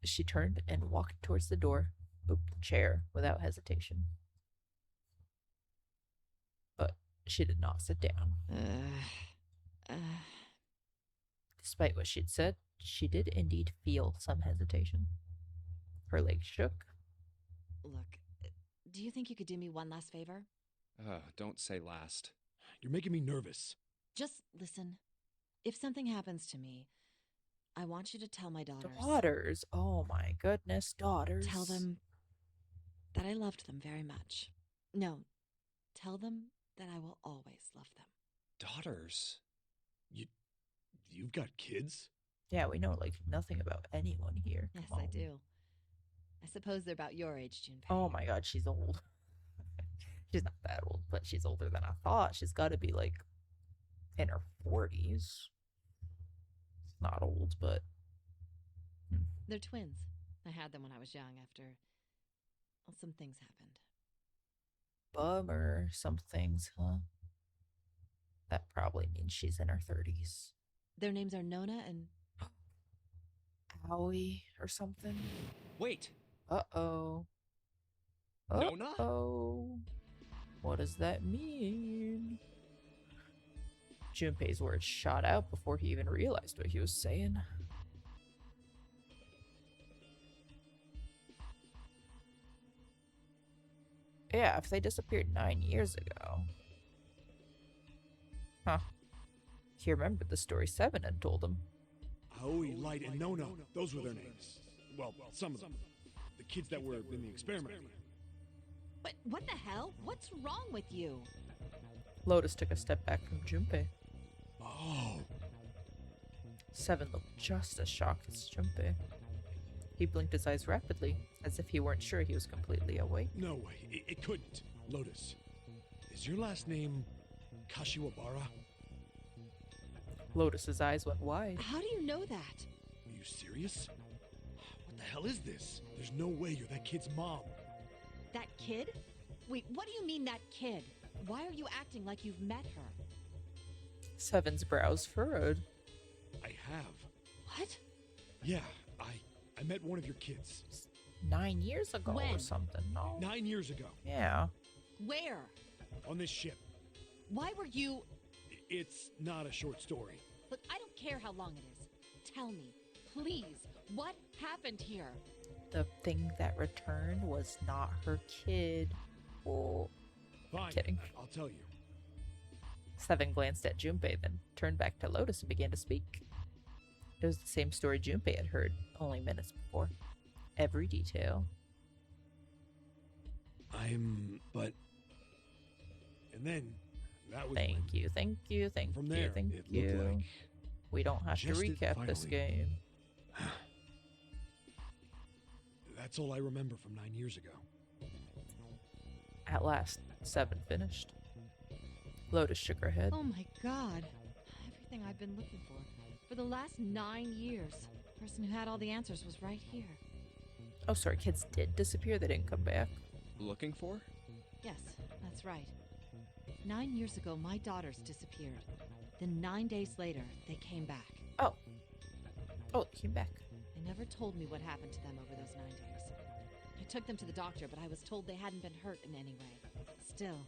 she turned and walked towards the door, the chair without hesitation. But she did not sit down. Despite what she'd said, she did indeed feel some hesitation. Her legs shook. Look, do you think you could do me one last favor? Don't say last. You're making me nervous. Just listen. If something happens to me, I want you to tell my daughters. Daughters? Oh my goodness, daughters. Tell them that I loved them very much. No, tell them that I will always love them. Daughters? You've got kids? Yeah, we know like nothing about anyone here. Yes, Come I on. do. I suppose they're about your age, Junpei. Oh my god, she's old. She's not that old, but she's older than I thought. She's got to be like in her 40s. Not old, but... They're twins. I had them when I was young after... Well, some things happened. Bummer. Some things, huh? That probably means she's in her 30s. Their names are Nona and... Owie or something? Wait! Uh-oh. Nona? Uh-oh. What does that mean? Junpei's words shot out before he even realized what he was saying. Yeah, if they disappeared 9 years ago. Huh. He remembered the story Seven had told him. Aoi, Light, and Nona. Those were their names. Well, some of them. The kids that were in the experiment. But what the hell? What's wrong with you? Lotus took a step back from Junpei. Oh. Seven looked just as shocked as Junpei. He blinked his eyes rapidly, as if he weren't sure he was completely awake. No way. It couldn't. Lotus, is your last name Kashiwabara? Lotus's eyes went wide. How do you know that? Are you serious? What the hell is this? There's no way you're that kid's mom. That kid? Wait, what do you mean that kid? Why are you acting like you've met her? Seven's brows furrowed. I have. What? Yeah, I met one of your kids. 9 years ago When? or something, no? 9 years ago. Yeah. Where? On this ship. Why were you... It's not a short story. Look, I don't care how long it is. Tell me, please, what happened here? The thing that returned was not her kid. Oh, Fine. kidding. I'll tell you. Seven glanced at Junpei, then turned back to Lotus and began to speak. It was the same story Junpei had heard only minutes before. Every detail. But... And then, that was Thank when, you, thank you, thank From you, there, thank it you. looked like... We don't have to just it recap this finally- game. That's all I remember from 9 years ago. At last, Seven finished. Lotus shook her head. Oh my god. Everything I've been looking for. For the last 9 years. The person who had all the answers was right here. Oh, sorry, kids did disappear. They didn't come back. Looking for? Yes, that's right. 9 years ago, my daughters disappeared. Then 9 days later, they came back. Oh, they came back. They never told me what happened to them over those 9 days. I took them to the doctor, but I was told they hadn't been hurt in any way. Still,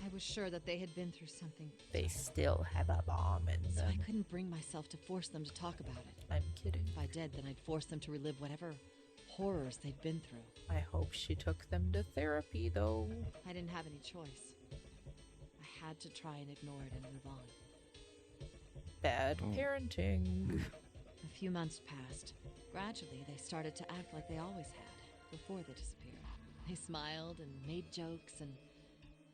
I was sure that they had been through something. They still have a bomb in So them. I couldn't bring myself to force them to talk about it. I'm kidding. If I did, then I'd force them to relive whatever horrors they'd been through. I hope she took them to therapy, though. I didn't have any choice. I had to try and ignore it and move on. Bad Oh. parenting. A few months passed. Gradually, they started to act like they always had, before they disappeared. They smiled and made jokes and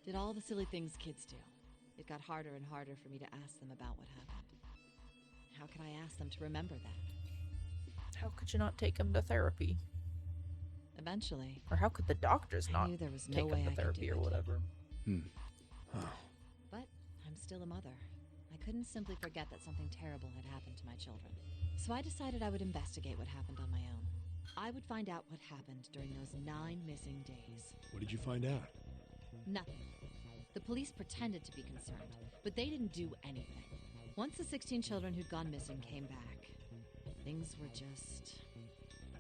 did all the silly things kids do. It got harder and harder for me to ask them about what happened. How could I ask them to remember that? How could you not take them to therapy? Eventually, Or how could the doctors I not knew there was no take way them I to could therapy do or it. whatever? But I'm still a mother. I couldn't simply forget that something terrible had happened to my children. So I decided I would investigate what happened on my own. I would find out what happened during those 9 missing days. What did you find out? Nothing. The police pretended to be concerned, but they didn't do anything. Once the 16 children who'd gone missing came back, things were just...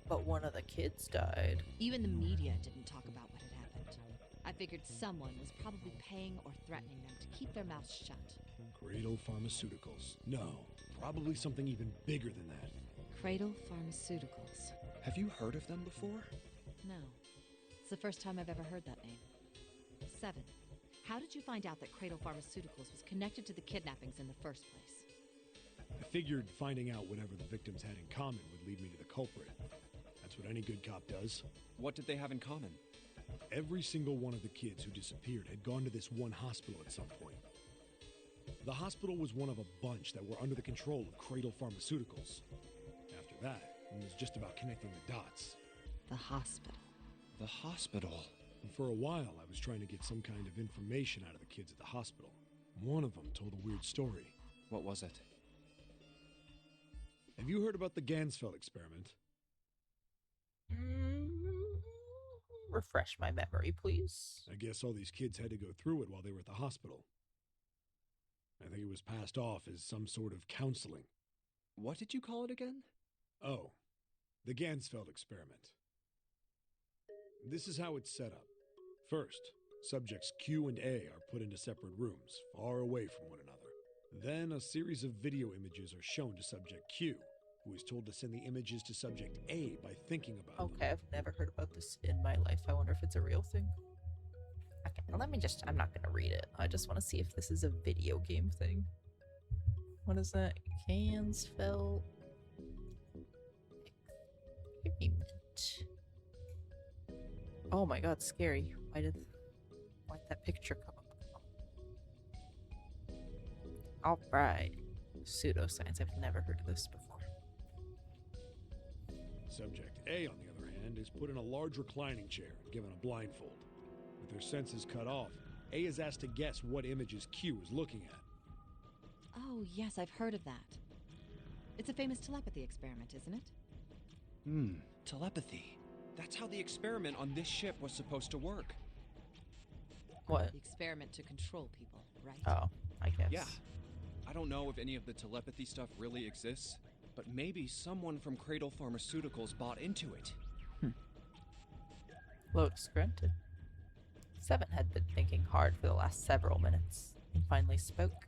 But one of the kids died. Even the media didn't talk about what had happened. I figured someone was probably paying or threatening them to keep their mouths shut. Cradle Pharmaceuticals. No, probably something even bigger than that. Cradle Pharmaceuticals. Have you heard of them before? No. It's the first time I've ever heard that name. 7. How did you find out that Cradle Pharmaceuticals was connected to the kidnappings in the first place? I figured finding out whatever the victims had in common would lead me to the culprit. That's what any good cop does. What did they have in common? Every single one of the kids who disappeared had gone to this one hospital at some point. The hospital was one of a bunch that were under the control of Cradle Pharmaceuticals. After that, it was just about connecting the dots. The hospital. The hospital. And for a while, I was trying to get some kind of information out of the kids at the hospital. One of them told a weird story. What was it? Have you heard about the Gansfeld experiment? Refresh my memory, please. I guess all these kids had to go through it while they were at the hospital. I think it was passed off as some sort of counseling. What did you call it again? Oh, the Gansfeld experiment. This is how it's set up. First, subjects Q and A are put into separate rooms, far away from one another. Then a series of video images are shown to subject Q, who is told to send the images to subject A by thinking about them. Okay, I've never heard about this in my life. I wonder if it's a real thing. Okay, let me just... I'm not going to read it. I just want to see if this is a video game thing. What is that? Cans felt agreement. Oh my god, scary. Why'd that picture come up? Alright. Pseudoscience. I've never heard of this before. Subject A, on the other hand, is put in a large reclining chair and given a blindfold. With their senses cut off, A is asked to guess what images Q is looking at. Oh, yes, I've heard of that. It's a famous telepathy experiment, isn't it? Telepathy. That's how the experiment on this ship was supposed to work. What? The experiment to control people, right? Oh, I guess. Yeah. I don't know if any of the telepathy stuff really exists, but maybe someone from Cradle Pharmaceuticals bought into it. Lotus grunted. Seven had been thinking hard for the last several minutes, and finally spoke.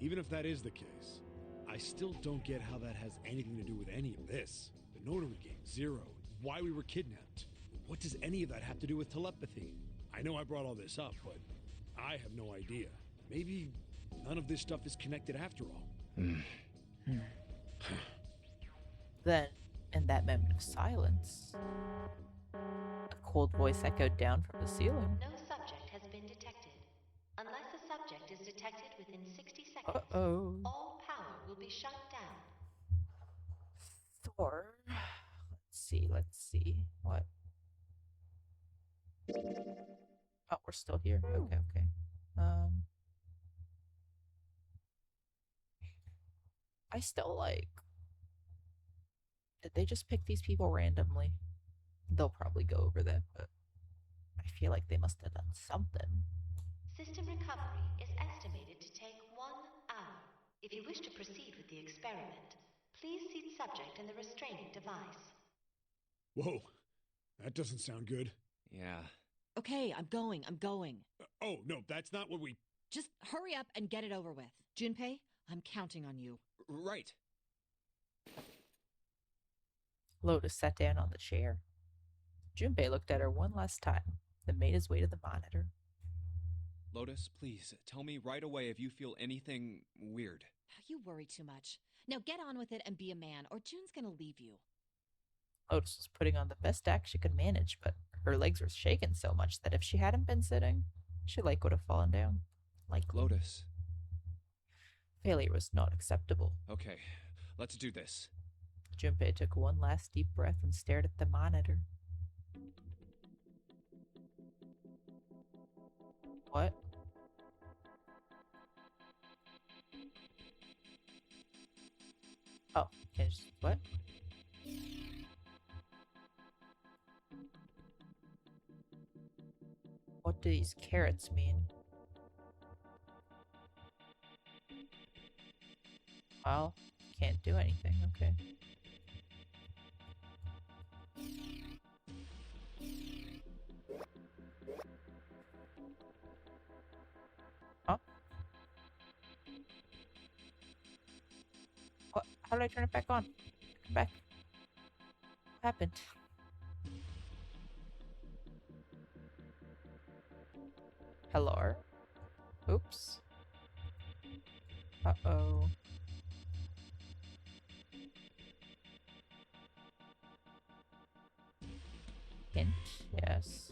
Even if that is the case, I still don't get how that has anything to do with any of this. The notary game, Zero, why we were kidnapped. What does any of that have to do with telepathy? I know I brought all this up, but I have no idea. Maybe none of this stuff is connected after all. Then, in that moment of silence, a cold voice echoed down from the ceiling. No subject has been detected. Unless a subject is detected within 60 seconds, Uh-oh. all power will be shut down. Thor. Let's see. What? Oh, we're still here. Okay. I still like... Did they just pick these people randomly? They'll probably go over that, but I feel like they must have done something. System recovery is estimated to take 1 hour. If you wish to proceed with the experiment, please seat subject in the restraining device. Whoa, that doesn't sound good. Yeah. Okay, I'm going. Oh, no, that's not what we... Just hurry up and get it over with. Junpei, I'm counting on you. Right. Lotus sat down on the chair. Junpei looked at her one last time, then made his way to the monitor. Lotus, please, tell me right away if you feel anything weird. You worry too much. Now get on with it and be a man, or June's gonna leave you. Lotus was putting on the best act she could manage, but her legs were shaking so much that if she hadn't been sitting, she would have fallen down. Likely. Lotus. Failure was not acceptable. Okay, let's do this. Junpei took one last deep breath and stared at the monitor. What? Oh, can I just... What? What do these carrots mean? Well, can't do anything, okay. Huh? What? How do I turn it back on? Come back. What happened? Hello? Oops. Uh-oh. Hint, yes.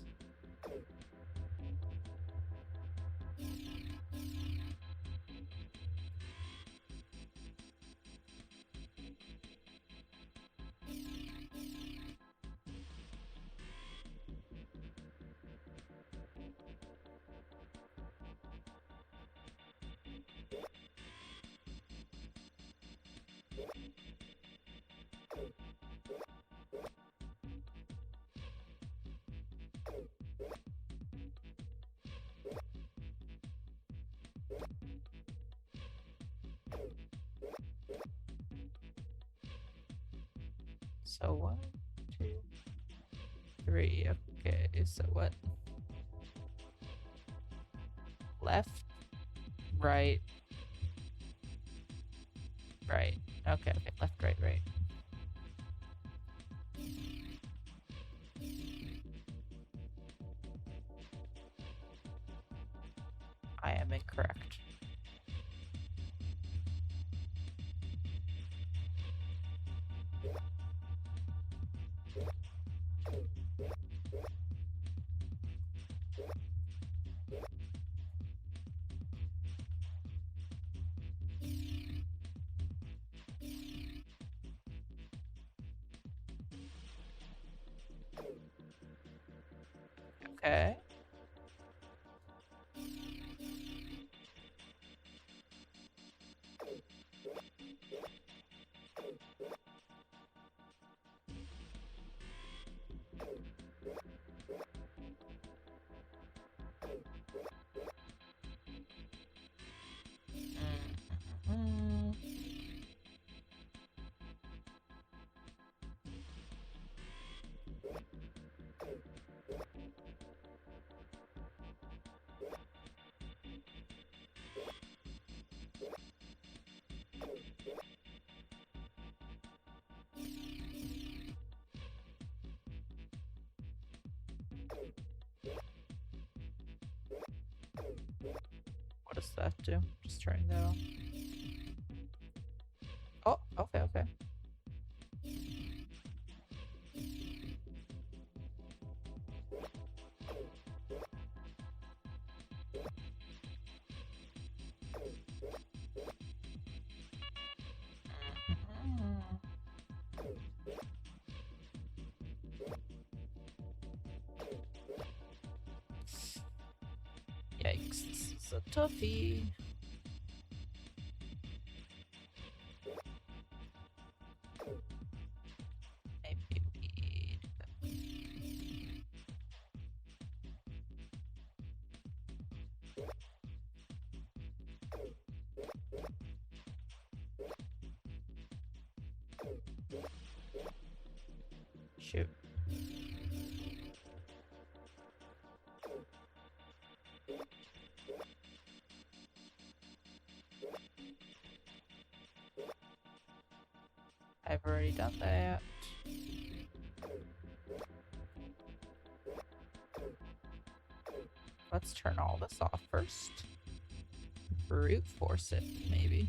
So 1, 2, 3. Okay, so what? Left, right, right. Okay, left, right, right. I am incorrect. Okay. Mm. What does that do? Just turning that on. Oh, okay, okay. Mhm. Yikes, this is a toughie. Maybe we... Shoot. I've already done that. Let's turn all this off first. Brute force it, maybe.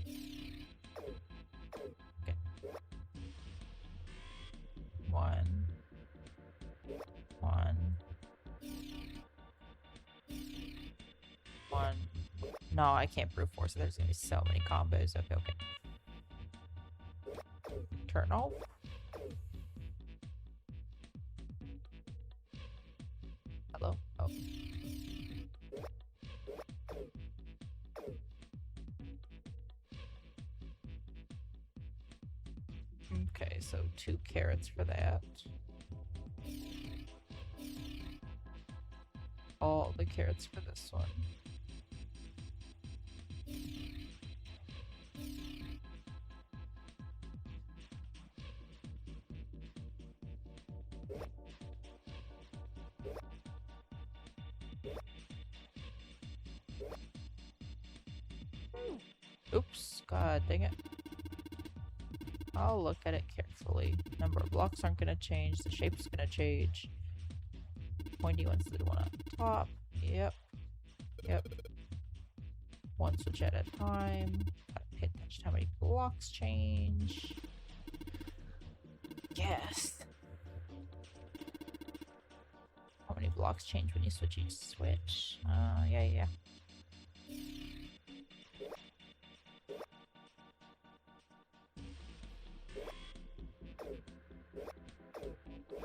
Okay. One. No, I can't brute force it. There's gonna be so many combos. Okay, okay. Turn off. Hello? Oh. Okay, so 2 carrots for that. All the carrots for this one. Oops, god dang it. I'll look at it carefully. Number of blocks aren't gonna change, the shape's gonna change. Pointy one's the one on top. Yep. Yep. One switch at a time. Gotta pay attention to how many blocks change. Yes. How many blocks change when you switch each switch? Yeah.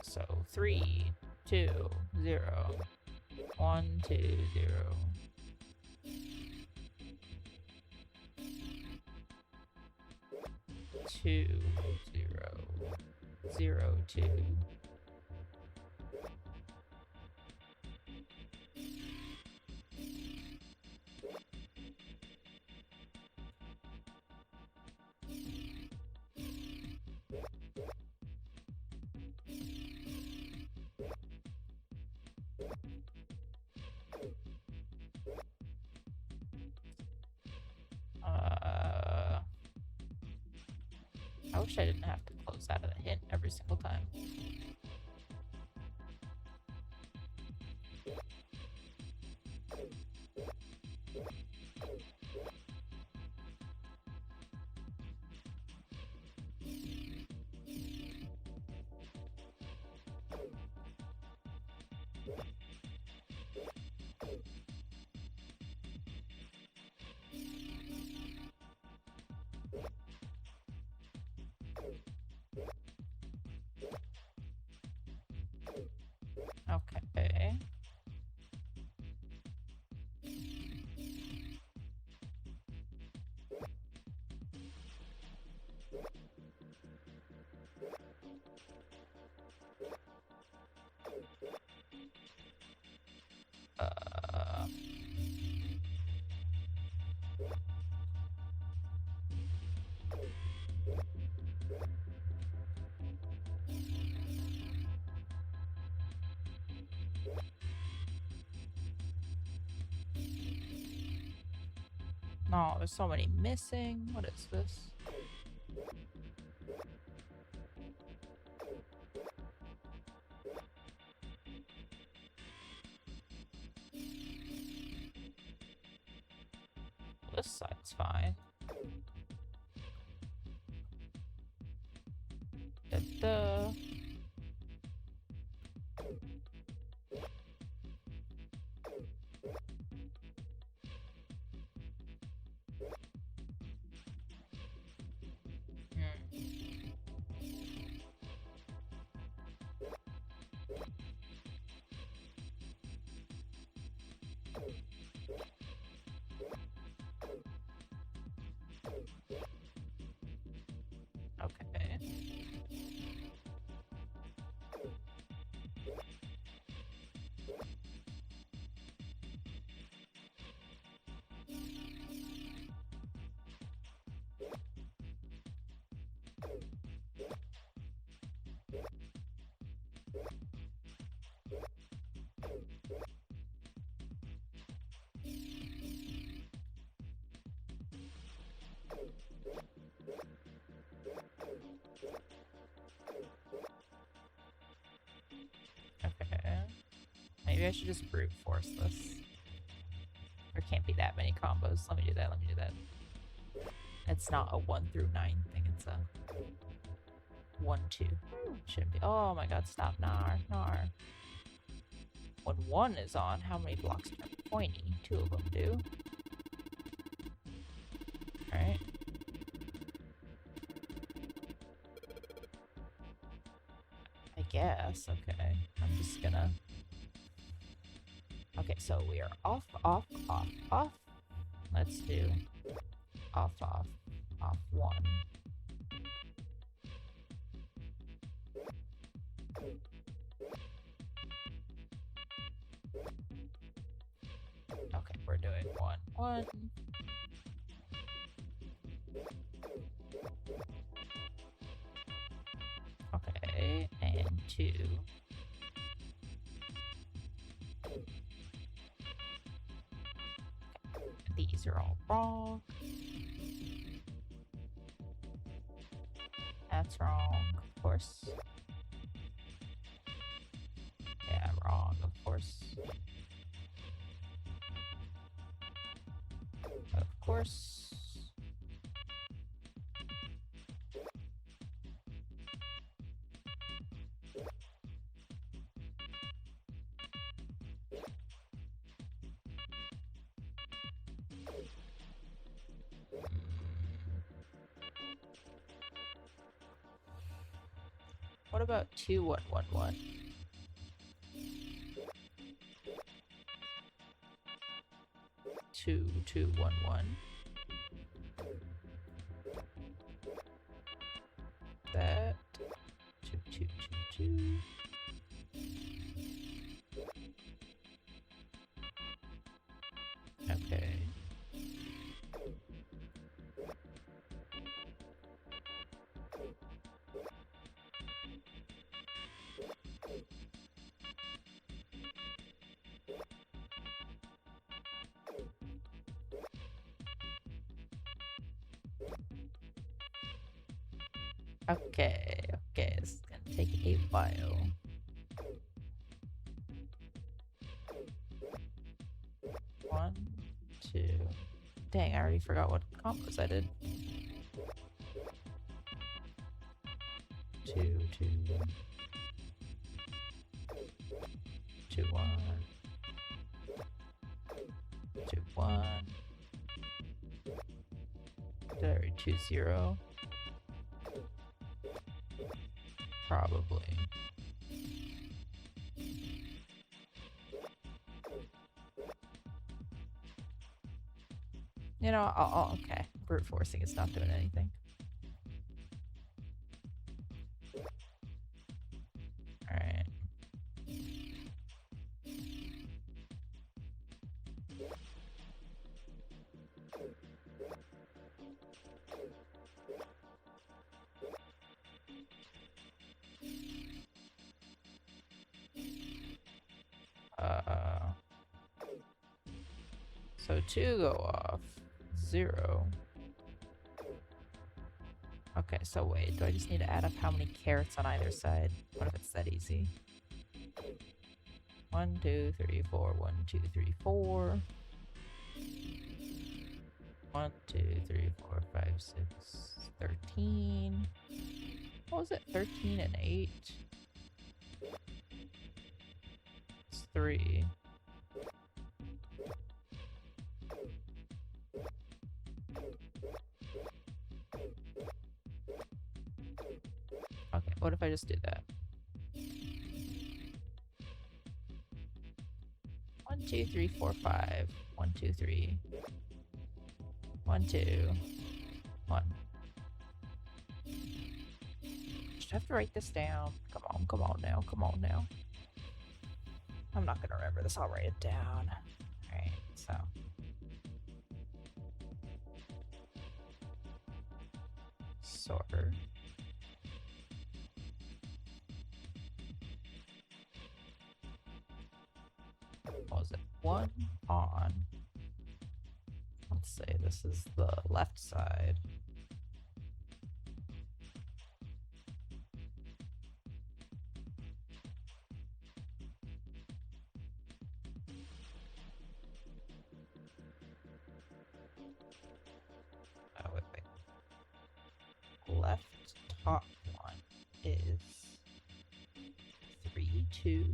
So 3, 2, 0. 1, 2, 0. 2, 0, 0, 2. I wish I didn't have to close out of the hint every single time. No, there's so many missing. What is this? This side's fine. Da-da. Okay. Okay. Maybe I should just brute force this. There can't be that many combos. Let me do that. Let me do that. It's not a 1 through 9 thing. It's a 1, 2. Shouldn't be. Oh my god, stop. Nar. Nar. When 1 is on, how many blocks are pointy? 2 of them do. Alright. I guess. Okay. I'm just gonna... Okay, so we are off, off, off, off. Let's do off, off, off 1. Okay, we're doing 1, 1. Okay, and 2. These are all wrong. That's wrong, of course. Yeah, wrong, of course. Of course. What about 2, 1, 1, 1? Two, 2, 1, 1. That. 2, 2, 2, 2. Okay. Okay, okay, this is gonna take a while. One, 2. Dang, I already forgot what combos I did. 2, 2. 2, 1. 2, 1. Did I already 2, 0? Probably. You know, okay. Brute forcing is not doing anything. Alright. So 2 go off. 0. Okay, so wait, do I just need to add up how many carrots on either side? What if it's that easy? 1, 2, 3, 4. 1, 2, 3, 4. 1, 2, 3, 4, 5, 6, 13. What was it? 13 and 8? It's 3. Okay, what if I just do that? 1, 2, 3, 4, 5. 1, 2, 3. 1, 2. 1. Should I have to write this down? Come on now, come on now. I'm not gonna remember this, I'll write it down. Alright, so. Sort. What was it? 1 on. Let's say this is the left side. Oh, wait. Left top one is 3, 2.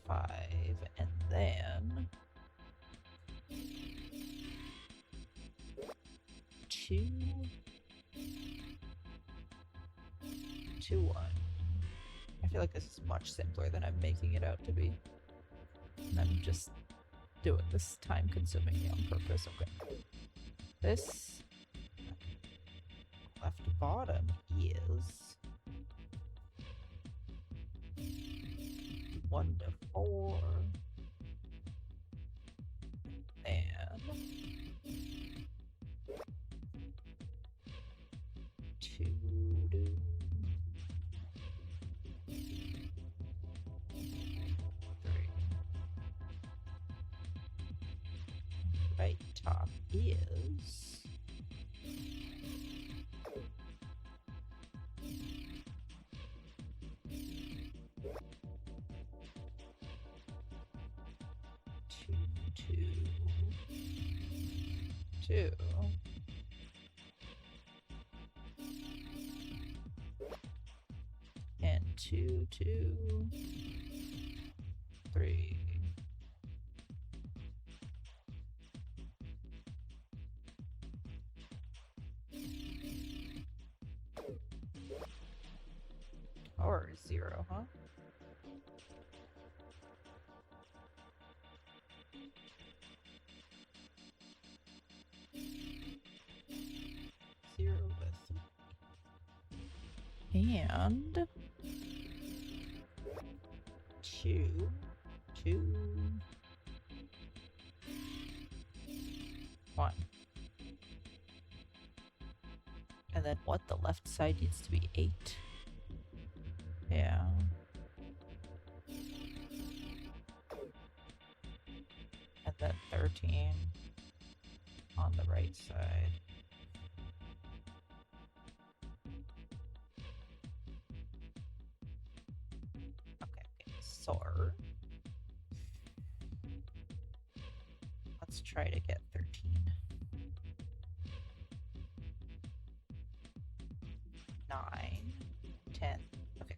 5, and then 2, 2, 1. I feel like this is much simpler than I'm making it out to be. And I'm just doing this time consumingly on purpose. Okay. This left bottom is 1 to 4. And 2 to 3. Right top is 2, 2, 2. And 2, 2, 3. Or 0, huh? Zero with 3. And 2, 2, 1. And then what? The left side needs to be 8. Yeah. And then 13 on the right side. Okay, sort. Let's try to get 13. 9, 10. Okay.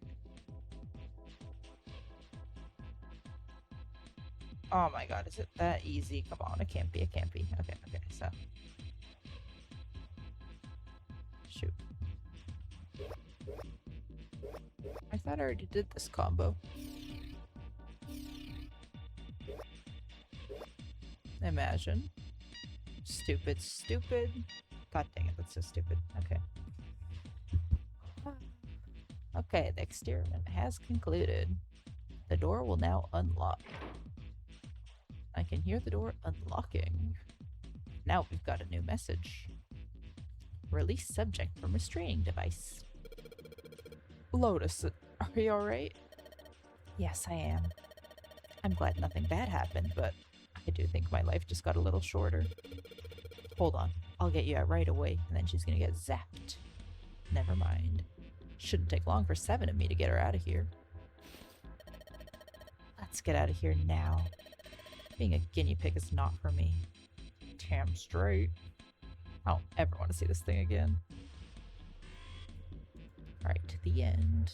Oh my god, is it that easy? Come on, it can't be, it can't be. Okay, so. Shoot. I thought I already did this combo. Imagine. Stupid, stupid. God dang it, that's so stupid. Okay. Okay, the experiment has concluded. The door will now unlock. I can hear the door unlocking. Now we've got a new message. Release subject from restraining device. Lotus, are you alright? Yes, I am. I'm glad nothing bad happened, but I do think my life just got a little shorter. Hold on. I'll get you out right away, and then she's gonna get zapped. Never mind. Shouldn't take long for 7 of me to get her out of here. Let's get out of here now. Being a guinea pig is not for me. Damn straight. I don't ever want to see this thing again. Alright, to the end.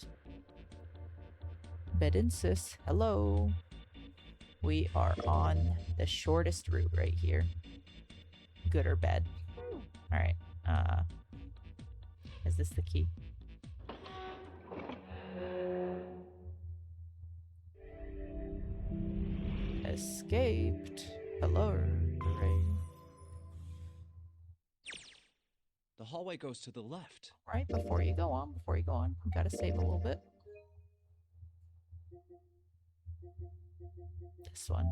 Bedinsis, hello. We are on the shortest route right here. Good or bad? Alright, is this the key? Escaped. Hello, hooray. The hallway goes to the left. Right, before you go on, you gotta save a little bit. This one.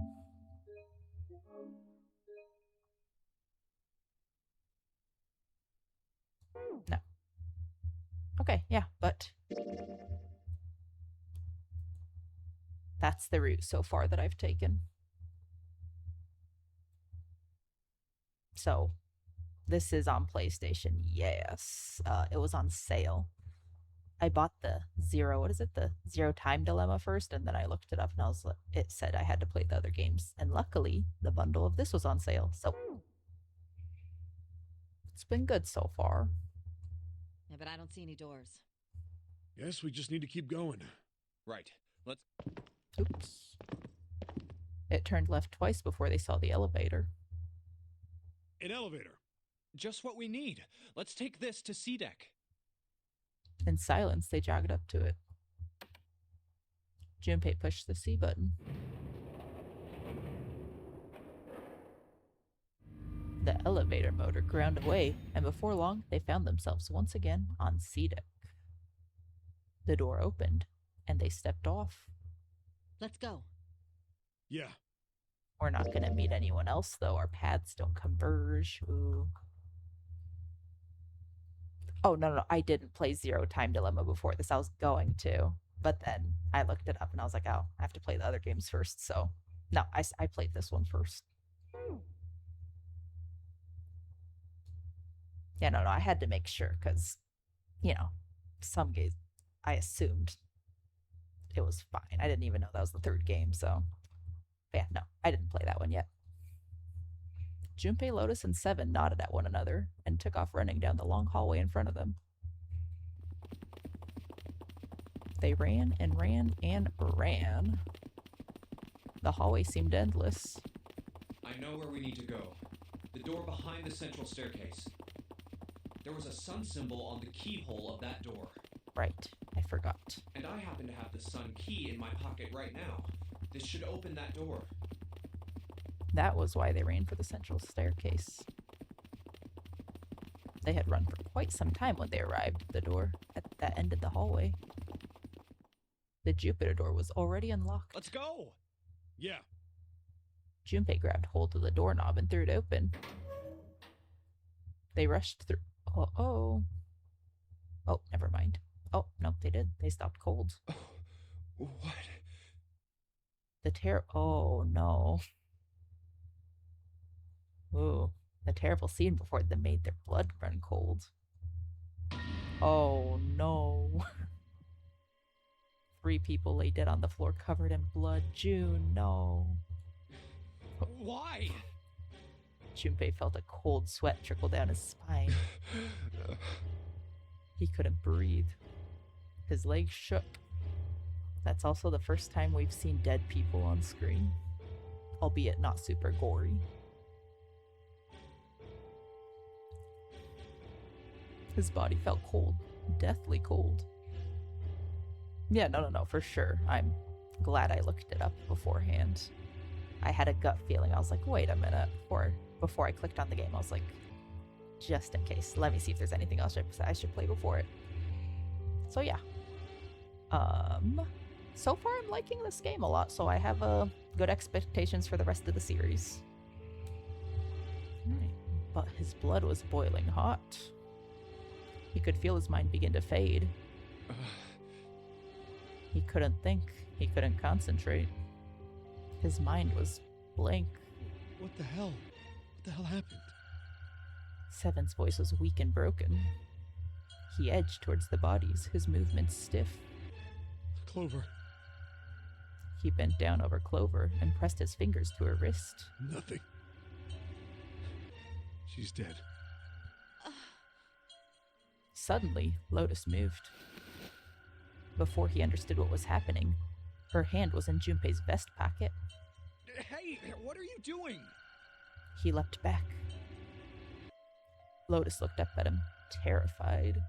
No. Okay, yeah, but that's the route so far that I've taken. So, this is on PlayStation, yes. It was on sale. I bought the the Zero Time Dilemma first, and then I looked it up and it said I had to play the other games. And luckily, the bundle of this was on sale, so it's been good so far. Yeah, but I don't see any doors. Guess we just need to keep going. Right. Let's. Oops. It turned left twice before they saw the elevator. An elevator. Just what we need. Let's take this to C deck. In silence, they jogged up to it. Junpei pushed the C button. The elevator motor ground away, and before long, they found themselves once again on C deck. The door opened, and they stepped off. Let's go. Yeah. We're not gonna meet anyone else, though. Our paths don't converge. Ooh. Oh, no. I didn't play Zero Time Dilemma before this. I was going to. But then I looked it up and I was like, oh, I have to play the other games first. So, no, I played this one first. Yeah, no, I had to make sure because, some games I assumed it was fine. I didn't even know that was the third game, so. But yeah, no, I didn't play that one yet. Junpei, Lotus, and Seven nodded at one another and took off running down the long hallway in front of them. They ran and ran and ran. The hallway seemed endless. I know where we need to go. The door behind the central staircase. There was a sun symbol on the keyhole of that door. Right, I forgot. And I happen to have the sun key in my pocket right now. This should open that door. That was why they ran for the central staircase. They had run for quite some time when they arrived at the door at that end of the hallway. The Jupiter door was already unlocked. Let's go! Yeah. Junpei grabbed hold of the doorknob and threw it open. They rushed through. Oh, never mind. Oh, no, they did. They stopped cold. What? Oh, no. Ooh, the terrible scene before them made their blood run cold. Oh, no. 3 people lay dead on the floor covered in blood. June, no. Why? Junpei felt a cold sweat trickle down his spine. He couldn't breathe. His legs shook. That's also the first time we've seen dead people on screen, albeit not super gory. His body felt cold, deathly cold. Yeah, no, for sure. I'm glad I looked it up beforehand. I had a gut feeling. I was like, wait a minute. Before I clicked on the game, I was like, just in case, let me see if there's anything else I should play before it. So yeah. So far I'm liking this game a lot, so I have good expectations for the rest of the series. Right. But his blood was boiling hot. He could feel his mind begin to fade. He couldn't think. He couldn't concentrate. His mind was blank. What the hell? What the hell happened? Seven's voice was weak and broken. He edged towards the bodies, his movements stiff. Clover. He bent down over Clover and pressed his fingers to her wrist. Nothing. She's dead. Suddenly, Lotus moved. Before he understood what was happening, her hand was in Junpei's vest pocket. Hey, what are you doing? He leapt back. Lotus looked up at him, terrified.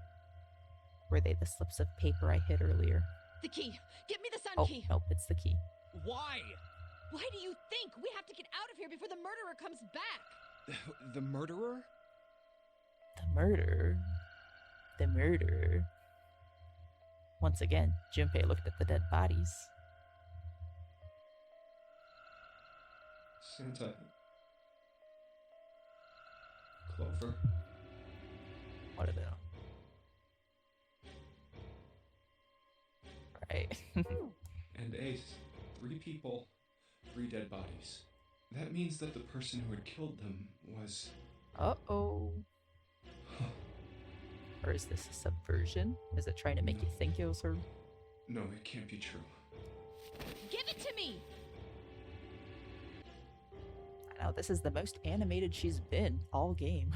Were they the slips of paper I hid earlier? The key! Give me the sun Oh, key! nope, it's the key. Why? Why do you think? We have to get out of here before the murderer comes back! The murderer? The murderer. The murderer. Once again, Junpei looked at the dead bodies. Santa. Clover. What a bill. Right. And Ace. 3 people, 3 dead bodies. That means that the person who had killed them was... Uh-oh. Or is this a subversion? Is it trying to make you think it was her? No, it can't be true. Give it to me! I know, this is the most animated she's been all game.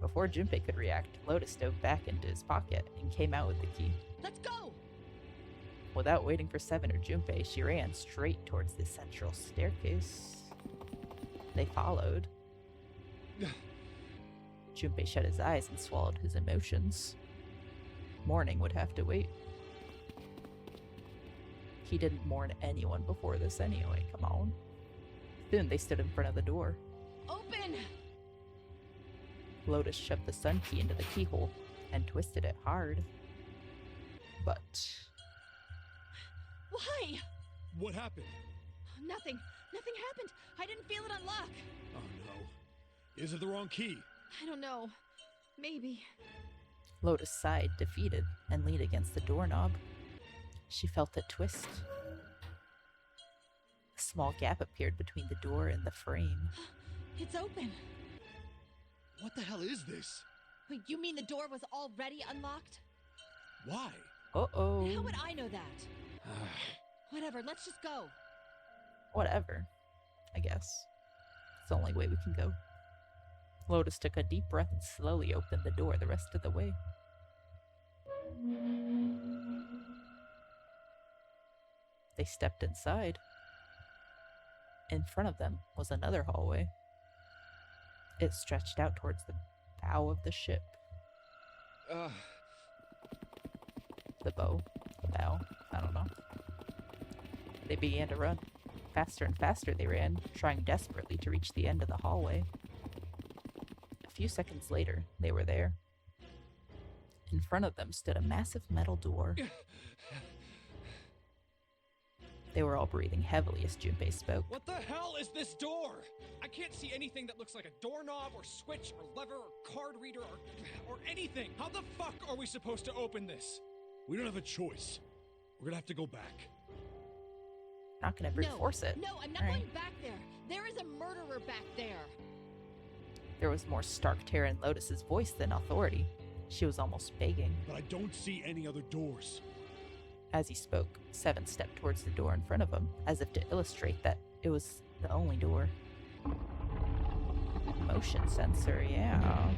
Before Junpei could react, Lotus dove back into his pocket and came out with the key. Let's go! Without waiting for Seven or Junpei, she ran straight towards the central staircase. They followed. Junpei shut his eyes and swallowed his emotions. Mourning would have to wait. He didn't mourn anyone before this anyway, come on. Soon they stood in front of the door. Open! Lotus shoved the sun key into the keyhole and twisted it hard. But... Why? What happened? Nothing. Nothing happened. I didn't feel it unlock. Oh no. Is it the wrong key? I don't know. Maybe. Lotus sighed, defeated, and leaned against the doorknob. She felt it twist. A small gap appeared between the door and the frame. It's open. What the hell is this? Wait, you mean the door was already unlocked? Why? Uh-oh. How would I know that? Whatever, let's just go. Whatever, I guess. It's the only way we can go. Lotus took a deep breath and slowly opened the door the rest of the way. They stepped inside. In front of them was another hallway. It stretched out towards the bow of the ship. The bow? The bow? I don't know. They began to run. Faster and faster they ran, trying desperately to reach the end of the hallway. A few seconds later, they were there. In front of them stood a massive metal door. They were all breathing heavily as Junpei spoke. What the hell is this door? I can't see anything that looks like a doorknob or switch or lever or card reader or anything. How the fuck are we supposed to open this? We don't have a choice. We're gonna have to go back. Not gonna brute force it. No, I'm not All right. going back there. There is a murderer back there. There was more stark terror in Lotus's voice than authority. She was almost begging. But I don't see any other doors. As he spoke, Seven stepped towards the door in front of him, as if to illustrate that it was the only door. Motion sensor, yeah.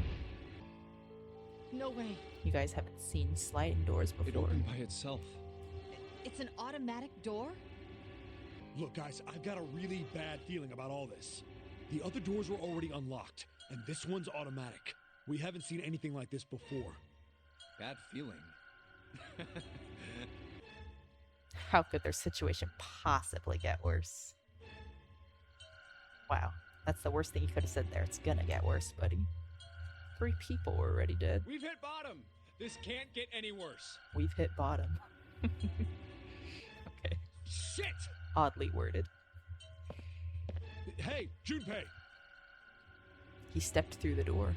No way. You guys haven't seen sliding doors It before. opened by itself. It's an automatic door? Look, guys, I've got a really bad feeling about all this. The other doors were already unlocked, and this one's automatic. We haven't seen anything like this before. Bad feeling. How could their situation possibly get worse? Wow, that's the worst thing you could have said there. It's gonna get worse, buddy. 3 people were already dead. We've hit bottom. This can't get any worse. We've hit bottom. Okay. Shit! Oddly worded. Hey, Junpei! He stepped through the door.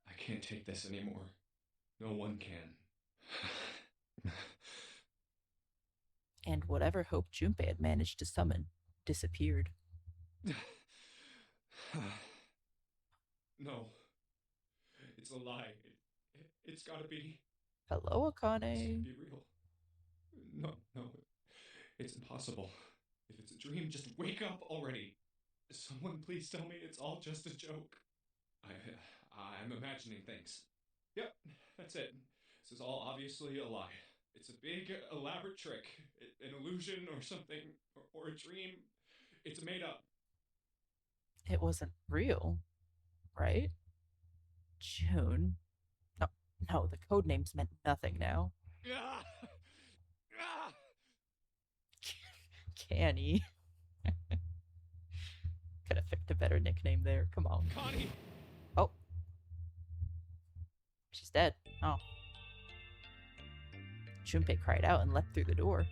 I can't take this anymore. No one can. And whatever hope Junpei had managed to summon disappeared. No. It's a lie. It's gotta be. Hello, This can't Akane. be real. No. It's impossible. If it's a dream, just wake up already. Someone please tell me it's all just a joke. I'm imagining things. Yep, that's it. This is all obviously a lie. It's a big, elaborate trick. An illusion or something, or a dream. It's made up. It wasn't real, right? June. No, the code names meant nothing now. Ah! Ah! Canny. Could have picked a better nickname there. Come on. Connie! Oh. She's dead. Oh. Junpei cried out and leapt through the door.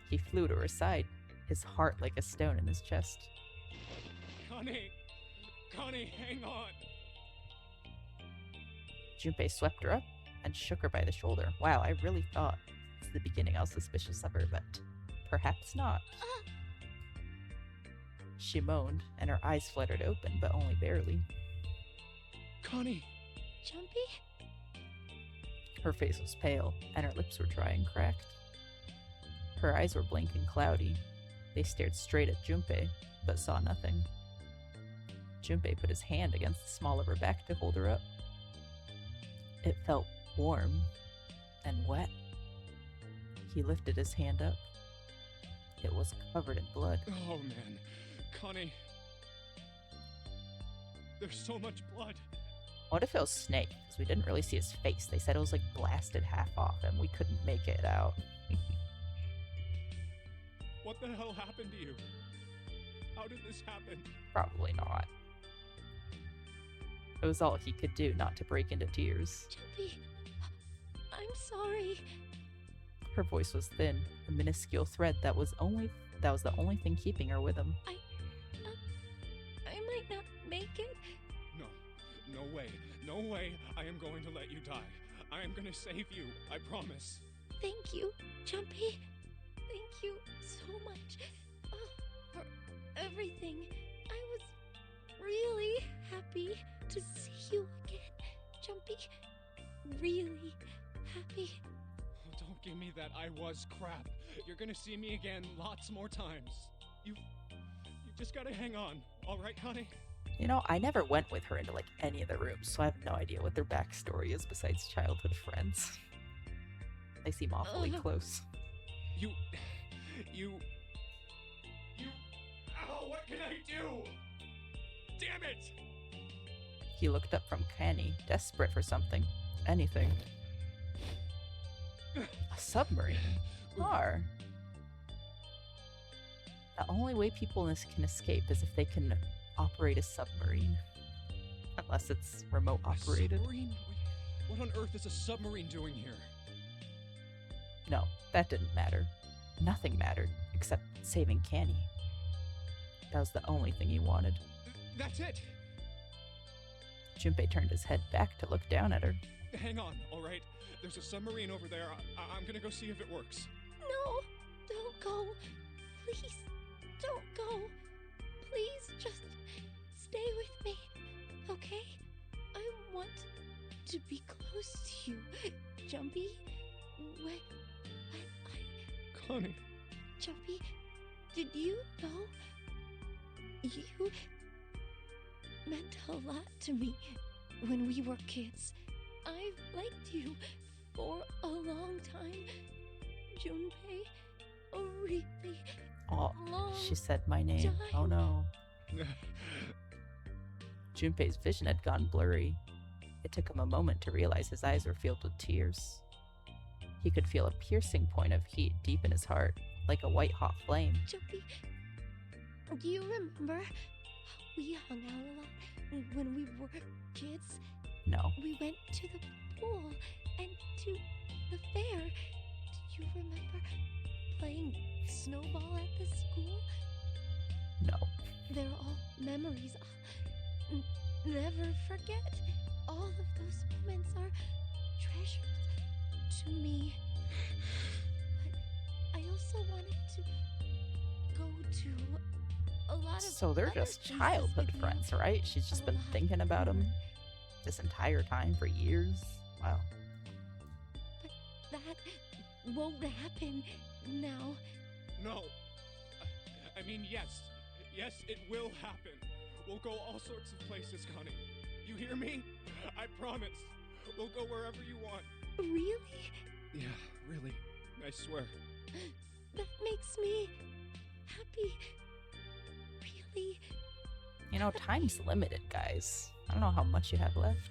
He flew to her side, his heart like a stone in his chest. Connie! Connie, hang on! Junpei swept her up and shook her by the shoulder. Wow, I really thought since the beginning I was suspicious of her, but perhaps not. She moaned, and her eyes fluttered open, but only barely. Connie! Jumpy? Her face was pale, and her lips were dry and cracked. Her eyes were blank and cloudy. They stared straight at Junpei, but saw nothing. Junpei put his hand against the small of her back to hold her up. It felt warm and wet. He lifted his hand up. It was covered in blood. Oh man, Connie. There's so much blood. What if it was Snake? Because we didn't really see his face. They said it was like blasted half off and we couldn't make it out. What the hell happened to you? How did this happen? Probably not. It was all he could do not to break into tears. Jumpy, I'm sorry. Her voice was thin, a minuscule thread that was the only thing keeping her with him. I might not make it. No way I am going to let you die. I am going to save you, I promise. Thank you, Jumpy. Thank you so much for everything. I was really happy to see you again, Jumpy. Really happy. Oh, don't give me that I was crap. You're gonna see me again lots more times. You just gotta hang on, all right, Connie? You know, I never went with her into like any of the rooms, so I have no idea what their backstory is besides childhood friends. They seem awfully close. You... Ow, what can I do? Damn it! He looked up from Kenny, desperate for something. Anything. A submarine? Har. The only way people in this can escape is if they can operate a submarine. Unless it's remote operated. Submarine? What on earth is a submarine doing here? No, that didn't matter. Nothing mattered except saving Canny. That was the only thing he wanted. That's it! Junpei turned his head back to look down at her. Hang on, all right? There's a submarine over there. I'm gonna go see if it works. No, don't go. Please, don't go. Please, just stay with me, okay? I want to be close to you, Jumpy. When I... Connie. Jumpy, did you know? You meant a lot to me when we were kids. I've liked you for a long time, Junpei. A really Oh, long she said my name. time. Oh no. Junpei's vision had gone blurry. It took him a moment to realize his eyes were filled with tears. He could feel a piercing point of heat deep in his heart, like a white-hot flame. Jumpy, do you remember how we hung out a lot when we were kids? No. We went to the pool and to the fair. Do you remember playing snowball at the school? No. They're all memories I'll never forget. All of those moments are precious to me. But I also wanted to go to a lot of So they're other just places childhood with you. friends, right? She's just A been lot thinking about him more. this entire time for years. Wow. But that won't happen now. No. I mean, yes. Yes, it will happen. We'll go all sorts of places, Connie. You hear me? I promise. We'll go wherever you want. Really? Yeah, really. I swear. That makes me happy. Really. You know, time's limited, guys. I don't know how much you have left.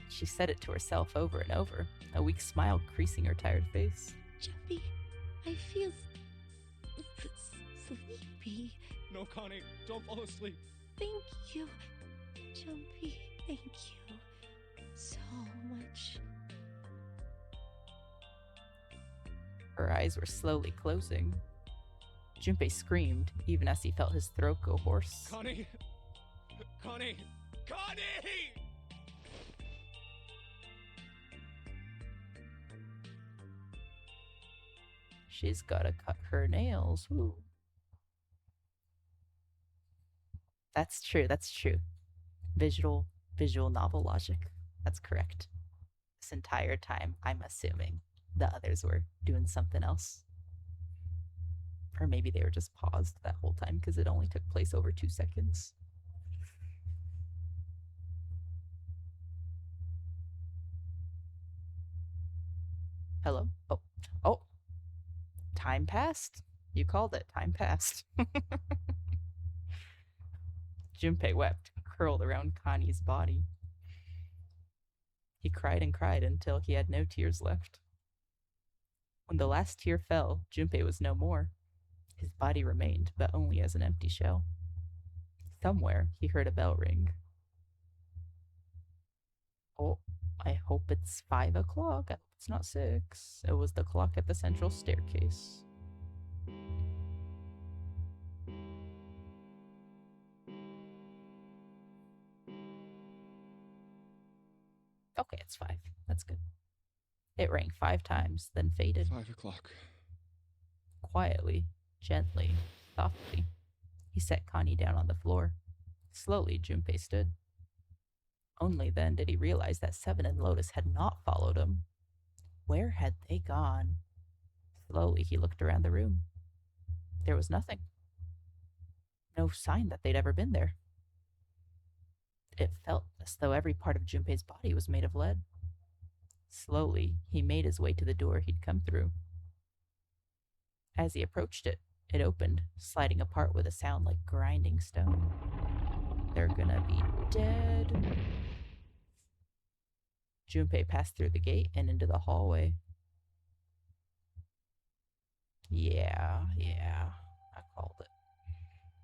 She said it to herself over and over, a weak smile creasing her tired face. Jumpy, I feel sleepy. No, Connie, don't fall asleep. Thank you, Jumpy. Thank you so much. Her eyes were slowly closing. Junpei screamed, even as he felt his throat go hoarse. Connie! Connie! Connie! She's gotta cut her nails. Ooh. That's true, that's true. Visual novel logic. That's correct. This entire time, I'm assuming the others were doing something else. Or maybe they were just paused that whole time because it only took place over 2 seconds. Hello? Oh. Time passed? You called it. Time passed. Junpei wept, curled around Connie's body. He cried and cried until he had no tears left. When the last tear fell, Junpei was no more. His body remained, but only as an empty shell. Somewhere, he heard a bell ring. Oh, I hope it's 5 o'clock. I hope it's not 6. It was the clock at the central staircase. Okay, it's 5. That's good. It rang 5 times, then faded. 5 o'clock. Quietly, gently, softly, he set Connie down on the floor. Slowly, Junpei stood. Only then did he realize that Seven and Lotus had not followed him. Where had they gone? Slowly, he looked around the room. There was nothing. No sign that they'd ever been there. It felt as though every part of Junpei's body was made of lead. Slowly, he made his way to the door he'd come through. As he approached it, it opened, sliding apart with a sound like grinding stone. They're gonna be dead. Junpei passed through the gate and into the hallway. Yeah, I called it.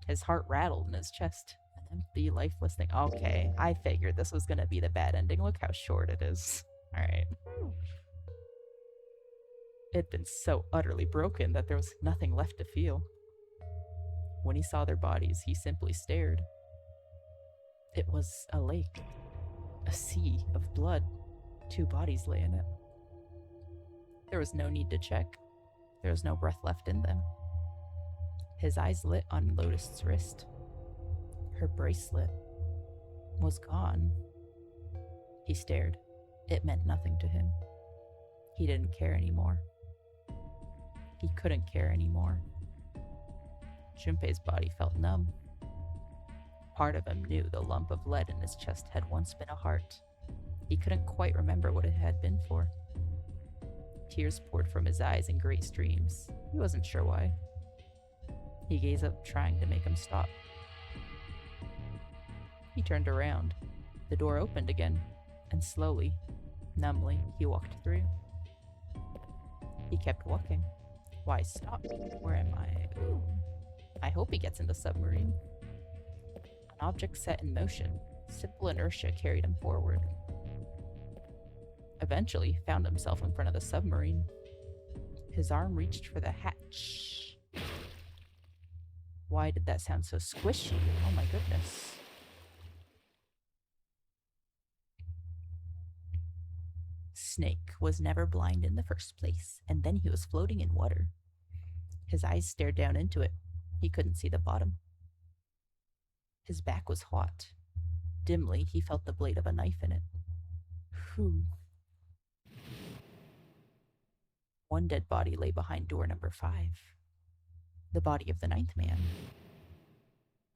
His heart rattled in his chest. An empty, lifeless thing. Okay, I figured this was gonna be the bad ending. Look how short it is. Alright. It had been so utterly broken that there was nothing left to feel. When he saw their bodies, he simply stared. It was a lake. A sea of blood. 2 bodies lay in it. There was no need to check. There was no breath left in them. His eyes lit on Lotus's wrist. Her bracelet was gone. He stared. It meant nothing to him. He didn't care anymore. He couldn't care anymore. Junpei's body felt numb. Part of him knew the lump of lead in his chest had once been a heart. He couldn't quite remember what it had been for. Tears poured from his eyes in great streams. He wasn't sure why. He gazed up, trying to make him stop. He turned around. The door opened again, and slowly, numbly, he walked through. He kept walking. Why stop? Where am I? Ooh. I hope he gets in the submarine. An object set in motion. Simple inertia carried him forward. Eventually, he found himself in front of the submarine. His arm reached for the hatch. Why did that sound so squishy? Oh my goodness. snake was never blind in the first place, and then he was floating in water. His eyes stared down into it. He couldn't see the bottom. His back was hot. Dimly, he felt the blade of a knife in it. Whew. One dead body lay behind door number 5. The body of the 9th man.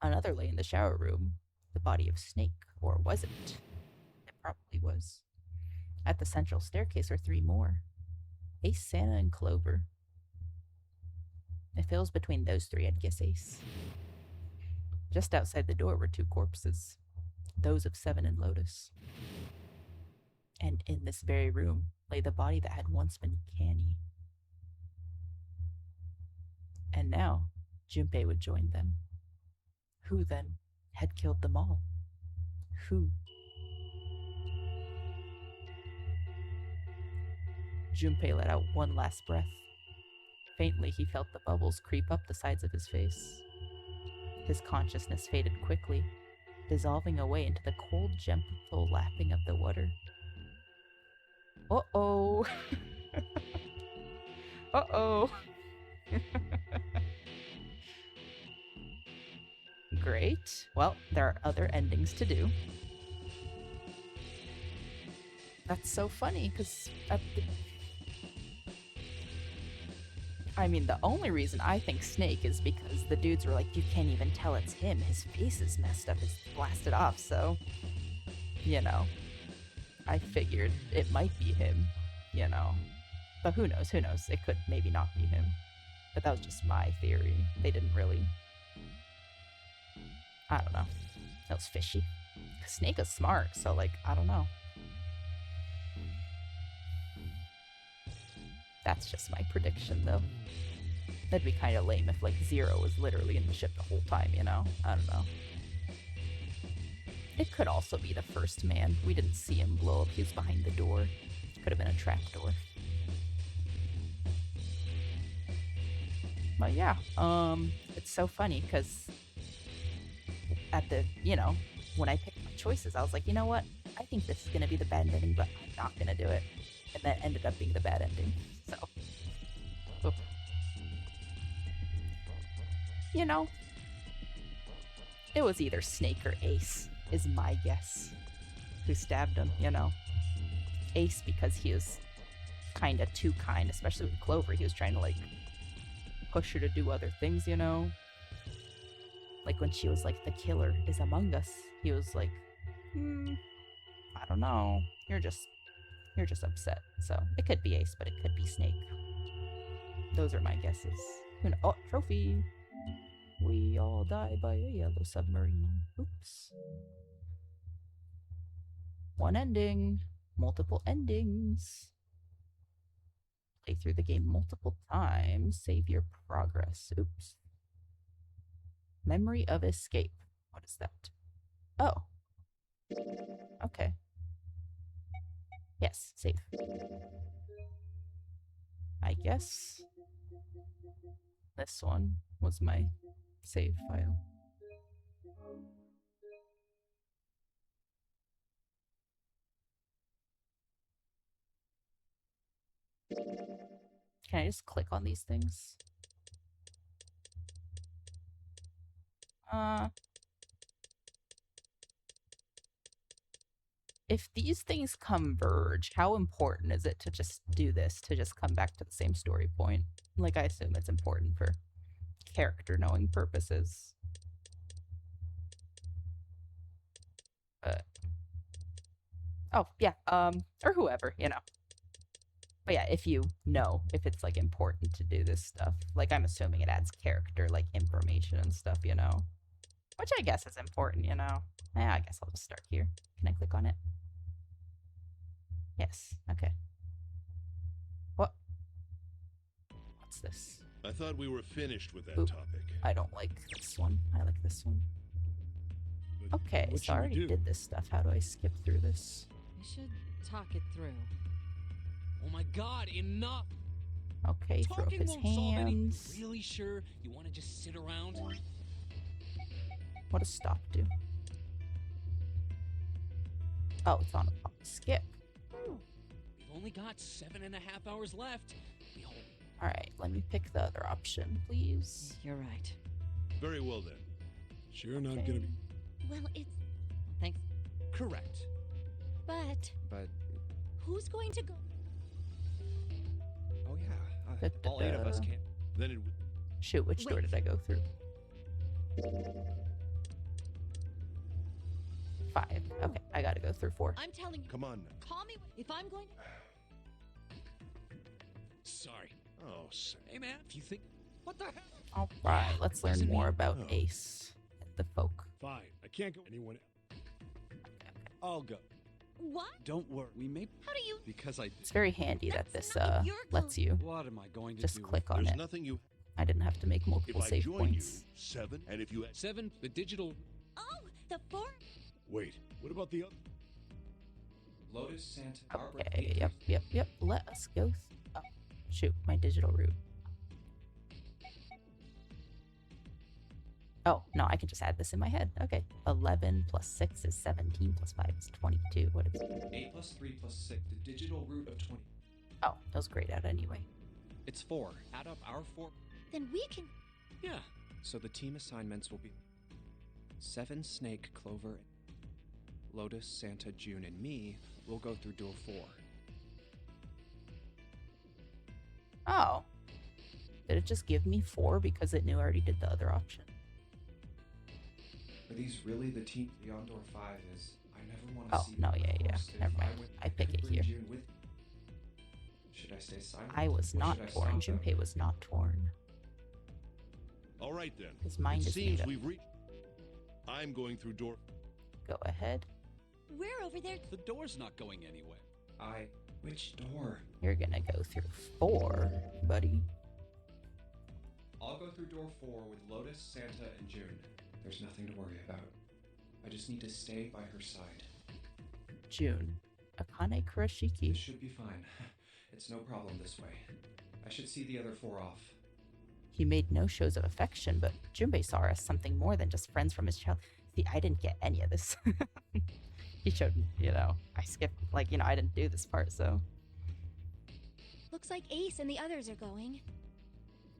Another lay in the shower room. The body of Snake, or was it? It probably was. At the central staircase are 3 more. Ace, Santa, and Clover. If it was between those 3, I'd guess Ace. Just outside the door were 2 corpses. Those of 7 and Lotus. And in this very room lay the body that had once been Canny. And now, Junpei would join them. Who, then, had killed them all? Who? Junpei let out one last breath. Faintly, he felt the bubbles creep up the sides of his face. His consciousness faded quickly, dissolving away into the cold, gentle lapping of the water. Uh-oh! Uh-oh! Great. Well, there are other endings to do. That's so funny, because I mean, the only reason I think Snake is because the dudes were like, you can't even tell it's him. His face is messed up. It's blasted off, so, you know. I figured it might be him, you know. But who knows? Who knows? It could maybe not be him. But that was just my theory. They didn't really... I don't know. That was fishy. Snake is smart, so, like, I don't know. That's just my prediction, though. That'd be kind of lame if, like, Zero was literally in the ship the whole time, you know? I don't know. It could also be the first man. We didn't see him blow up. He was behind the door. Could have been a trap door. But yeah, it's so funny, because at the, you know, when I picked my choices, I was like, you know what? I think this is going to be the bad ending, but I'm not going to do it. And that ended up being the bad ending. So, oof. You know, it was either Snake or Ace, is my guess, who stabbed him, you know. Ace, because he was kind of too kind, especially with Clover. He was trying to, like, push her to do other things, you know. Like when she was like, the killer is among us. He was like, I don't know. You're just upset. So it could be Ace, but it could be Snake. Those are my guesses. Oh, trophy. We all die by a yellow submarine. Oops. One ending. Multiple endings. Play through the game multiple times. Save your progress. Oops. Memory of escape. What is that? Oh. Okay. Yes, save. I guess this one was my save file. Can I just click on these things? If these things converge, how important is it to just do this, to just come back to the same story point? Like, I assume it's important for character knowing purposes. But, oh, yeah, or whoever, you know. But yeah, if you know, if it's, like, important to do this stuff. Like, I'm assuming it adds character, like, information and stuff, you know. Which I guess is important, you know. Yeah, I guess I'll just start here. Can I click on it? Yes, okay. What? What's this? I thought we were finished with that Ooh, topic. I don't like this one. I like this one. But Okay, what so I should we already do? did this stuff. How do I skip through this? We should talk it through. Oh my god, enough! Okay, throw up Talking his won't solve any. hands. Really sure you want to just sit around? What does stop do? Oh, it's on a skip. We've only got 7.5 hours left. Behold. Alright, let me pick the other option, please. You're right. Very well then. Sure, not gonna be. Well, it's. Thanks. Correct. But But, who's going to go? oh yeah, Da-da-da. all 8 of us can't. Then it would. Shoot, which door Wait. did I go through? 5. Okay, I gotta go through 4. I'm telling you. Come on now. Call me if I'm going to. Sorry. Oh, Hey, man, if you think... What the hell? Alright, let's learn Doesn't more mean- about Oh. Ace and the folk. Fine. I can't go anyone. I'll go. What? Don't worry. We may... How do you? Because I... It's very handy that That's this none of your lets you What am I going to just do? click on there's it. nothing you. I didn't have to make If multiple I save join points. you, 7, and if you. 7, the digital... Oh, the 4. Wait. What about the other? Lotus, Santa, Barbara, Okay, yep. Let us go. Oh, shoot, my digital route. Oh, no, I can just add this in my head. Okay. 11 plus 6 is 17 plus 5 is 22. What is it? 8 plus 3 plus 6, the digital root of 20. Oh, that was grayed out anyway. It's 4. Add up our 4. Then we can. Yeah. So the team assignments will be 7, Snake, Clover, Lotus, Santa, June, and me will go through door 4. Oh. Did it just give me 4 because it knew I already did the other option? Are these really the team beyond door 5 is? I never want Oh, to see no, them, yeah, of yeah. course. If Never mind. went, I pick could it bring here. June with me. Should I stay silent? I was or not should I torn. stop them? Junpei was not torn. All right then. His mind it is seems made up. we've reached. I'm going through door. Go ahead. We're over there. The door's not going anywhere. Which door? You're gonna go through 4, buddy. I'll go through door 4 with Lotus, Santa, and June. There's nothing to worry about. I just need to stay by her side. June. Akane This Kurashiki. should be fine. It's no problem this way. I should see the other 4 off. He made no shows of affection, but Junpei saw her as something more than just friends from his child. See, I didn't get any of this. He showed, I skipped, I didn't do this part, so. Looks like Ace and the others are going.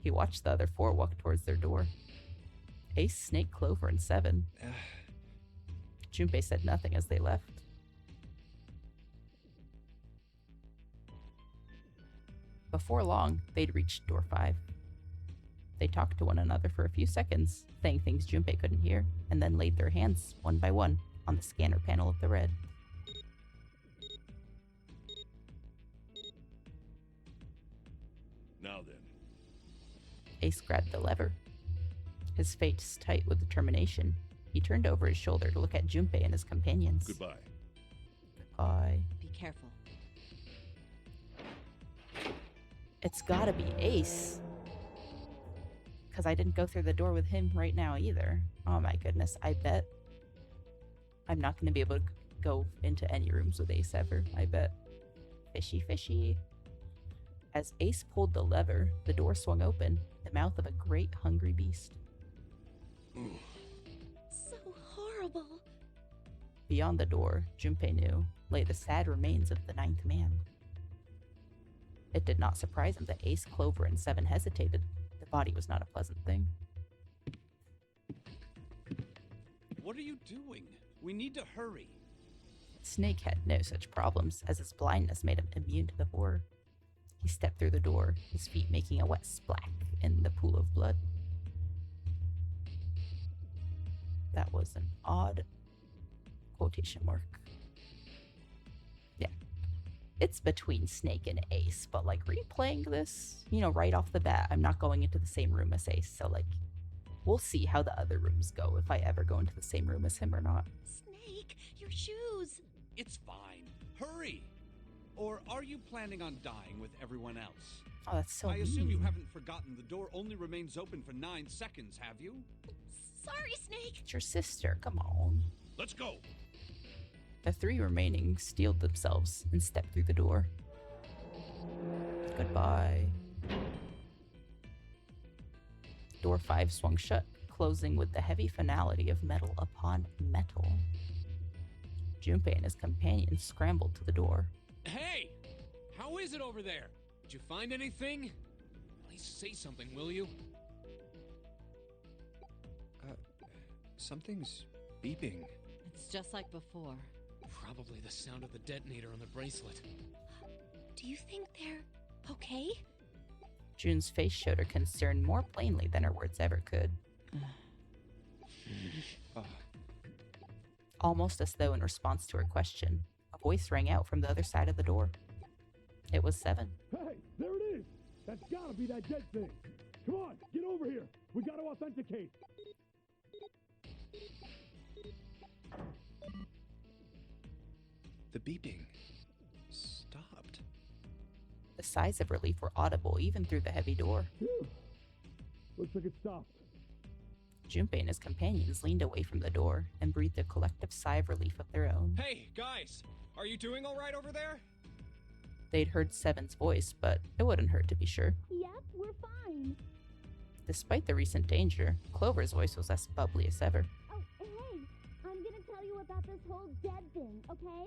He watched the other 4 walk towards their door. Ace, Snake, Clover, and 7. Junpei said nothing as they left. Before long, they'd reached door 5. They talked to one another for a few seconds, saying things Junpei couldn't hear, and then laid their hands, one by one, on the scanner panel of the red. Now then. Ace grabbed the lever. His face tight with determination, he turned over his shoulder to look at Junpei and his companions. Goodbye. Goodbye. Be careful. It's gotta be Ace. Because I didn't go through the door with him right now either. Oh my goodness, I bet I'm not going to be able to go into any rooms with Ace ever, I bet. Fishy, fishy. As Ace pulled the lever, the door swung open, the mouth of a great hungry beast. So horrible. Beyond the door, Junpei knew, lay the sad remains of the 9th man. It did not surprise him that Ace, Clover, and 7 hesitated. The body was not a pleasant thing. What are you doing? We need to hurry. Snake had no such problems, as his blindness made him immune to the horror. He stepped through the door, his feet making a wet splack in the pool of blood. That was an odd quotation mark. Yeah. It's between Snake and Ace, but replaying this, right off the bat, I'm not going into the same room as Ace, so we'll see how the other rooms go if I ever go into the same room as him or not. Snake, your shoes. It's fine. Hurry! Or are you planning on dying with everyone else? Oh, that's so I assume you mean. haven't forgotten the door only remains open for 9 seconds, have you? Sorry, Snake. It's your sister, come on. Let's go. The 3 remaining steeled themselves and stepped through the door. Goodbye. Door 5 swung shut, closing with the heavy finality of metal upon metal. Junpei and his companions scrambled to the door. Hey! How is it over there? Did you find anything? At least say something, will you? Something's beeping. It's just like before. Probably the sound of the detonator on the bracelet. Do you think they're okay? June's face showed her concern more plainly than her words ever could. Almost as though in response to her question, a voice rang out from the other side of the door. It was Seven. Hey, there it is! That's gotta be that dead thing! Come on, get over here! We gotta authenticate! The beeping stopped. The sighs of relief were audible even through the heavy door. Phew. Looks like it stopped. Junpei and his companions leaned away from the door and breathed a collective sigh of relief of their own. Hey, guys! Are you doing all right over there? They'd heard Seven's voice, but it wouldn't hurt to be sure. Yep, we're fine. Despite the recent danger, Clover's voice was as bubbly as ever. Oh, hey, I'm gonna tell you about this whole dead thing, okay?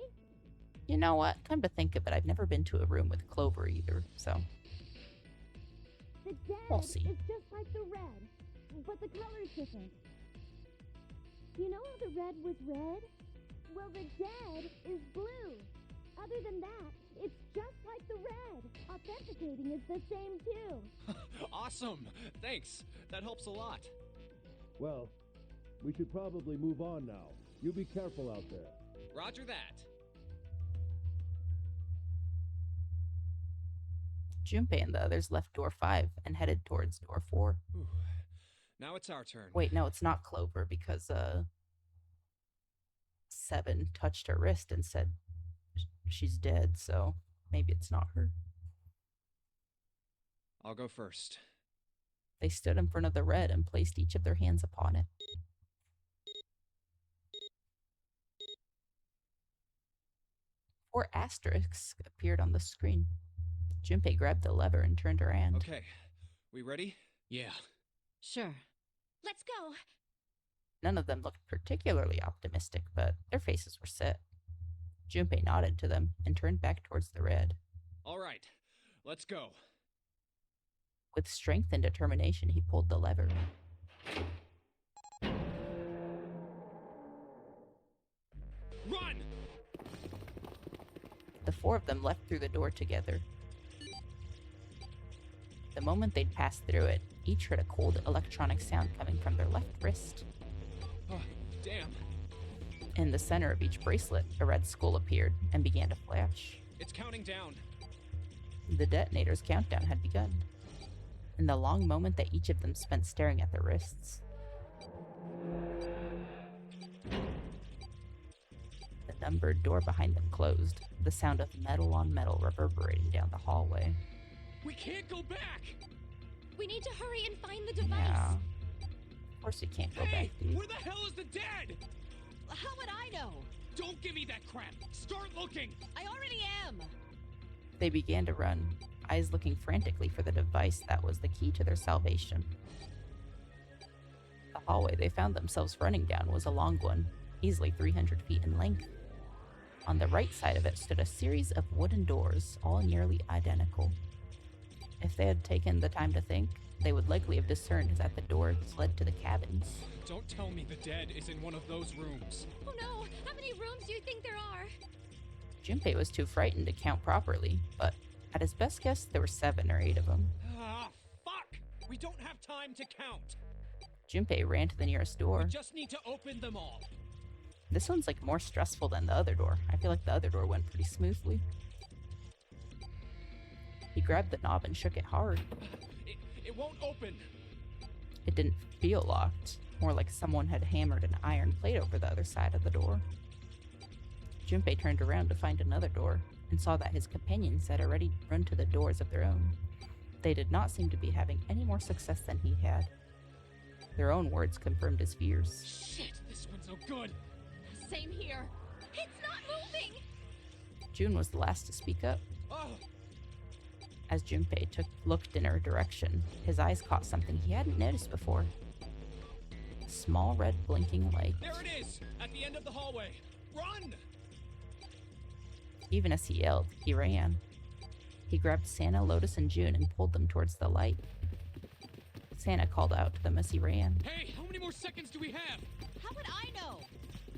You know what? Come to think of it, I've never been to a room with Clover either, so The dead We'll see. is just like the red, but the color's different. You know how the red was red? Well, the dead is blue. Other than that, it's just like the red. Authenticating is the same too. Awesome! Thanks. That helps a lot. Well, we should probably move on now. You be careful out there. Roger that. Junpei and the others left door 5 and headed towards door 4. Whew. Now it's our turn. Wait, no, it's not Clover because 7 touched her wrist and said she's dead, so maybe it's not her. I'll go first. They stood in front of the red and placed each of their hands upon it. 4 asterisks appeared on the screen. Junpei grabbed the lever and turned her hand. Okay, we ready? Yeah. Sure. Let's go. None of them looked particularly optimistic, but their faces were set. Junpei nodded to them and turned back towards the red. All right, let's go. With strength and determination, he pulled the lever. Run! The 4 of them left through the door together. The moment they'd passed through it, each heard a cold electronic sound coming from their left wrist. Oh, damn. In the center of each bracelet, a red skull appeared and began to flash. It's counting down. The detonator's countdown had begun. In the long moment that each of them spent staring at their wrists, the numbered door behind them closed, the sound of metal on metal reverberating down the hallway. We can't go back! We need to hurry and find the device. Yeah. Of course you can't go Hey! back, dude. Where the hell is the dead? How would I know? Don't give me that crap! Start looking! I already am. They began to run, eyes looking frantically for the device that was the key to their salvation. The hallway they found themselves running down was a long one, easily 300 feet in length. On the right side of it stood a series of wooden doors, all nearly identical. If they had taken the time to think, they would likely have discerned that the doors led to the cabins. Don't tell me the dead is in one of those rooms. Oh no! How many rooms do you think there are? Junpei was too frightened to count properly, but at his best guess, there were 7 or 8 of them. Ah, fuck! We don't have time to count. Junpei ran to the nearest door. We just need to open them all. This one's like more stressful than the other door. I feel like the other door went pretty smoothly. He grabbed the knob and shook it hard. It won't open. It didn't feel locked, more like someone had hammered an iron plate over the other side of the door. Junpei turned around to find another door and saw that his companions had already run to the doors of their own. They did not seem to be having any more success than he had. Their own words confirmed his fears. Shit, this one's no good. Same here. It's not moving! June was the last to speak up. Oh, As Junpei looked in her direction, his eyes caught something he hadn't noticed before. A small red blinking light. there it is! At the end of the hallway. Run! Even as he yelled, he ran. He grabbed Santa, Lotus, and June and pulled them towards the light. Santa called out to them as he ran. Hey, how many more seconds do we have? How would I know?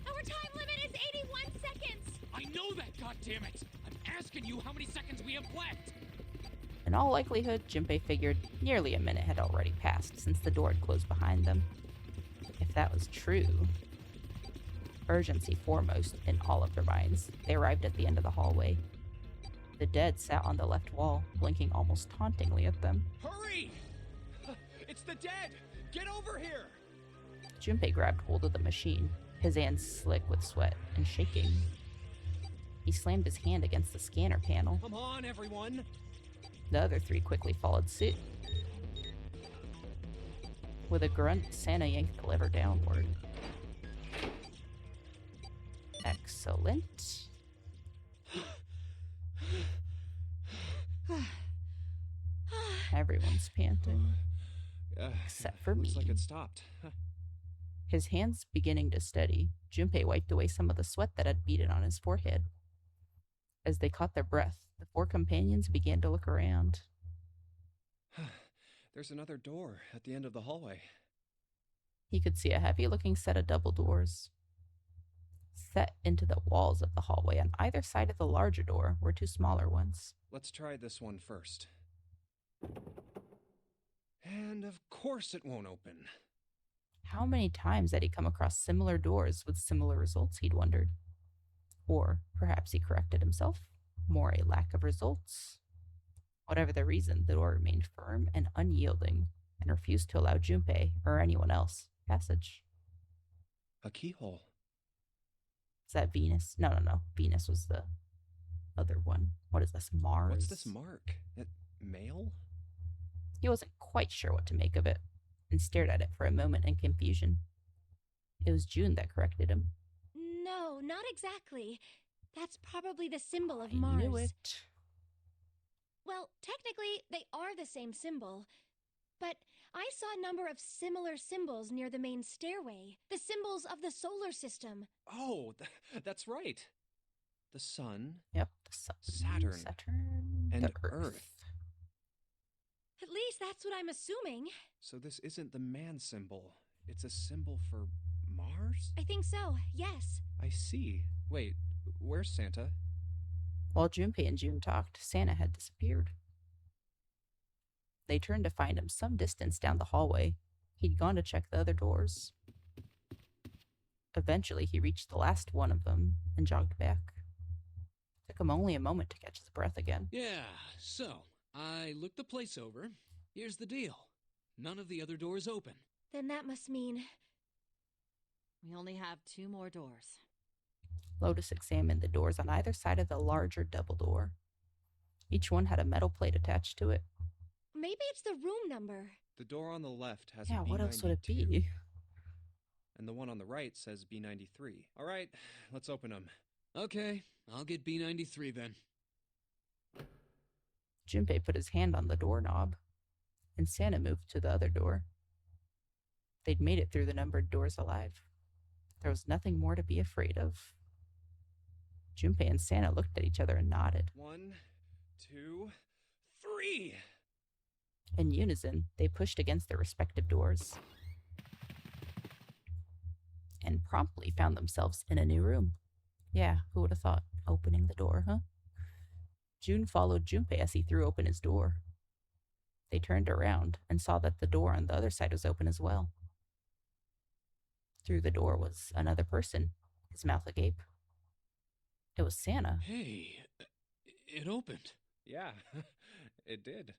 Our time limit is 81 seconds! I know that, goddammit! I'm asking you how many seconds we have left! In all likelihood, Junpei figured nearly a minute had already passed since the door had closed behind them. If that was true, urgency foremost in all of their minds, they arrived at the end of the hallway. The dead sat on the left wall, blinking almost tauntingly at them. Hurry! It's the dead! Get over here! Junpei grabbed hold of the machine, his hands slick with sweat and shaking. He slammed his hand against the scanner panel. Come on, everyone! The other three quickly followed suit. With a grunt, Santa yanked the lever downward. Excellent. Everyone's panting, except for me. Looks like it stopped. His hands beginning to steady, Junpei wiped away some of the sweat that had beaded on his forehead. As they caught their breath, the four companions began to look around. There's another door at the end of the hallway. He could see a heavy-looking set of double doors. Set into the walls of the hallway on either side of the larger door were two smaller ones. Let's try this one first. And of course it won't open. How many times had he come across similar doors with similar results, he'd wondered. Or perhaps he corrected himself. More a lack of results. Whatever the reason, the door remained firm and unyielding and refused to allow Junpei or anyone else passage. A keyhole. Is that Venus? No. Venus was the other one. What is this, Mars? What's this mark? Mail? He wasn't quite sure what to make of it and stared at it for a moment in confusion. It was June that corrected him. No, not exactly. That's probably the symbol of I Mars. knew it. Well, technically, they are the same symbol. But I saw a number of similar symbols near the main stairway. The symbols of the solar system. Oh, that's right. The sun. Yep, the sun, Saturn, and the Earth. At least that's what I'm assuming. So this isn't the man symbol. It's a symbol for Mars? I think so, yes. I see. Wait, where's Santa? While Junpei and June talked, Santa had disappeared. They turned to find him some distance down the hallway. He'd gone to check the other doors. Eventually, he reached the last one of them and jogged back. Took him only a moment to catch his breath again. Yeah, so, I looked the place over. Here's the deal. None of the other doors open. Then that must mean... We only have 2 more doors. Lotus examined the doors on either side of the larger double door. Each one had a metal plate attached to it. Maybe it's the room number. The door on the left has Yeah, a B92. what else would it be? And the one on the right says B93. All right, let's open them. Okay, I'll get B93 then. Junpei put his hand on the doorknob, and Santa moved to the other door. They'd made it through the numbered doors alive. There was nothing more to be afraid of. Junpei and Santa looked at each other and nodded. 1, 2, 3! In unison, they pushed against their respective doors and promptly found themselves in a new room. Yeah, who would have thought? Opening the door, huh? June followed Junpei as he threw open his door. They turned around and saw that the door on the other side was open as well. Through the door was another person, his mouth agape. It was Santa. Hey, it opened. Yeah, it did.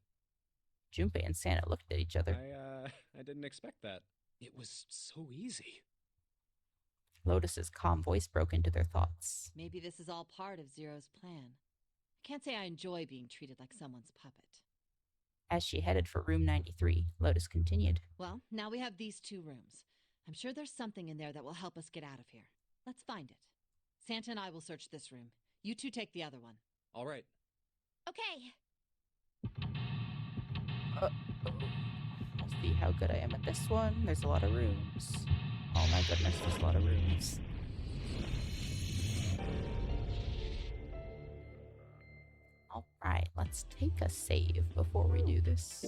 Junpei and Santa looked at each other. I didn't expect that. It was so easy. Lotus's calm voice broke into their thoughts. Maybe this is all part of Zero's plan. I can't say I enjoy being treated like someone's puppet. As she headed for room 93, Lotus continued. Well, now we have these 2 rooms. I'm sure there's something in there that will help us get out of here. Let's find it. Santa and I will search this room. You 2 take the other one. All right. Okay. Let's see how good I am at this one. There's a lot of rooms. Oh my goodness, there's a lot of rooms. Right, let's take a save before we do this.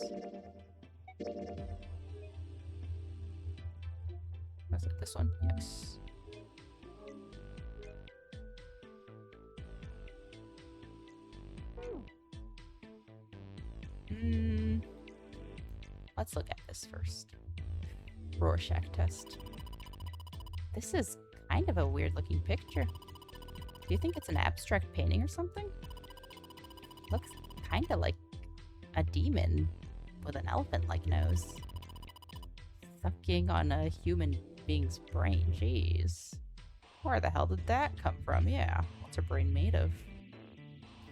Was it this one? Yes. Let's look at this first. Rorschach test. This is kind of a weird looking picture. Do you think it's an abstract painting or something? Looks kind of like a demon with an elephant-like nose. Sucking on a human being's brain, jeez. Where the hell did that come from? Yeah, what's her brain made of?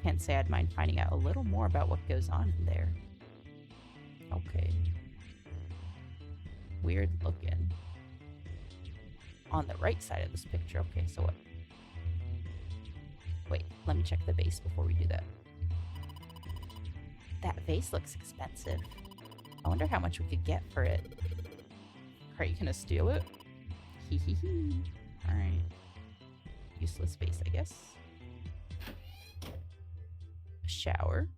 Can't say I'd mind finding out a little more about what goes on in there. Okay. Weird looking. On the right side of this picture, okay, so what? Wait, let me check the vase before we do that. That vase looks expensive. I wonder how much we could get for it. Are you gonna steal it? Hee hee hee. Alright. Useless vase, I guess. A shower.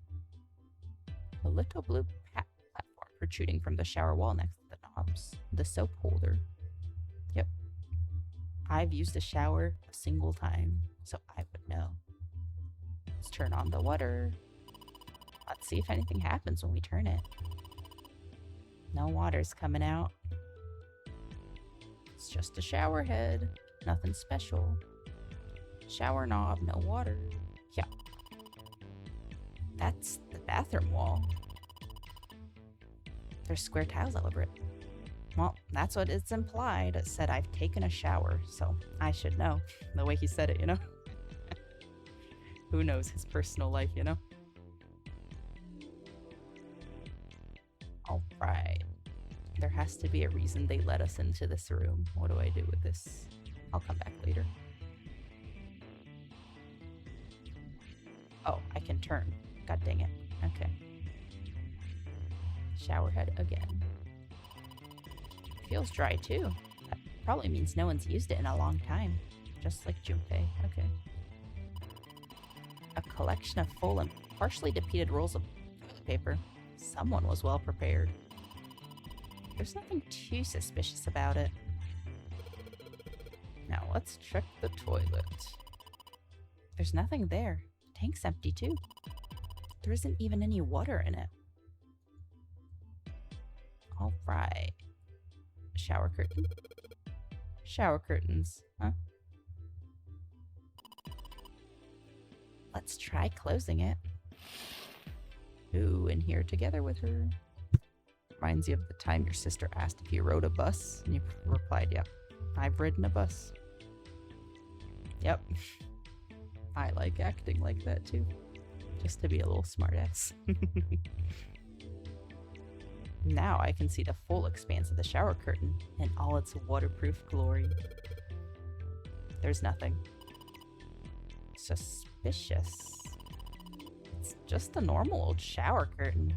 A little blue platform protruding from the shower wall next to the knobs. The soap holder. Yep. I've used a shower a single time, so I would know. Let's turn on the water. Let's see if anything happens when we turn it. No water's coming out. It's just a shower head. Nothing special. Shower knob, no water. Yeah. That's the bathroom wall. There's square tiles all over it. Well, that's what it's implied. It said I've taken a shower, so I should know. The way he said it, you know? Who knows his personal life, you know? Alright. There has to be a reason they let us into this room. What do I do with this? I'll come back later. Oh, I can turn. God dang it. Okay. Shower head again. Feels dry too. That probably means no one's used it in a long time. Just like Junpei. Okay. A collection of full and partially depleted rolls of toilet paper. Someone was well prepared. There's nothing too suspicious about it. Now let's check the toilet. There's nothing there. The tank's empty too. There isn't even any water in it. Alright. Shower curtain. Shower curtains, huh? Let's try closing it. Ooh, in here together with her. Reminds you of the time your sister asked if you rode a bus, and you replied, yep, I've ridden a bus. Yep. I like acting like that too. Just to be a little smartass. Now I can see the full expanse of the shower curtain in all its waterproof glory. There's nothing suspicious. It's just a normal old shower curtain.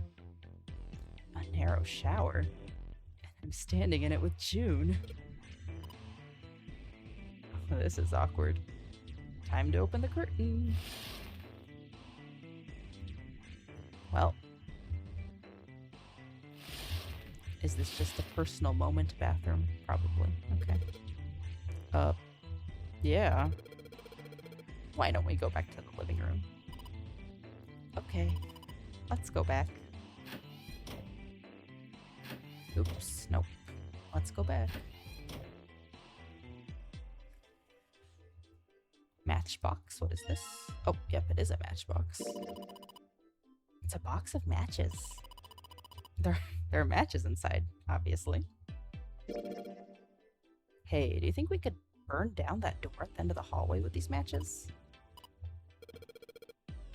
A narrow shower. And I'm standing in it with June. Oh, this is awkward. Time to open the curtain. Well. Is this just a personal moment bathroom? Probably. Okay. Yeah. Why don't we go back to the living room? Okay. Let's go back. Oops. Nope. Let's go back. Matchbox. What is this? Oh, yep, it is a matchbox. It's a box of matches. There are matches inside, obviously. Hey, do you think we could burn down that door at the end of the hallway with these matches?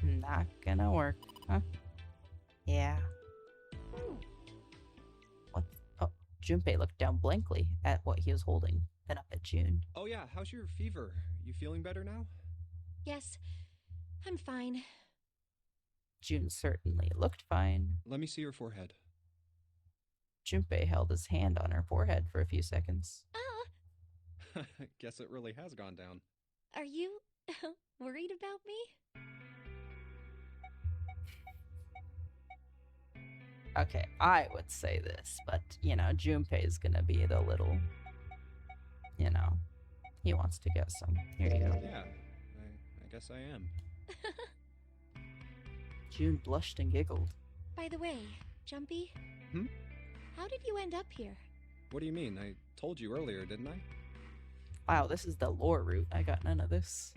Not gonna work, huh? Yeah. What? Oh, Junpei looked down blankly at what he was holding, then up at June. Oh yeah, how's your fever? You feeling better now? Yes, I'm fine. June certainly looked fine. Let me see your forehead. Junpei held his hand on her forehead for a few seconds. Guess it really has gone down. Are you worried about me? Okay, I would say this, but, Junpei is gonna be the little, he wants to go some. Here you go. Yeah, I guess I am. June blushed and giggled. By the way, Jumpy, Hmm? how did you end up here? What do you mean? I told you earlier, didn't I? Wow, this is the lore route. I got none of this.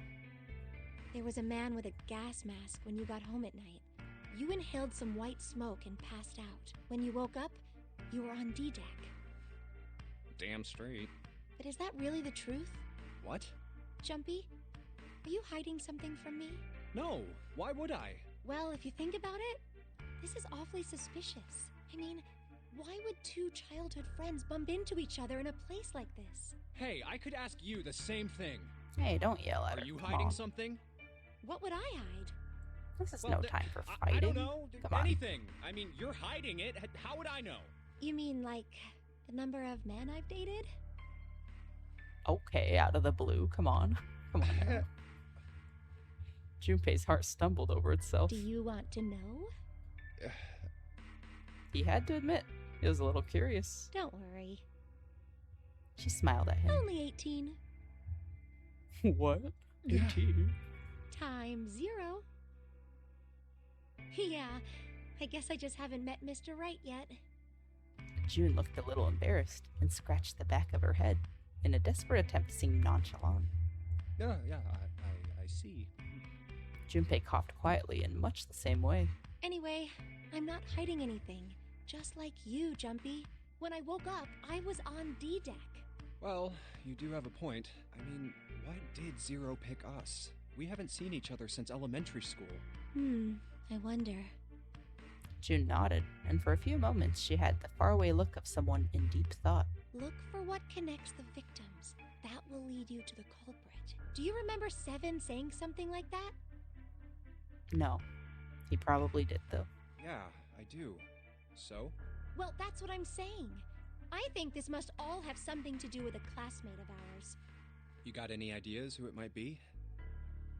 There was a man with a gas mask when you got home at night. You inhaled some white smoke and passed out. When you woke up, you were on D deck. Damn straight. But is that really the truth? What? Jumpy, are you hiding something from me? No, why would I? Well, if you think about it, this is awfully suspicious. I mean, why would two childhood friends bump into each other in a place like this? Hey, I could ask you the same thing. Hey, don't yell at her. Are you Come hiding on. something? What would I hide? This is Well, no time for fighting. I don't know. Come on. Anything. I mean, you're hiding it. How would I know? You mean like the number of men I've dated? Okay, out of the blue. Come on. Come on now. Junpei's heart stumbled over itself. Do you want to know? He had to admit, he was a little curious. Don't worry. She smiled at him. Only 18. What? 18? Times 0. Yeah, I guess I just haven't met Mr. Right yet. June looked a little embarrassed and scratched the back of her head in a desperate attempt to seem nonchalant. Yeah, I see. Junpei coughed quietly in much the same way. Anyway, I'm not hiding anything. Just like you, Jumpy. When I woke up, I was on D deck. Well, you do have a point. I mean, why did Zero pick us? We haven't seen each other since elementary school. I wonder. June nodded, and for a few moments she had the faraway look of someone in deep thought. Look for what connects the victims. That will lead you to the culprit. Do you remember Seven saying something like that? No. He probably did, though. Yeah, I do. So? Well, that's what I'm saying. I think this must all have something to do with a classmate of ours. You got any ideas who it might be?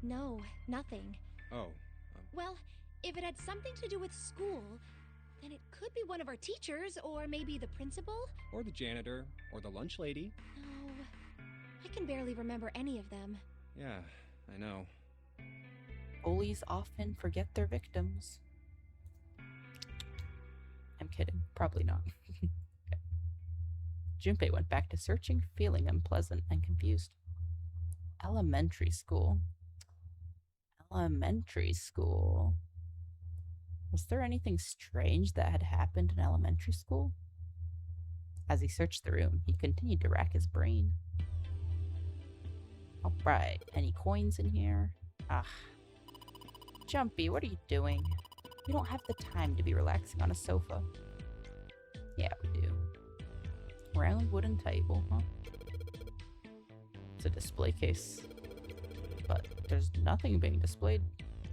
No, nothing. Oh. Well, if it had something to do with school, then it could be one of our teachers, or maybe the principal? Or the janitor, or the lunch lady. No, I can barely remember any of them. Yeah, I know. Bullies often forget their victims. I'm kidding. Probably not. Okay. Junpei went back to searching, feeling unpleasant and confused. Elementary school. Elementary school. Was there anything strange that had happened in elementary school? As he searched the room, he continued to rack his brain. Alright, any coins in here? Ah. Jumpy, what are you doing? We don't have the time to be relaxing on a sofa. Yeah, we do. Round wooden table, huh? It's a display case. But there's nothing being displayed.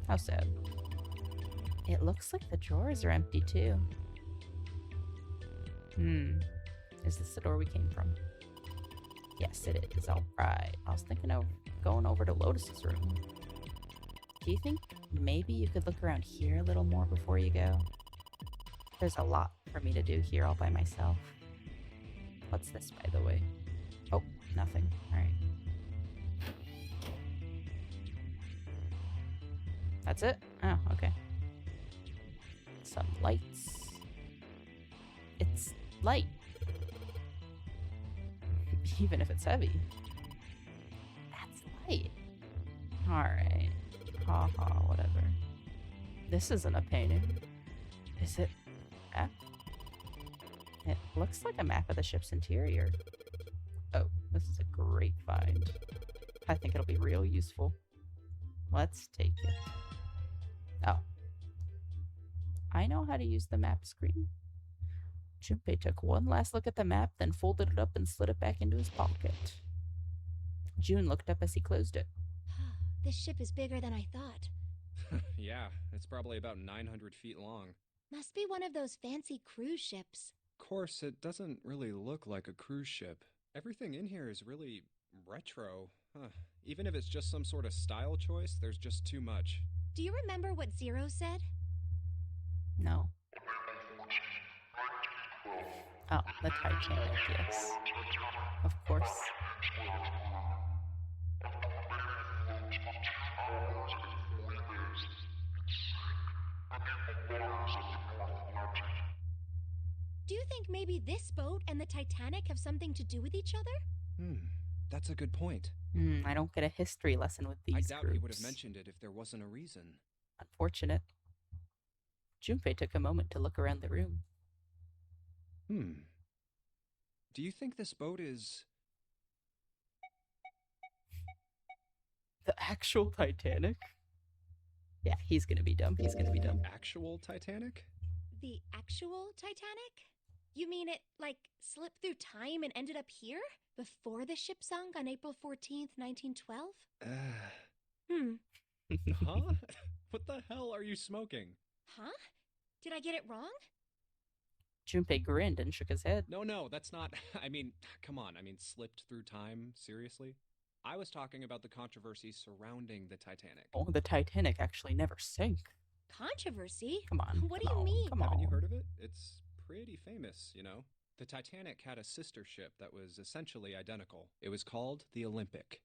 How sad. It looks like the drawers are empty too. Is this the door we came from? Yes, it is. Alright. I was thinking of going over to Lotus's room. Do you think maybe you could look around here a little more before you go? There's a lot for me to do here all by myself. What's this, by the way? Oh, nothing. Alright. That's it? Oh, okay. Some lights. It's light. Even if it's heavy. That's light. Alright. Haha, whatever. This isn't a painting. Is it a map? It looks like a map of the ship's interior. Oh, this is a great find. I think it'll be real useful. Let's take it. Oh. I know how to use the map screen. Junpei took one last look at the map, then folded it up and slid it back into his pocket. June looked up as he closed it. This ship is bigger than I thought. Yeah, it's probably about 900 feet long. Must be one of those fancy cruise ships. Of course, it doesn't really look like a cruise ship. Everything in here is really retro. Even if it's just some sort of style choice, there's just too much. Do you remember what Zero said? No. Unfortunately, Oh, the Titanic, yes. Of course. Do you think maybe this boat and the Titanic have something to do with each other? That's a good point. I don't get a history lesson with I these doubt groups. he would have mentioned it if there wasn't a reason. Unfortunate. Junpei took a moment to look around the room. Do you think this boat is... The actual Titanic? Yeah, he's gonna be dumb. He's gonna be dumb. Actual Titanic? The actual Titanic? You mean it, like, slipped through time and ended up here? Before the ship sunk on April 14th, 1912? Huh? What the hell are you smoking? Huh? Did I get it wrong? Junpei grinned and shook his head. No, that's not... I mean, come on. Slipped through time? Seriously? I was talking about the controversy surrounding the Titanic. Oh, the Titanic actually never sank. Controversy? Come on. What do you mean? Come Haven't on. you heard of it? It's pretty famous, you know? The Titanic had a sister ship that was essentially identical. It was called the Olympic.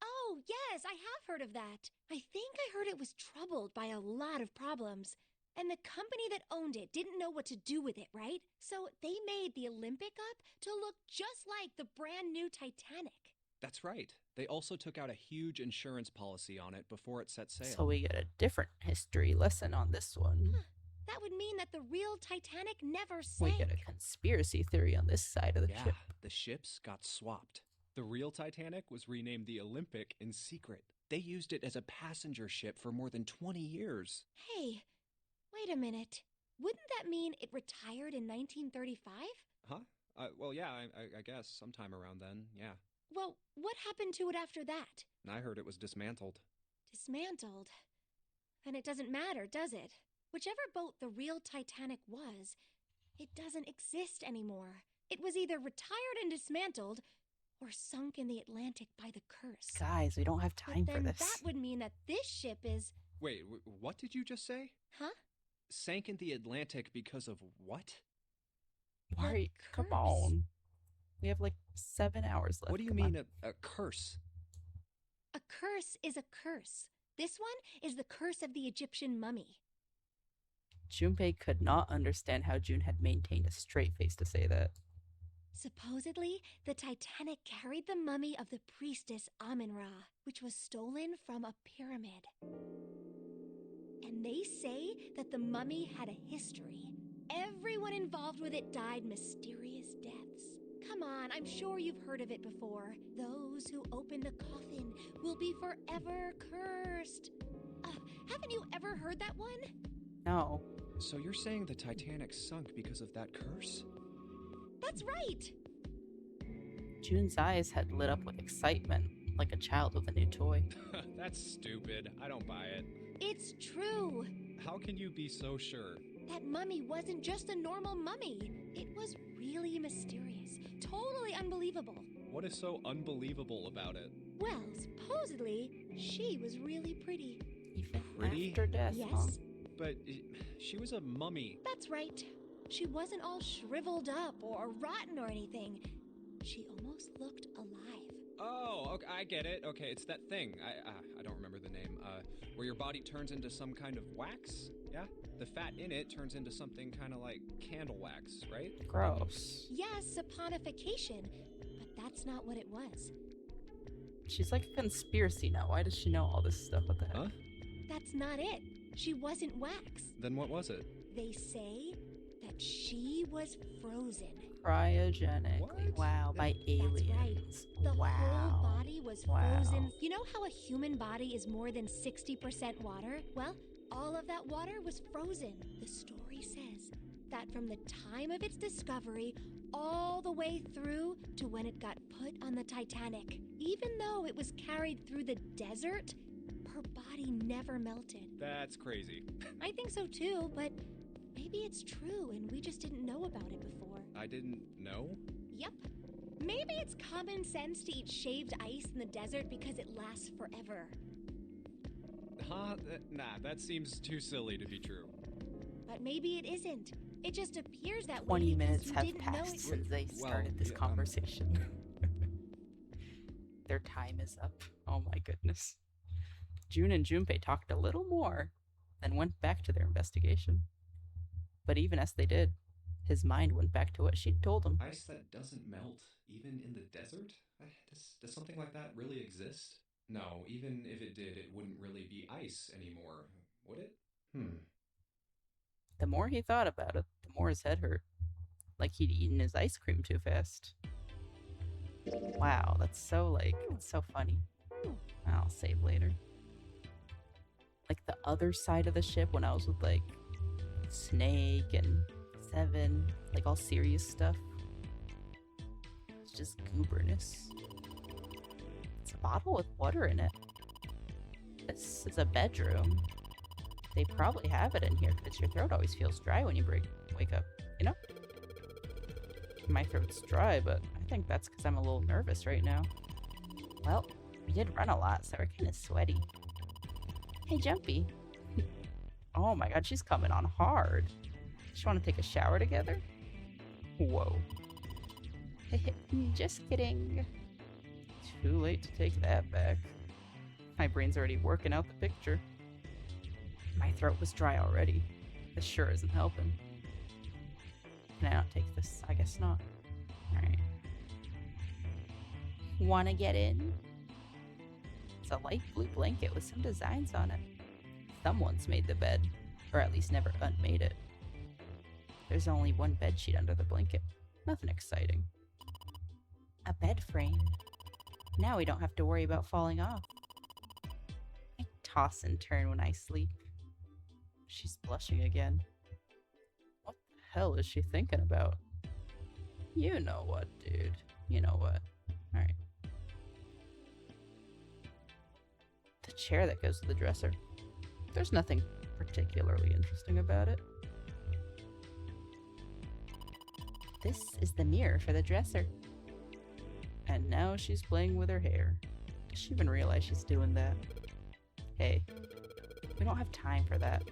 Oh, yes, I have heard of that. I think I heard it was troubled by a lot of problems. And the company that owned it didn't know what to do with it, right? So they made the Olympic up to look just like the brand new Titanic. That's right. They also took out a huge insurance policy on it before it set sail. So we get a different history lesson on this one. That would mean that the real Titanic never sank. We get a conspiracy theory on this side of the ship. The ships got swapped. The real Titanic was renamed the Olympic in secret. They used it as a passenger ship for more than 20 years. Hey, wait a minute. Wouldn't that mean it retired in 1935? Huh? Well, yeah, I guess sometime around then, yeah. Well, what happened to it after that? I heard it was dismantled. Dismantled? Then it doesn't matter, does it? Whichever boat the real Titanic was, it doesn't exist anymore. It was either retired and dismantled, or sunk in the Atlantic by the curse. Guys, we don't have time but for then this. that would mean that this ship is... Wait, what did you just say? Huh? Sank in the Atlantic because of what? Why are you... Come curse. on. We have like 7 hours left. What do you Come mean on. a curse? A curse is a curse. This one is the curse of the Egyptian mummy. Junpei could not understand how June had maintained a straight face to say that. Supposedly, the Titanic carried the mummy of the priestess Amun-Ra, which was stolen from a pyramid. And they say that the mummy had a history. Everyone involved with it died mysterious deaths. Come on, I'm sure you've heard of it before. Those who open the coffin will be forever cursed. Haven't you ever heard that one? No. So you're saying the Titanic sunk because of that curse? That's right! June's eyes had lit up with excitement, like a child with a new toy. That's stupid. I don't buy it. It's true! How can you be so sure? That mummy wasn't just a normal mummy. It was really mysterious. Totally unbelievable. What is so unbelievable about it? Well, supposedly, she was really pretty. Even Pretty? after death, Yes, huh? But she was a mummy. that's right. She wasn't all shriveled up or rotten or anything. She almost looked alive. Oh, okay, I get it. Okay, it's that thing. I don't remember the name. Where your body turns into some kind of wax? Yeah? The fat in it turns into something kind of like candle wax, right? Gross. Yes, saponification, but that's not what it was. She's like a conspiracy now. Why does she know all this stuff? What the heck? Huh? That's not it. She wasn't wax. Then what was it? They say that she was frozen. Cryogenically. What? Wow, by aliens. That's right. The wow. whole body was Wow. frozen. You know how a human body is more than 60% water? Well, all of that water was frozen. The story says that from the time of its discovery all the way through to when it got put on the Titanic, even though it was carried through the desert, her body never melted. That's crazy. I think so too, but maybe it's true and we just didn't know about it before. I didn't know? Yep. Maybe it's common sense to eat shaved ice in the desert because it lasts forever. Huh? Nah, that seems too silly to be true. But maybe it isn't. It just appears that 20 way because minutes you have didn't know passed it. since they started this yeah, conversation. Their time is up. Oh my goodness. June and Junpei talked a little more, then went back to their investigation. But even as they did, his mind went back to what she'd told him. Ice that doesn't melt, even in the desert? Does something like that really exist? No, even if it did, it wouldn't really be ice anymore, would it? The more he thought about it, the more his head hurt. Like he'd eaten his ice cream too fast. Wow, that's so, it's so funny. I'll save later. Like the other side of the ship when I was with, Snake and Seven, all serious stuff. It's just gooberness. It's a bottle with water in it. This is a bedroom. They probably have it in here because your throat always feels dry when you wake up, you know? My throat's dry, but I think that's because I'm a little nervous right now. Well, we did run a lot, so we're kind of sweaty. Hey, Jumpy. Oh my god, she's coming on hard. Just want to take a shower together? Whoa. Just kidding. Too late to take that back. My brain's already working out the picture. My throat was dry already. This sure isn't helping. Can I not take this? I guess not. Alright. Wanna get in? It's a light blue blanket with some designs on it. Someone's made the bed, or at least never unmade it. There's only one bed sheet under the blanket. Nothing exciting. A bed frame. Now we don't have to worry about falling off. I toss and turn when I sleep. She's blushing again. What the hell is she thinking about? You know what, dude. You know what. Alright. The chair that goes to the dresser. There's nothing particularly interesting about it. This is the mirror for the dresser. And now she's playing with her hair. Does she even realize she's doing that? Hey, we don't have time for that.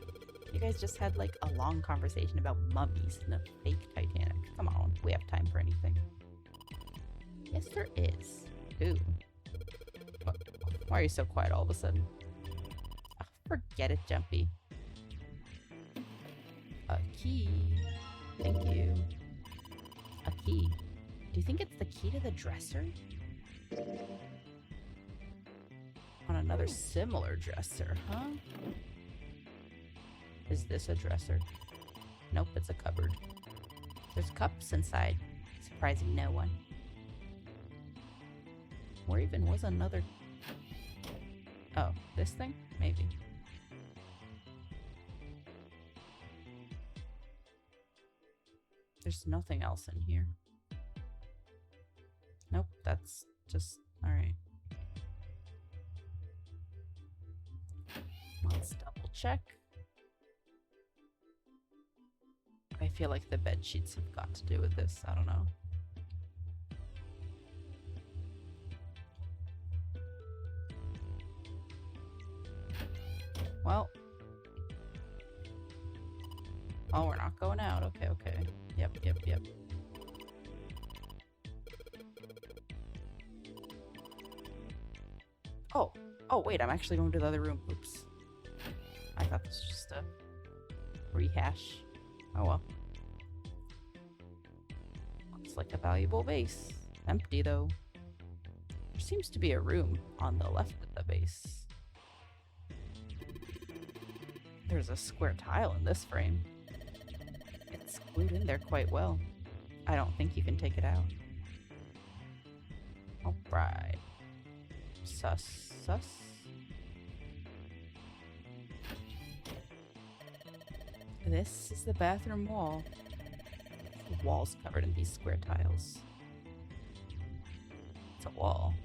You guys just had a long conversation about mummies and a fake Titanic. Come on, we have time for anything. Yes, there is. Who? What? Why are you so quiet all of a sudden? Oh, forget it, Jumpy. A key. Thank you. A key. Do you think it's the key to the dresser? On another similar dresser, huh? Is this a dresser? Nope, it's a cupboard. There's cups inside, surprising no one. Where even was another... Oh, this thing? Maybe. There's nothing else in here. Nope, that's just... Alright. Let's double check. I feel like the bed sheets have got to do with this. I don't know. Well. Oh, we're not going out. Okay, okay. Yep. Oh, wait, I'm actually going to the other room. Oops. I thought this was just a rehash. Oh well. Looks like a valuable base. Empty though. There seems to be a room on the left of the base. There's a square tile in this frame. It's glued in there quite well. I don't think you can take it out. Alright. Sus. This is the bathroom wall. The wall's covered in these square tiles. It's a wall.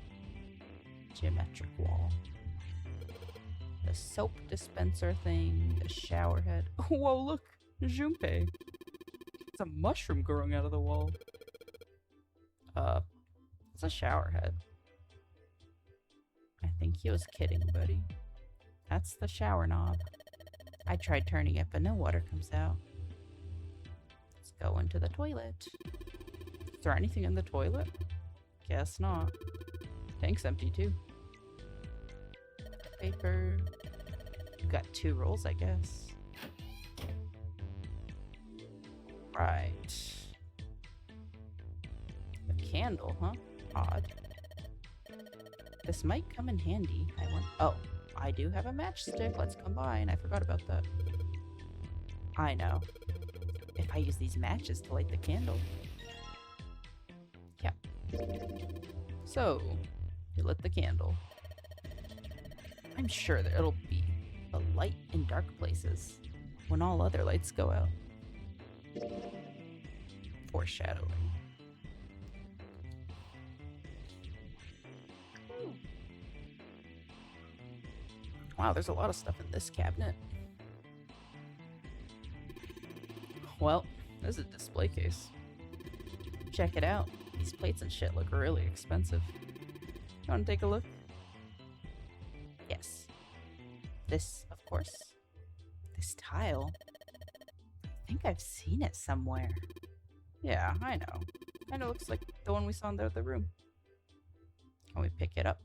Geometric wall. The soap dispenser thing, the shower head. Whoa, look! Junpei. It's a mushroom growing out of the wall. It's a shower head. I think he was kidding, buddy. That's the shower knob. I tried turning it, but no water comes out. go into the toilet. Is there anything in the toilet? Guess not. Tank's empty too. Paper. We've got 2 rolls, I guess. Right. A candle, huh? Odd. This might come in handy. Oh, I do have a matchstick. Let's combine. I forgot about that. I know. If I use these matches to light the candle. Yeah. So, you lit the candle. I'm sure that it'll be a light in dark places when all other lights go out. Foreshadowing. Wow, there's a lot of stuff in this cabinet. Well, this is a display case. Check it out. These plates and shit look really expensive. You wanna take a look? Yes. This, of course. This tile. I think I've seen it somewhere. Yeah, I know. Kinda looks like the one we saw in the other room. Can we pick it up?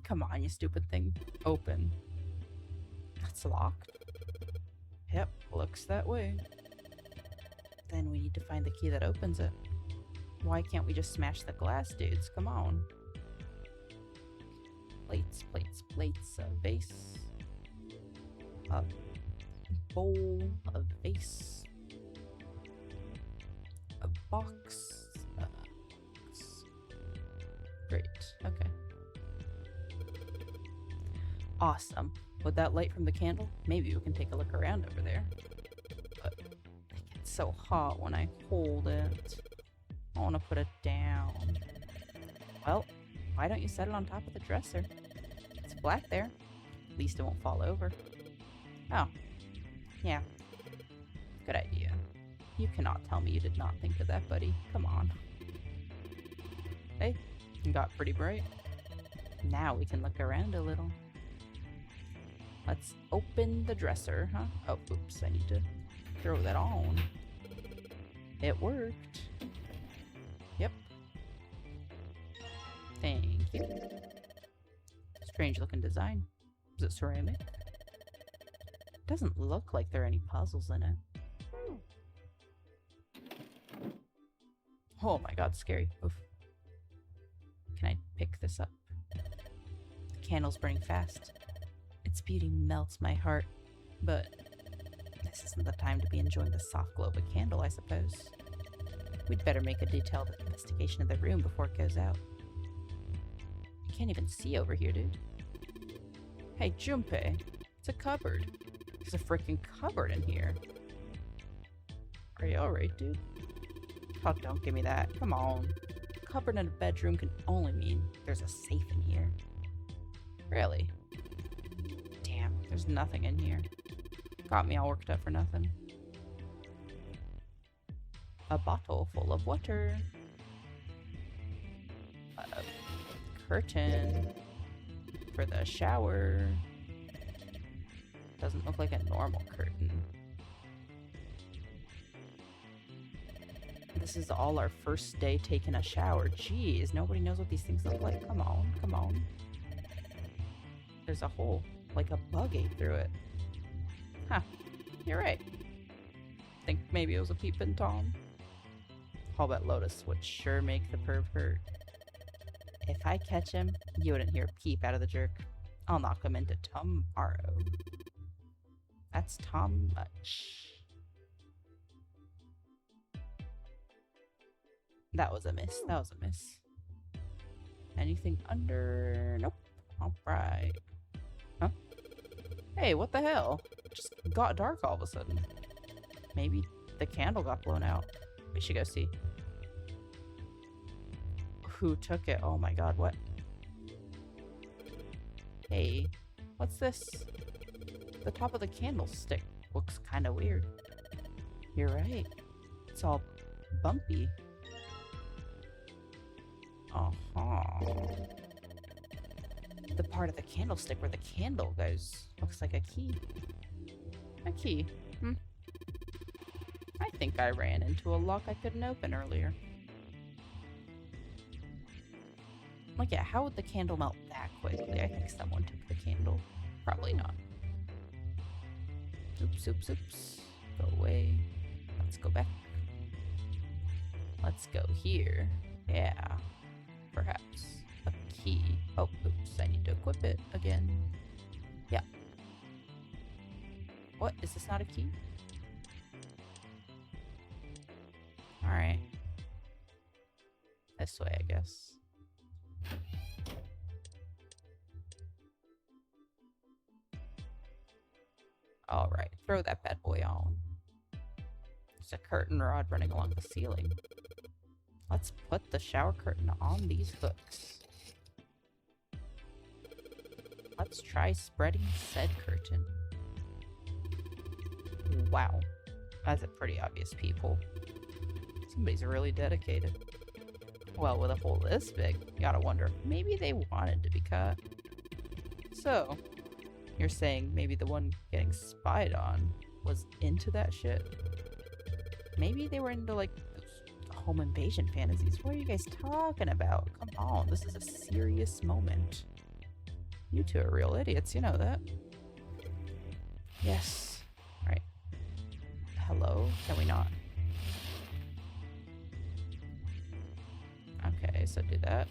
Come on, you stupid thing. Open. That's locked. Yep, looks that way. Then we need to find the key that opens it. Why can't we just smash the glass, dudes? Come on. Plates, plates, plates. A vase. A bowl. A vase. A box. Great. Okay. Awesome. With that light from the candle, maybe we can take a look around over there. But it gets so hot when I hold it. I want to put it down. Well, why don't you set it on top of the dresser? It's black there. At least it won't fall over. Oh. Yeah. Good idea. You cannot tell me you did not think of that, buddy. Come on. Hey, it got pretty bright. Now we can look around a little. Let's open the dresser, huh? Oh, oops, I need to throw that on. It worked. Yep. Thank you. Strange looking design. Is it ceramic? Doesn't look like there are any puzzles in it. Oh my god, scary. Oof. Can I pick this up? The candle's burning fast. Its beauty melts my heart, but this isn't the time to be enjoying the soft glow of a candle, I suppose. We'd better make a detailed investigation of the room before it goes out. I can't even see over here, dude. Hey, Junpei, it's a cupboard. There's a freaking cupboard in here. Are you alright, dude? Oh, don't give me that. Come on. A cupboard in a bedroom can only mean there's a safe in here. Really? Damn, there's nothing in here. Got me all worked up for nothing. A bottle full of water. A curtain for the shower. Doesn't look like a normal curtain. This is all our first day taking a shower. Jeez, nobody knows what these things look like. Come on, come on. There's a hole, like a bug ate through it. Huh, you're right. Think maybe it was a peeping Tom. All that Lotus would sure make the perv hurt. If I catch him, you wouldn't hear a peep out of the jerk. I'll knock him into tomorrow. That's Tom much. That was a miss. That was a miss. Anything under? Nope. Alright. Huh? Hey, what the hell? It just got dark all of a sudden. Maybe the candle got blown out. We should go see. Who took it? Oh my god, what? Hey, what's this? The top of the candlestick looks kind of weird. You're right. It's all bumpy. The part of the candlestick where the candle goes looks like a key. A key. think I ran into a lock I couldn't open earlier. Like, yeah, how would the candle melt that quickly? I think someone took the candle. Probably not. Oops, oops, oops. Go away. Let's go back. Let's go here. Yeah. Perhaps. A key. Oh, oops. I need to equip it again. Yeah. What? Is this not a key? Alright. This way, I guess. Alright, throw that bad boy on. There's a curtain rod running along the ceiling. Let's put the shower curtain on these hooks. Let's try spreading said curtain. Wow. That's a pretty obvious peephole. Somebody's really dedicated. Well, with a hole this big, you gotta wonder, maybe they wanted to be caught. So, you're saying maybe the one getting spied on was into that shit? Maybe they were into, like, home invasion fantasies. What are you guys talking about? Come on, this is a serious moment. You two are real idiots, you know that. Yes. Right. Hello? Can we not? Okay, so do that.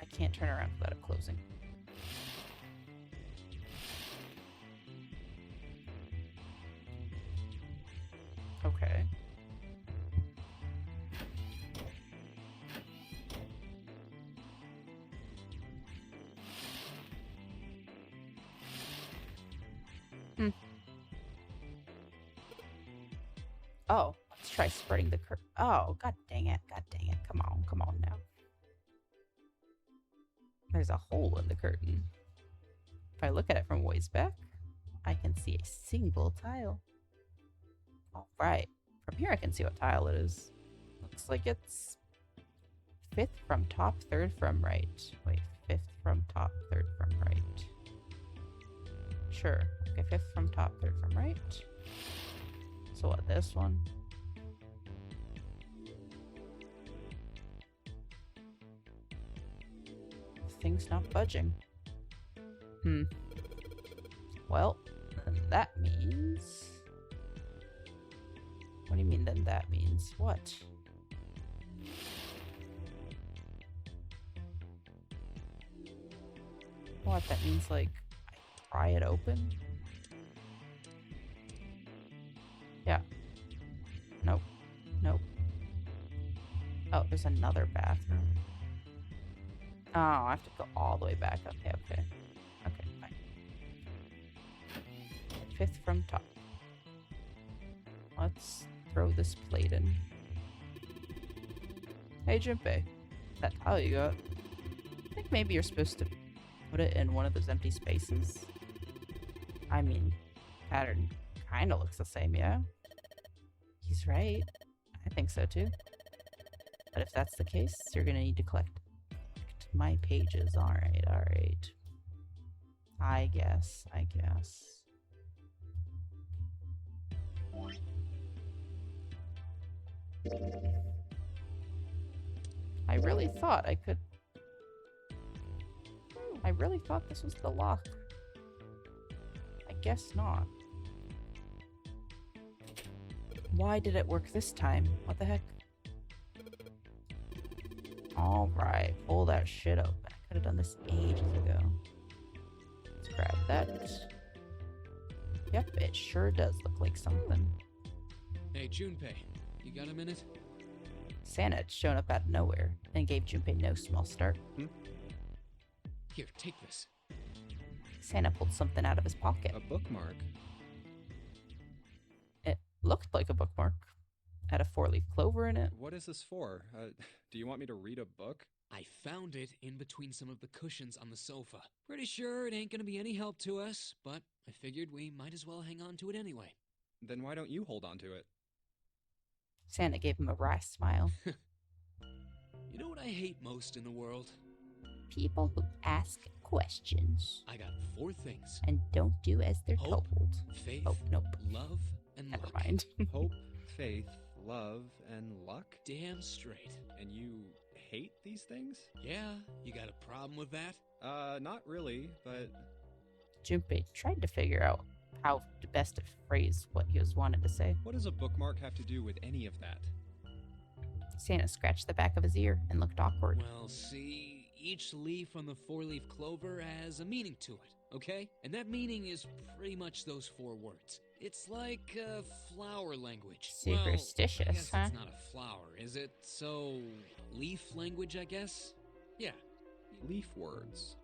I can't turn around without it closing. Okay. Oh, let's try spreading the curtain. Oh, god dang it. God dang it. Come on now. There's a hole in the curtain. If I look at it from ways back, I can see a single tile. Alright. From here I can see what tile it is. Looks like it's 5th from top, 3rd from right. Wait, 5th from top, 3rd from right. Sure. Okay, 5th from top, 3rd from right. So what, this one? Thing's not budging. Well, then that means... What do you mean then that means? What? What, that means like, I pry it open? Yeah. Nope. Nope. Oh, there's another bathroom. Oh, I have to go all the way back. Okay, okay. Okay, fine. 5th from top. Let's throw this plate in. Hey, Junpei. That tile you got. I think maybe you're supposed to put it in one of those empty spaces. I mean, pattern kind of looks the same, yeah? He's right. I think so too. But if that's the case, you're gonna need to collect my pages. Alright, alright. I guess. I really thought I could... I really thought this was the lock. I guess not. Why did it work this time? What the heck? Alright, pull that shit open. I could have done this ages ago. Let's grab that. Yep, it sure does look like something. Hey, Junpei, you got a minute? Santa had shown up out of nowhere and gave Junpei no small start. Here, take this. Santa pulled something out of his pocket. A bookmark? It looked like a bookmark. Had a 4-leaf clover in it. What is this for? Do you want me to read a book? I found it in between some of the cushions on the sofa. Pretty sure it ain't gonna be any help to us, but I figured we might as well hang on to it anyway. Then why don't you hold on to it? Santa gave him a wry smile. You know what I hate most in the world? People who ask questions. I got 4 things. And don't do as they're Hope, told. faith, Oh, nope. love, and Never luck. mind. Hope, faith, love, and luck? Damn straight. And you hate these things? Yeah, you got a problem with that? Not really, but Junpei tried to figure out how to best to phrase what he was wanted to say. what does a bookmark have to do with any of that? Santa scratched the back of his ear and looked awkward. Well, see, each leaf on the four-leaf clover has a meaning to it, okay? And that meaning is pretty much those 4 words. It's like flower language. Superstitious, well, I guess huh? it's not a flower, is it? So, leaf language, I guess? Yeah. Leaf words.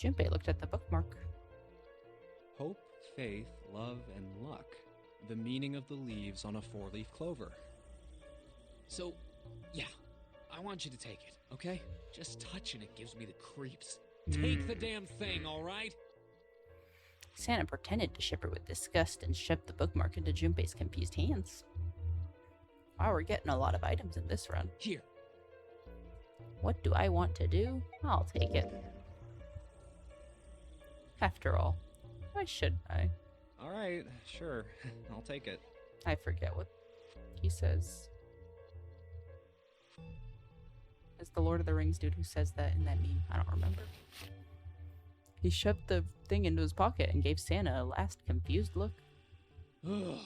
Junpei looked at the bookmark. Hope, faith, love, and luck. The meaning of the leaves on a 4-leaf clover. So, yeah, I want you to take it, okay? Just touching it gives me the creeps. Take the damn thing, all right? Santa pretended to shiver with disgust and shoved the bookmark into Junpei's confused hands. Wow, we're getting a lot of items in this run. Here. What do I want to do? I'll take it. After all, why shouldn't I? All right, sure. I'll take it. I forget what he says. It's the Lord of the Rings dude who says that in that meme. I don't remember. He shoved the thing into his pocket and gave Santa a last confused look. Oh,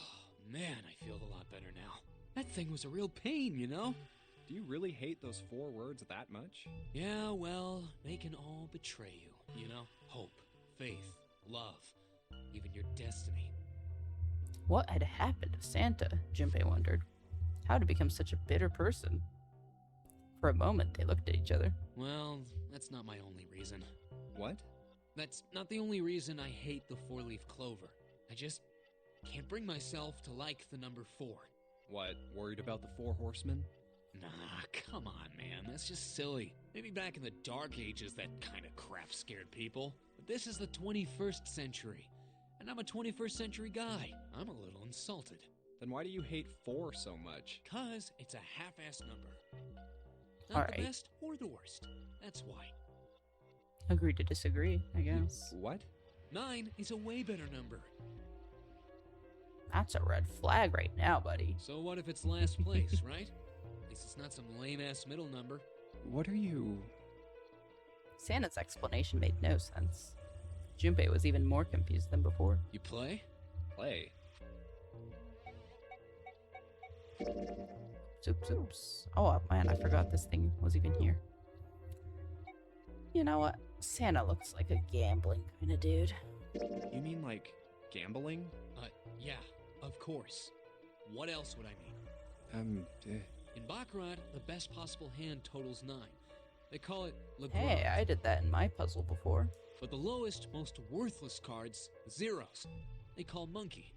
man, I feel a lot better now. That thing was a real pain, you know? Do you really hate those 4 words that much? Yeah, well, they can all betray you, you know? Hope, faith, love, even your destiny. What had happened to Santa? Junpei wondered. How to become such a bitter person? For a moment, they looked at each other. Well, that's not my only reason. What? That's not the only reason I hate the 4-leaf clover. I just can't bring myself to like the number 4. What, worried about the 4 horsemen? Nah, come on, man. That's just silly. Maybe back in the Dark Ages, that kind of crap scared people. But this is the 21st century. And I'm a 21st century guy. I'm a little insulted. Then why do you hate 4 so much? 'Cause it's a half-ass number. Not All the right. best or the worst. That's why. Agree to disagree, I guess. What? 9 is a way better number. That's a red flag right now, buddy. So what if it's last place, right? At least it's not some lame-ass middle number. What are you... Santa's explanation made no sense. Junpei was even more confused than before. You play? Play? Oops, oops. Oh, man, I forgot this thing was even here. You know what? Santa looks like a gambling kind of dude. You mean like gambling? Yeah, of course. What else would I mean? In Baccarat, the best possible hand totals 9. They call it Le Grand. Hey, I did that in my puzzle before. But the lowest, most worthless cards, zeros. They call monkey.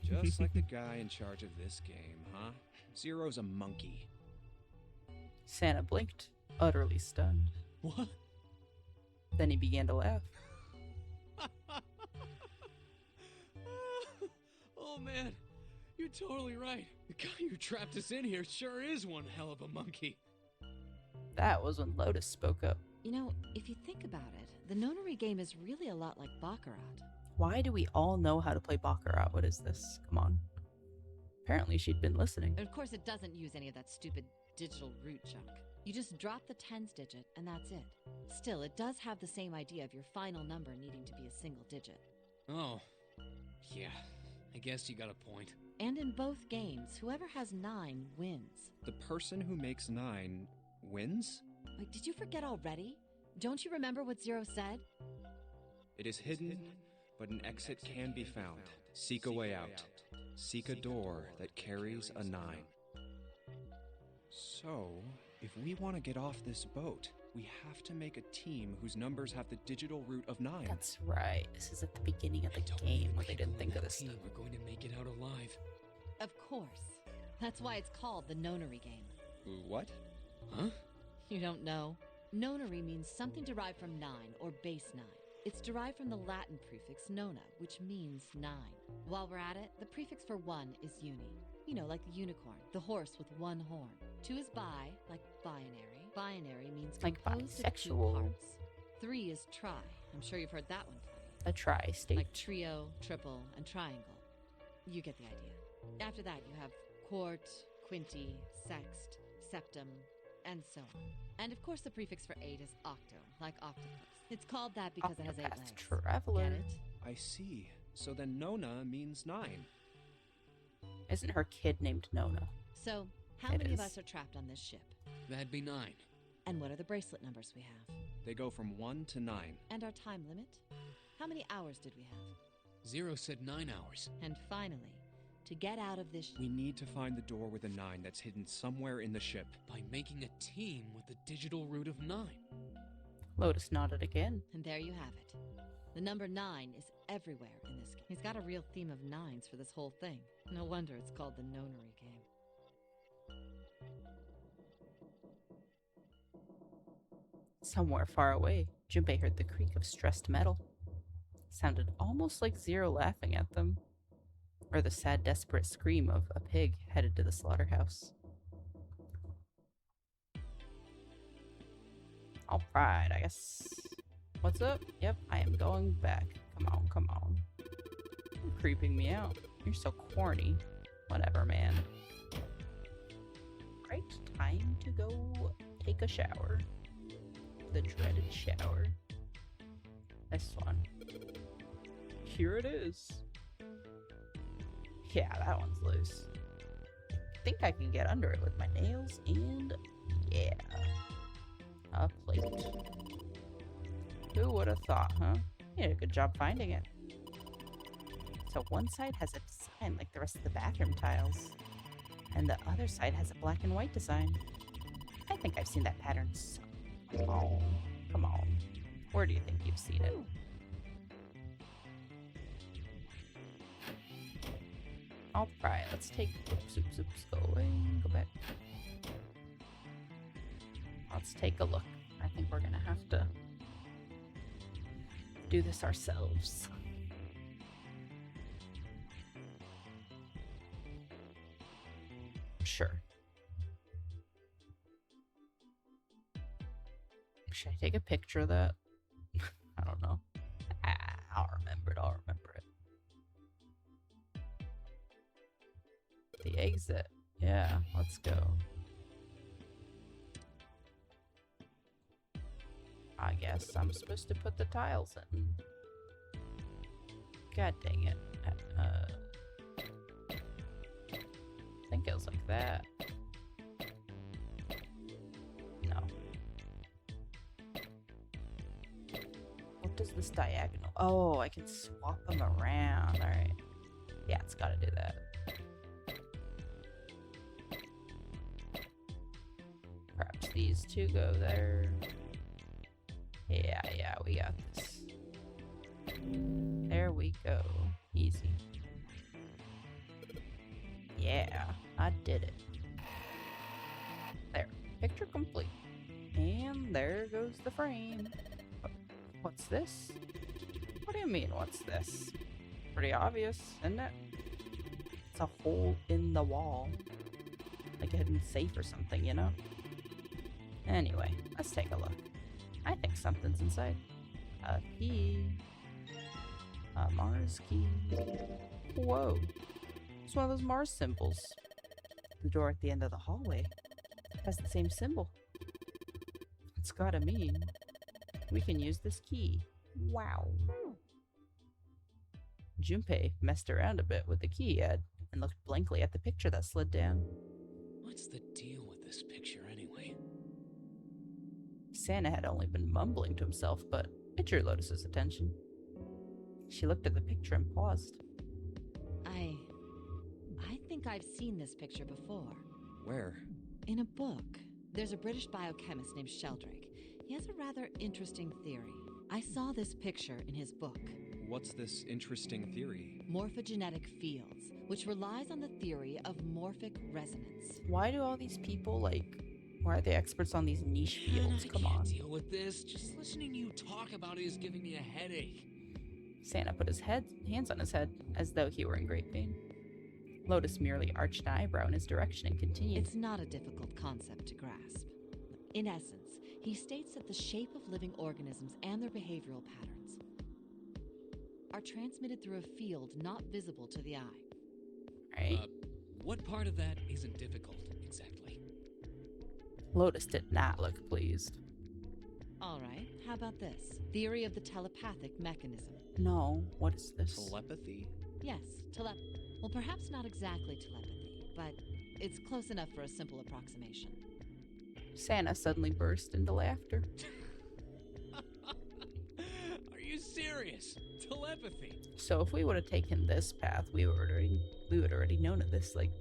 Just like the guy in charge of this game, huh? Zero's a monkey. Santa blinked, utterly stunned. What? Then he began to laugh. Oh man, you're totally right. The guy who trapped us in here sure is one hell of a monkey. That was when Lotus spoke up. You know, if you think about it, the nonary game is really a lot like Baccarat. Why do we all know how to play Baccarat? What is this? Come on. Apparently she'd been listening. And of course, it doesn't use any of that stupid digital root junk. You just drop the tens digit, and that's it. Still, it does have the same idea of your final number needing to be a single digit. Oh, yeah, I guess you got a point. And in both games, whoever has 9 wins. The person who makes 9 wins? Wait, did you forget already? Don't you remember what Zero said? It is hidden, but an exit can be found. Seek a way out. Seek a door that carries a 9. So, if we want to get off this boat, we have to make a team whose numbers have the digital root of 9. That's right. This is at the beginning of the game where they didn't think of this stuff. We're going to make it out alive. Of course. That's why it's called the nonary game. What? Huh? You don't know? Nonary means something derived from 9 or base 9. It's derived from the Latin prefix nona, which means 9. While we're at it, the prefix for 1 is uni. You know, like the unicorn, the horse with 1 horn. 2 is bi, like binary. Binary means Like composed of 2 bisexual. parts. 3 is tri. I'm sure you've heard that one plenty. A tri-state. Like trio, triple, and triangle. You get the idea. After that, you have quart, quinti, sext, septum, and so on. And of course, the prefix for 8 is octo, like octopus. It's called that because it has 8 Octopath legs. Traveler. Get it? I see. So then Nona means 9. Isn't her kid named Nona? So, how It many of is. us are trapped on this ship? That'd be 9. And what are the bracelet numbers we have? They go from 1 to 9. And our time limit? How many hours did we have? Zero said 9 hours. And finally, to get out of this We need to find the door with a 9 that's hidden somewhere in the ship. By making a team with the digital root of 9. Lotus nodded again. And there you have it. The number 9 is everywhere in this game. He's got a real theme of 9s for this whole thing. No wonder it's called the Nonary game. Somewhere far away, Junpei heard the creak of stressed metal. It sounded almost like Zero laughing at them, or the sad, desperate scream of a pig headed to the slaughterhouse. All right, I guess. What's up? Yep, I am going back. Come on, come on. You're creeping me out. You're so corny. Whatever, man. Right, time to go take a shower. The dreaded shower. This one. Here it is. Yeah, that one's loose. I think I can get under it with my nails, and yeah. A plate. Who would have thought, huh? You did a good job finding it. So one side has a design like the rest of the bathroom tiles, and the other side has a black and white design. I think I've seen that pattern so. Oh, come on. Where do you think you've seen it? Alright, let's take oops, go away, go back. Let's take a look. I think we're gonna have to do this ourselves. Sure. Should I take a picture of that? I don't know. I'll remember it. The exit. Yeah, let's go. I guess I'm supposed to put the tiles in. God dang it. I think it was like that. No. What does this diagonal? Oh, I can swap them around. Alright. Yeah, it's gotta do that. Perhaps these two go there. Yeah, we got this. There we go. Easy. Yeah, I did it. There. Picture complete. And there goes the frame. What's this? What do you mean, what's this? Pretty obvious, isn't it? It's a hole in the wall. Like a hidden safe or something, you know? Anyway, let's take a look. I think something's inside. A key. A Mars key. Whoa. It's one of those Mars symbols. The door at the end of the hallway has the same symbol. It's gotta mean we can use this key. Wow. Junpei messed around a bit with the key he had and looked blankly at the picture that slid down. What's the deal with this picture anyway? Santa had only been mumbling to himself, but it drew Lotus's attention. She looked at the picture and paused. I think I've seen this picture before. Where? In a book. There's a British biochemist named Sheldrake. He has a rather interesting theory. I saw this picture in his book. What's this interesting theory? Morphogenetic fields, which relies on the theory of morphic resonance. Why do all these people, why are they experts on these niche fields? Come on. I can't deal with this. Just listening to you talk about it is giving me a headache. Santa put his hands on his head, as though he were in great pain. Lotus merely arched an eyebrow in his direction and continued. It's not a difficult concept to grasp. In essence, he states that the shape of living organisms and their behavioral patterns are transmitted through a field not visible to the eye. What part of that isn't difficult, exactly? Lotus did not look pleased. All right, how about this? Theory of the telepathic mechanism. No, what is this? Telepathy? Yes, well, perhaps not exactly telepathy, but it's close enough for a simple approximation. Santa suddenly burst into laughter. Are you serious? Telepathy? So if we would have taken this path, we would already known of this, like,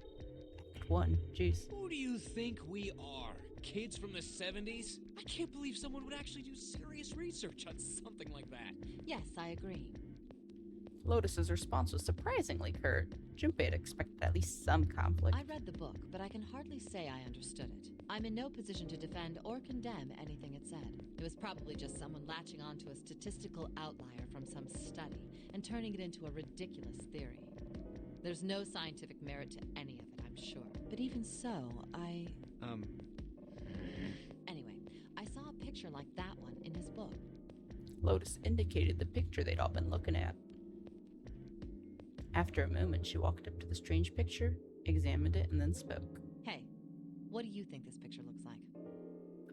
Act 1. Jeez. Who do you think we are? Kids from the 70s? I can't believe someone would actually do serious research on something like that. Yes, I agree. Lotus's response was surprisingly curt. Junpei had expected at least some conflict. I read the book, but I can hardly say I understood it. I'm in no position to defend or condemn anything it said. It was probably just someone latching onto a statistical outlier from some study and turning it into a ridiculous theory. There's no scientific merit to any of it, I'm sure. But even so, Anyway, I saw a picture like that one in his book. Lotus indicated the picture they'd all been looking at. After a moment, she walked up to the strange picture, examined it, and then spoke. Hey, what do you think this picture looks like?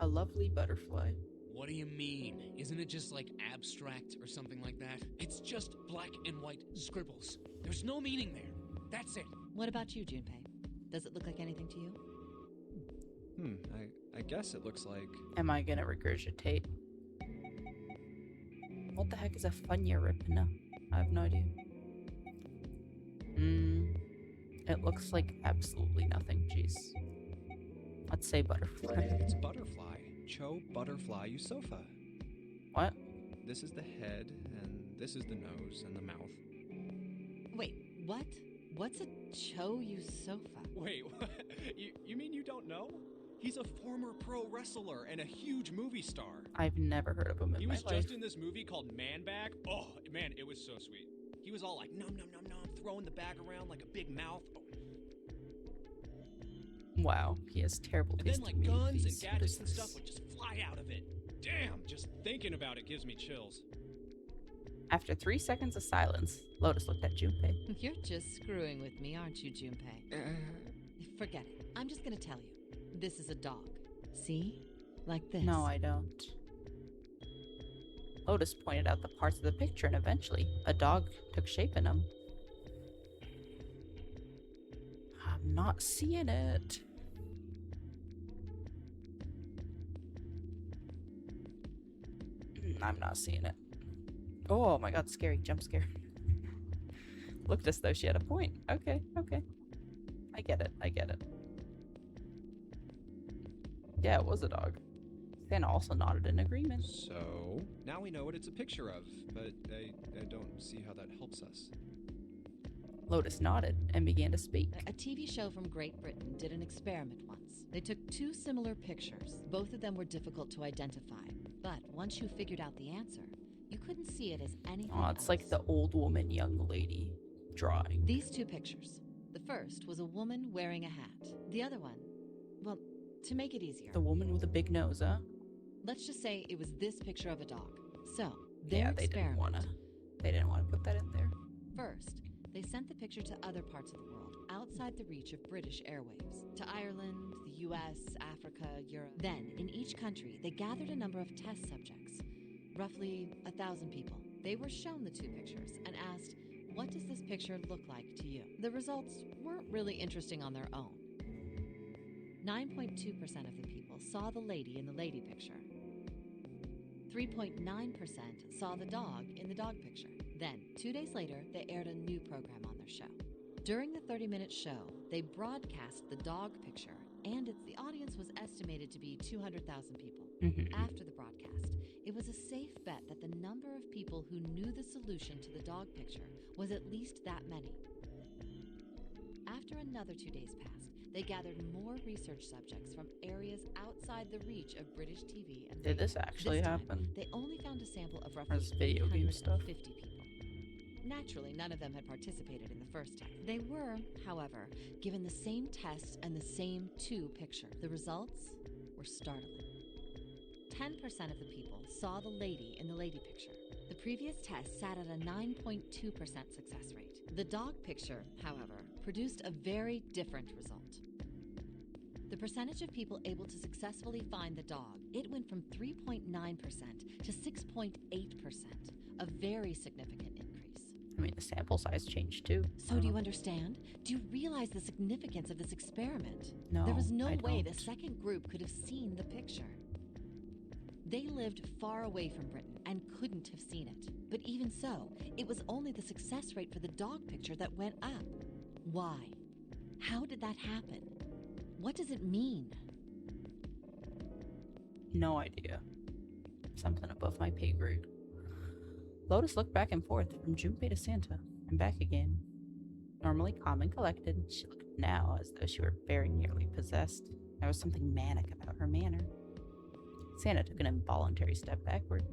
A lovely butterfly. What do you mean? Isn't it just like abstract or something like that? It's just black and white scribbles. There's no meaning there. That's it. What about you, Junpei? Does it look like anything to you? I guess it looks like... Am I gonna regurgitate? What the heck is a funya ripina? I have no idea. It looks like absolutely nothing. Jeez. Let's say butterfly. It's butterfly. Cho butterfly Yusofa. What? This is the head, and this is the nose and the mouth. Wait, what? What's a Cho Yusofa? Wait, what? You mean you don't know? He's a former pro wrestler and a huge movie star. I've never heard of him in He my was life. just in this movie called Man Bag. Oh, man, it was so sweet. He was all like, nom, nom, nom, nom, throwing the bag around like a big mouth. Oh. Wow, he has terrible And taste then, in like, guns and movies. What gadgets is and this? stuff would just fly out of it. Damn, just thinking about it gives me chills. After 3 seconds of silence, Lotus looked at Junpei. You're just screwing with me, aren't you, Junpei? Forget it. I'm just gonna tell you. This is a dog. See? Like this. No, I don't. Lotus pointed out the parts of the picture, and eventually, a dog took shape in them. I'm not seeing it. I'm not seeing it. Oh my god, scary. Jump scare. Looked as though she had a point. Okay. I get it. Yeah, it was a dog. Santa also nodded in agreement. So, now we know what it's a picture of, but I don't see how that helps us. Lotus nodded and began to speak. A TV show from Great Britain did an experiment once. They took two similar pictures. Both of them were difficult to identify. But once you figured out the answer, you couldn't see it as anything Oh, it's else. like the old woman, young lady drawing. These two pictures. The first was a woman wearing a hat. The other one, well, to make it easier, The woman with a big nose, huh? let's just say it was this picture of a dog. So, their Yeah, they didn't experiment. wanna put that in there. First, they sent the picture to other parts of the world, outside the reach of British airwaves, to Ireland, the US, Africa, Europe. Then, in each country, they gathered a number of test subjects, roughly 1,000 people. They were shown the two pictures and asked, what does this picture look like to you? The results weren't really interesting on their own. 9.2% of the people saw the lady in the lady picture. 3.9% saw the dog in the dog picture. Then, 2 days later, they aired a new program on their show. During the 30-minute show, they broadcast the dog picture, and the audience was estimated to be 200,000 people. After the broadcast, it was a safe bet that the number of people who knew the solution to the dog picture was at least that many. After another 2 days passed, they gathered more research subjects from areas outside the reach of British TV. And Did this actually this time, happen? They only found a sample of Or roughly is video game stuff? 350 people. Naturally, none of them had participated in the first test. They were, however, given the same test and the same two pictures. The results were startling. 10% of the people saw the lady in the lady picture. The previous test sat at a 9.2% success rate. The dog picture, however, produced a very different result. The percentage of people able to successfully find the dog, it went from 3.9% to 6.8%, a very significant increase. I mean, the sample size changed too. So do you understand? Do you realize the significance of this experiment? No, there was no I way the don't. second group could have seen the picture. They lived far away from Britain and couldn't have seen it. But even so, it was only the success rate for the dog picture that went up. Why? How did that happen? What does it mean? No idea. Something above my pay grade. Lotus looked back and forth from Junpei to Santa and back again. Normally calm and collected, she looked now as though she were very nearly possessed. There was something manic about her manner. Santa took an involuntary step backward.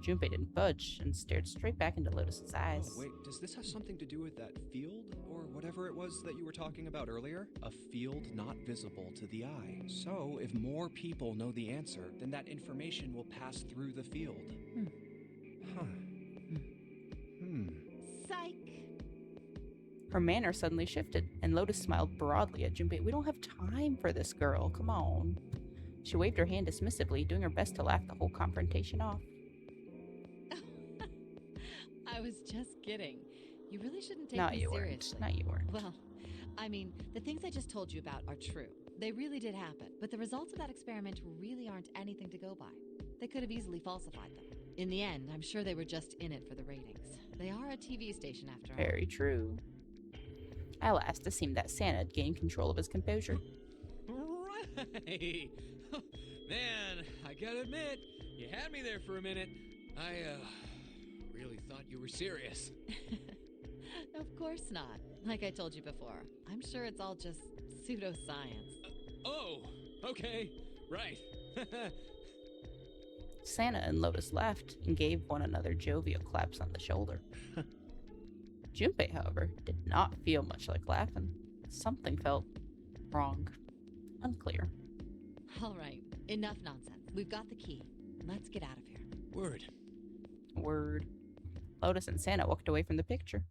Junpei didn't budge and stared straight back into Lotus's eyes. Oh, wait, does this have something to do with that field? Or whatever it was that you were talking about earlier? A field not visible to the eye. So, if more people know the answer, then that information will pass through the field. Huh. Psych! Her manner suddenly shifted, and Lotus smiled broadly at Junpei. We don't have time for this, girl. Come on. She waved her hand dismissively, doing her best to laugh the whole confrontation off. I was just kidding. You really shouldn't take No, me you seriously. weren't. No, you weren't. Well, I mean, the things I just told you about are true. They really did happen. But the results of that experiment really aren't anything to go by. They could have easily falsified them. In the end, I'm sure they were just in it for the ratings. They are a TV station after all. Very true. At last, it seemed that Santa had gained control of his composure. Right! Man, I gotta admit, you had me there for a minute. I, really thought you were serious. Of course not. Like I told you before, I'm sure it's all just pseudoscience. Oh, okay, right. Santa and Lotus laughed and gave one another jovial claps on the shoulder. Junpei, however, did not feel much like laughing. Something felt wrong. Unclear. All right, enough nonsense. We've got the key. Let's get out of here. Word. Word. Lotus and Santa walked away from the picture.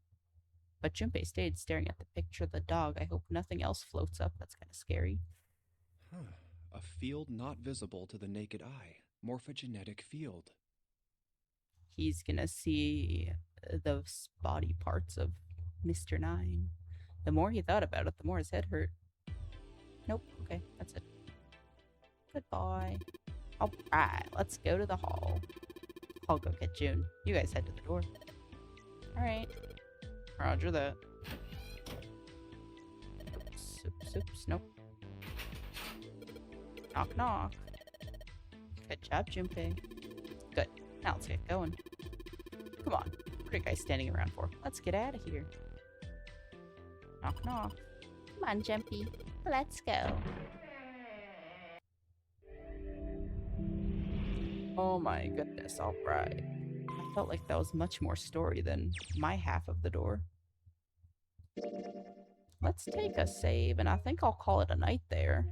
But Junpei stayed staring at the picture of the dog. I hope nothing else floats up. That's kind of scary. A field not visible to the naked eye. Morphogenetic field. He's gonna see those body parts of Mr. Nine. The more he thought about it, the more his head hurt. Nope. Okay, that's it. Goodbye. All right, let's go to the hall. I'll go get June. You guys head to the door. All right. Roger that. Oops, oops, oops. Nope. Knock, knock. Good job, Junpei. Good. Now let's get going. Come on. What are you guys standing around for? Let's get out of here. Knock, knock. Come on, Jumpy. Let's go. Oh my goodness, alright. I felt like that was much more story than my half of the door. Let's take a save, and I think I'll call it a night there.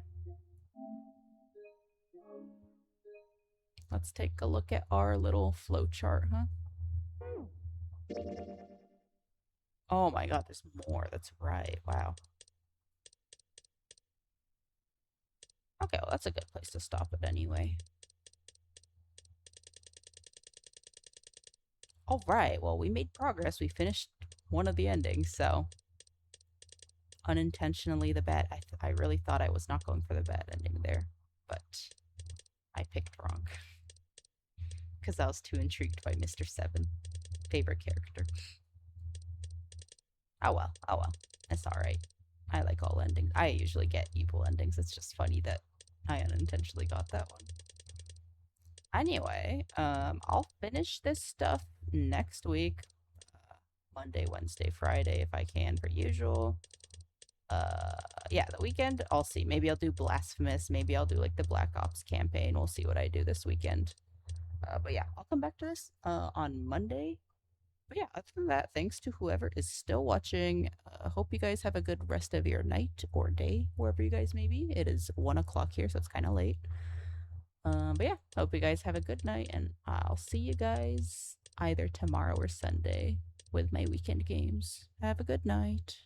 Let's take a look at our little flowchart, huh? Oh my god, there's more. That's right. Wow. Okay, well, that's a good place to stop it anyway. All right, well, we made progress. We finished one of the endings, so unintentionally the bad. I really thought I was not going for the bad ending there, but I picked wrong because I was too intrigued by Mr. Seven, favorite character. Oh well, oh well. It's all right. I like all endings. I usually get evil endings. It's just funny that I unintentionally got that one. Anyway, I'll finish this stuff next week. Monday, Wednesday, Friday, if I can, per usual. Yeah, the weekend, I'll see. Maybe I'll do Blasphemous. Maybe I'll do, like, the Black Ops campaign. We'll see what I do this weekend. But yeah, I'll come back to this on Monday. But yeah, other than that, thanks to whoever is still watching. Hope you guys have a good rest of your night or day, wherever you guys may be. It is 1 o'clock here, so it's kind of late. But yeah, hope you guys have a good night, and I'll see you guys either tomorrow or Sunday with my weekend games. Have a good night.